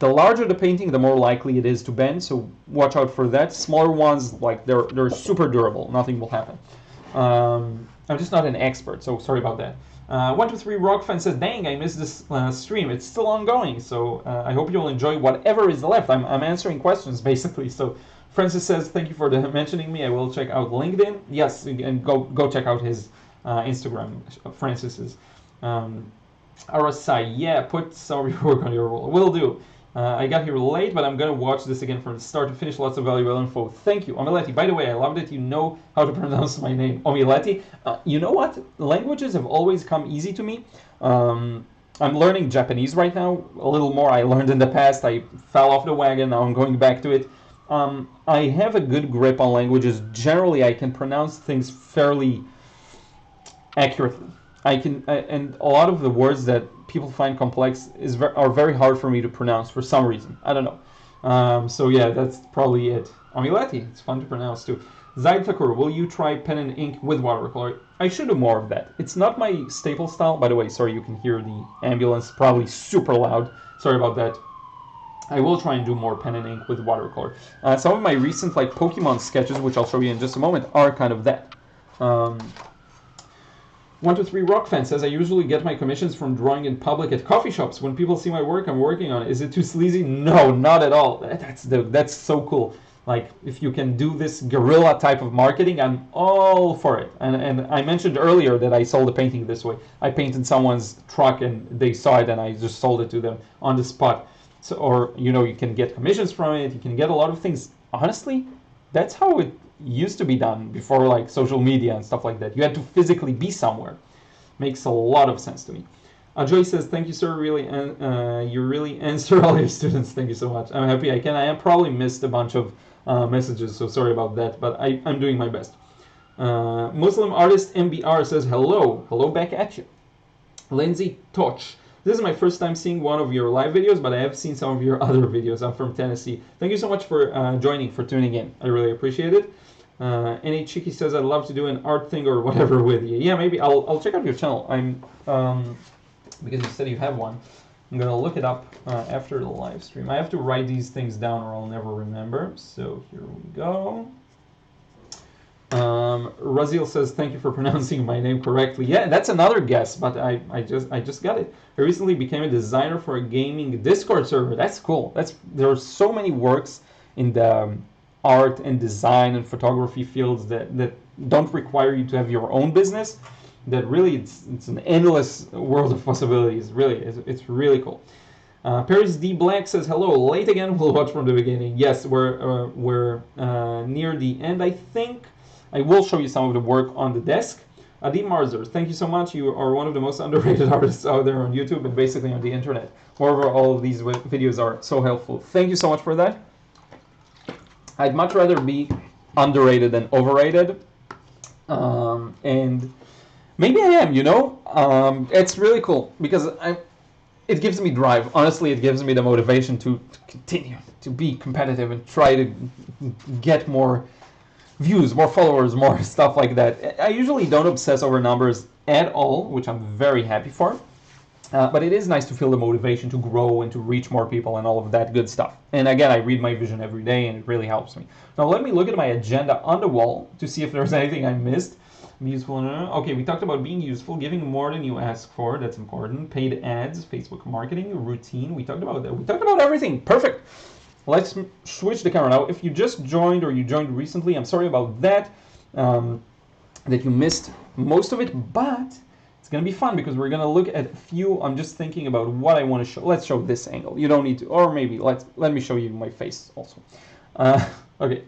The larger the painting, the more likely it is to bend, so watch out for that. Smaller ones, like they're super durable, nothing will happen. I'm just not an expert, so sorry about that. 123 Rock Fan says, dang, I missed this stream. It's still ongoing, so I hope you'll enjoy whatever is left. I'm answering questions, basically. So Francis says, thank you for mentioning me. I will check out LinkedIn. Yes, and go check out his Instagram, Francis's. Arasai, yeah, put some of your work on your wall. Will do. I got here late, but I'm going to watch this again from start to finish. Lots of valuable info. Thank you. Omiletti, by the way, I love that you know how to pronounce my name. Omiletti. You know what? Languages have always come easy to me. I'm learning Japanese right now. A little more. I learned in the past. I fell off the wagon. Now I'm going back to it. I have a good grip on languages. Generally, I can pronounce things fairly accurately. And a lot of the words that people find complex are very hard for me to pronounce for some reason. I don't know. So yeah, that's probably it. Omiletti, it's fun to pronounce too. Zaid Thakur, will you try pen and ink with watercolor? I should do more of that. It's not my staple style. By the way, sorry, you can hear the ambulance, probably super loud. Sorry about that. I will try and do more pen and ink with watercolor. Some of my recent like Pokemon sketches, which I'll show you in just a moment, are kind of that. 123 Rock Fan says, I usually get my commissions from drawing in public at coffee shops. When people see my work I'm working on, is it too sleazy? No, not at all. That's so cool. Like, if you can do this guerrilla type of marketing, I'm all for it. And I mentioned earlier that I sold a painting this way. I painted someone's truck and they saw it and I just sold it to them on the spot. So, or, you know, you can get commissions from it. You can get a lot of things. Honestly, that's how it used to be done before like social media and stuff like that. You had to physically be somewhere. Makes a lot of sense to me. Joy says, thank you, sir. Really, you really answer all your students. Thank you so much. I'm happy I can. I probably missed a bunch of messages, so sorry about that, but I'm doing my best. Muslim artist MBR says, hello. Hello back at you. Lindsay Toch. This is my first time seeing one of your live videos, but I have seen some of your other videos. I'm from Tennessee. Thank you so much for joining, for tuning in. I really appreciate it. Any Cheeky says, I'd love to do an art thing or whatever with you. Yeah, maybe I'll check out your channel. Because you said you have one. I'm going to look it up after the live stream. I have to write these things down or I'll never remember. So here we go. Razil says, thank you for pronouncing my name correctly. Yeah, that's another guess, but I just got it. I recently became a designer for a gaming Discord server. That's cool. There are so many works in the art and design and photography fields that don't require you to have your own business. That really, it's an endless world of possibilities. Really, it's really cool. Paris D Black says, hello, late again. We'll watch from the beginning. Yes, we're near the end, I think. I will show you some of the work on the desk. Adi Marzer, thank you so much. You are one of the most underrated artists out there on YouTube and basically on the internet. Moreover, all of these videos are so helpful. Thank you so much for that. I'd much rather be underrated than overrated. And maybe I am, you know? It's really cool because it gives me drive. Honestly, it gives me the motivation to continue, to be competitive and try to get more views, more followers, more stuff like that. I usually don't obsess over numbers at all, which I'm very happy for. But it is nice to feel the motivation to grow and to reach more people and all of that good stuff. And again, I read my vision every day and it really helps me. Now let me look at my agenda on the wall to see if there's anything I missed. Be useful. Okay, we talked about being useful, giving more than you ask for. That's important. Paid ads, Facebook marketing, routine. We talked about that. We talked about everything. Perfect. Let's switch the camera now. If you just joined or you joined recently, I'm sorry about that, that you missed most of it, but it's going to be fun because we're going to look at a few. I'm just thinking about what I want to show. Let's show this angle. You don't need to, or maybe let me show you my face also. Okay,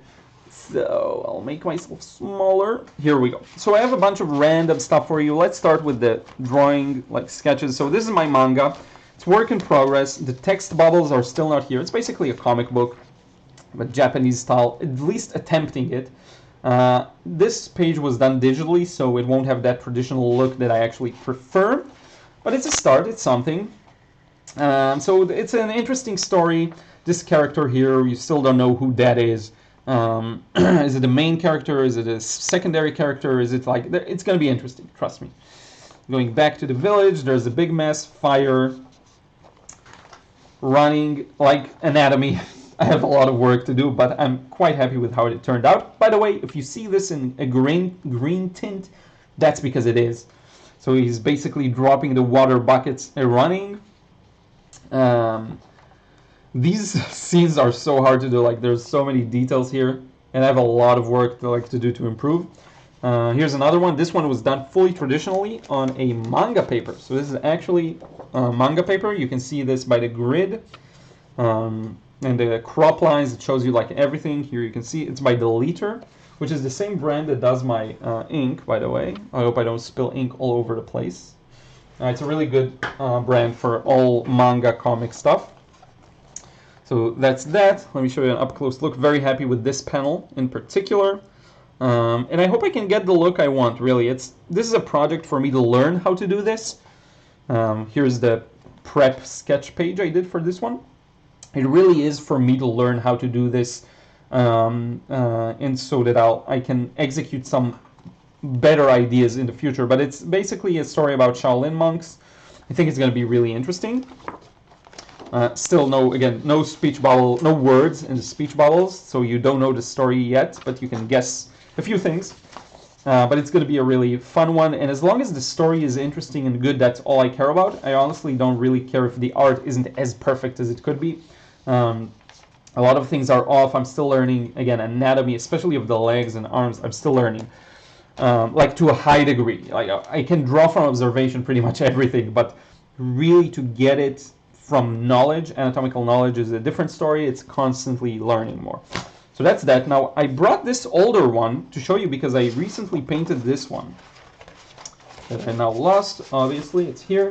so I'll make myself smaller. Here we go. So I have a bunch of random stuff for you. Let's start with the drawing, like sketches. So this is my manga. It's work in progress. The text bubbles are still not here. It's basically a comic book, but Japanese style, at least attempting it. This page was done digitally, so it won't have that traditional look that I actually prefer. But it's a start. It's something. So it's an interesting story. This character here, you still don't know who that is. Is it a main character? Is it a secondary character? Is it like... It's going to be interesting, trust me. Going back to the village, there's a big mess, fire... running like anatomy. I have a lot of work to do, but I'm quite happy with how it turned out. By the way, if you see this in a green tint, that's because it is. So he's basically dropping the water buckets and running. These scenes are so hard to do. Like, there's so many details here, and I have a lot of work to do to improve. Here's another one. This one was done fully traditionally on a manga paper. So this is actually manga paper. You can see this by the grid and the crop lines. It shows you like everything. Here you can see it's by the liter, which is the same brand that does my ink, by the way. I hope I don't spill ink all over the place. It's a really good brand for all manga comic stuff. So that's that. Let me show you an up-close look. Very happy with this panel in particular. And I hope I can get the look I want, really. This is a project for me to learn how to do this. Here's the prep sketch page I did for this one. It really is for me to learn how to do this, and so that I can execute some better ideas in the future. But it's basically a story about Shaolin monks. I think it's going to be really interesting. Still no speech bubble, no words in the speech bubbles, so you don't know the story yet, but you can guess a few things. But it's going to be a really fun one, and as long as the story is interesting and good, that's all I care about. I honestly don't really care if the art isn't as perfect as it could be. A lot of things are off. I'm still learning, again, anatomy, especially of the legs and arms. I'm still learning, like to a high degree. Like, I can draw from observation pretty much everything, but really to get it from knowledge, anatomical knowledge, is a different story. It's constantly learning more. So that's that. Now, I brought this older one to show you because I recently painted this one that I now lost. Obviously, it's here.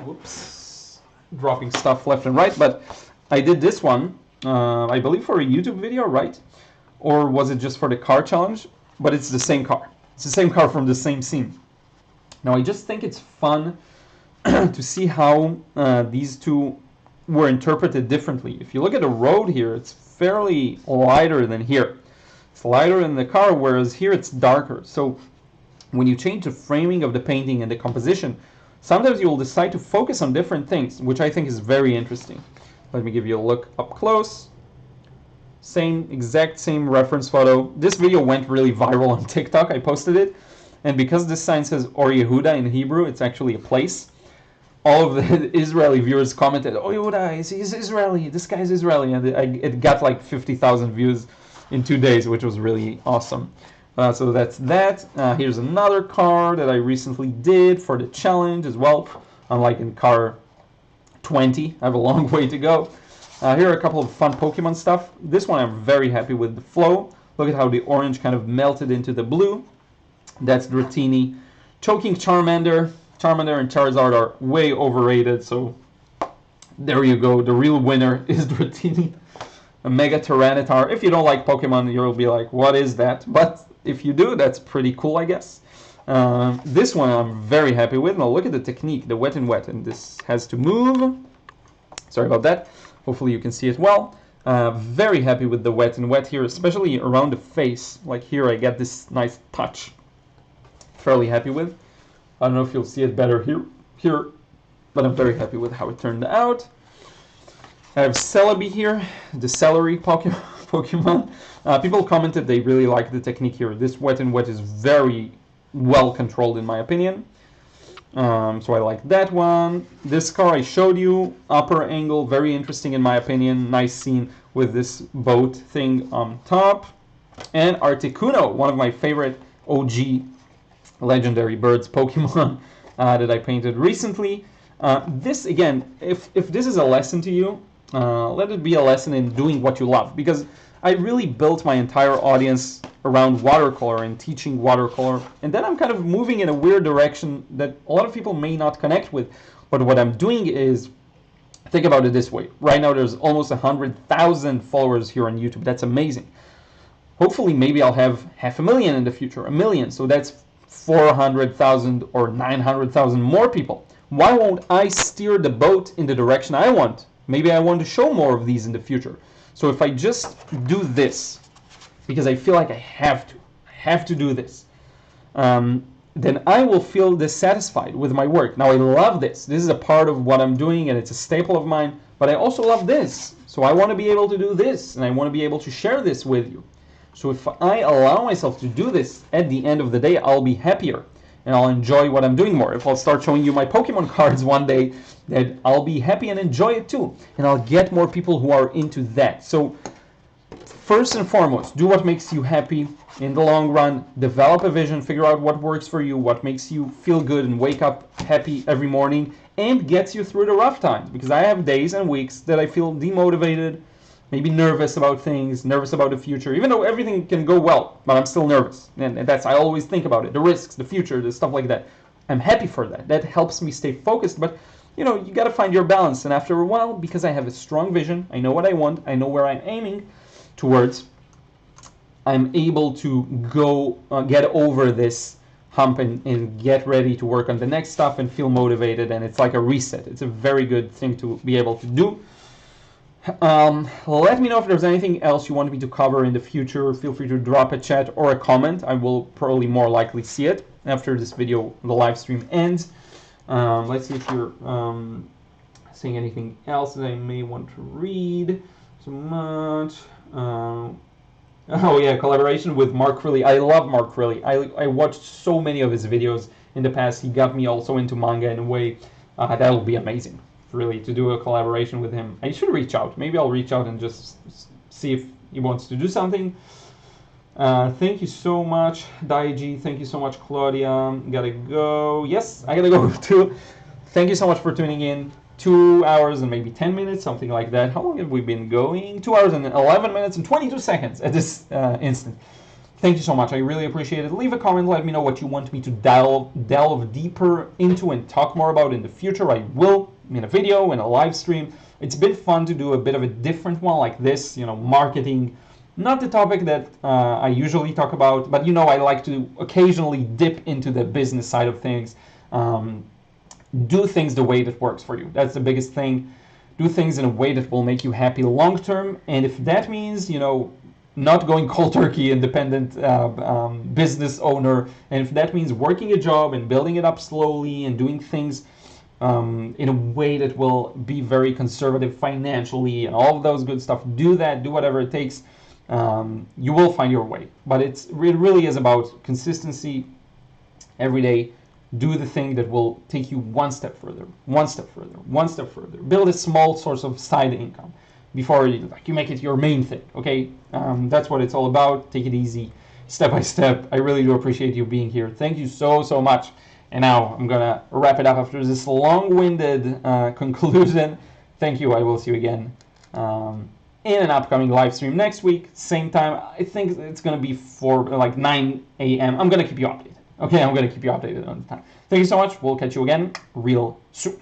Whoops. Dropping stuff left and right. But I did this one, I believe for a YouTube video, right? Or was it just for the car challenge? But it's the same car. It's the same car from the same scene. Now, I just think it's fun to see how these two were interpreted differently. If you look at the road here, it's fairly lighter than here. It's lighter in the car, whereas here it's darker. So when you change the framing of the painting and the composition, sometimes you will decide to focus on different things, which I think is very interesting. Let me give you a look up close. Exact same reference photo. This video went really viral on TikTok. I posted it. And because this sign says Or Yehuda in Hebrew, it's actually a place. All of the Israeli viewers commented, "Oh, Yehuda, he's Israeli. This guy's Israeli," and it got like 50,000 views in 2 days, which was really awesome. So that's that. Here's another car that I recently did for the challenge as well. I'm like in car 20. I have a long way to go. Here are a couple of fun Pokemon stuff. This one I'm very happy with the flow. Look at how the orange kind of melted into the blue. That's Dratini. Choking Charmander. Charmander and Charizard are way overrated, so there you go. The real winner is Dratini. A Mega Tyranitar. If you don't like Pokemon, you'll be like, what is that? But if you do, that's pretty cool, I guess. This one I'm very happy with. Now look at the technique, the wet and wet, and this has to move. Sorry about that. Hopefully you can see it well. Very happy with the wet and wet here, especially around the face. Like here I get this nice touch. Fairly happy with. I don't know if you'll see it better here, but I'm very happy with how it turned out. I have Celebi here, the celery Pokemon. People commented they really like the technique here. This wet and wet is very well controlled in my opinion. So I like that one. This car I showed you, upper angle, very interesting in my opinion. Nice scene with this boat thing on top. And Articuno, one of my favorite OG legendary birds Pokemon that I painted recently. This again, if this is a lesson to you, let it be a lesson in doing what you love, because I really built my entire audience around watercolor and teaching watercolor, and then I'm kind of moving in a weird direction that a lot of people may not connect with. But what I'm doing is, think about it this way. Right now there's almost 100,000 followers here on YouTube. That's amazing. Hopefully maybe I'll have 500,000 in the future, 1 million. So that's 400,000 or 900,000 more people. Why won't I steer the boat in the direction I want? Maybe I want to show more of these in the future. So if I just do this, because I feel like I have to do this, then I will feel dissatisfied with my work. Now I love this. This is a part of what I'm doing and it's a staple of mine, but I also love this. So I want to be able to do this and I want to be able to share this with you. So if I allow myself to do this, at the end of the day, I'll be happier and I'll enjoy what I'm doing more. If I'll start showing you my Pokemon cards one day, then I'll be happy and enjoy it too. And I'll get more people who are into that. So first and foremost, do what makes you happy in the long run. Develop a vision, figure out what works for you, what makes you feel good and wake up happy every morning and gets you through the rough times. Because I have days and weeks that I feel demotivated, maybe nervous about things, nervous about the future, even though everything can go well, but I'm still nervous. And that's, I always think about it, the risks, the future, the stuff like that. I'm happy for that. That helps me stay focused, but you know, you got to find your balance. And after a while, because I have a strong vision, I know what I want, I know where I'm aiming towards, I'm able to go get over this hump and get ready to work on the next stuff and feel motivated. And it's like a reset. It's a very good thing to be able to do. Let me know if there's anything else you want me to cover in the future. Feel free to drop a chat or a comment. I will probably more likely see it after this video, the live stream ends. Let's see if you're saying anything else that I may want to read. So much. Oh yeah, collaboration with Mark Riley. I love Mark Riley. I watched so many of his videos in the past. He got me also into manga in a way. That will be amazing, really, to do a collaboration with him. I should reach out. Maybe I'll reach out and just see if he wants to do something. Thank you so much, Daiji. Thank you so much, Claudia. Gotta go. Yes, I gotta go too. Thank you so much for tuning in. 2 hours and maybe 10 minutes, something like that. How long have we been going? 2 hours and 11 minutes and 22 seconds at this instant. Thank you so much. I really appreciate it. Leave a comment. Let me know what you want me to delve deeper into and talk more about in the future. I will in a video, in a live stream. It's been fun to do a bit of a different one like this, you know, marketing. Not the topic that I usually talk about, but you know, I like to occasionally dip into the business side of things. Do things the way that works for you. That's the biggest thing. Do things in a way that will make you happy long term. And if that means, you know, not going cold turkey, independent business owner, and if that means working a job and building it up slowly and doing things in a way that will be very conservative financially and all of those good stuff, do that. Do whatever it takes. You will find your way. But it really is about consistency every day. Do the thing that will take you one step further, one step further, one step further. Build a small source of side income before you make it your main thing, okay? That's what it's all about. Take it easy, step by step. I really do appreciate you being here. Thank you so, so much. And now I'm going to wrap it up after this long-winded conclusion. Thank you. I will see you again in an upcoming live stream next week, same time. I think it's going to be 9 a.m. I'm going to keep you updated. Okay, I'm going to keep you updated on the time. Thank you so much. We'll catch you again real soon.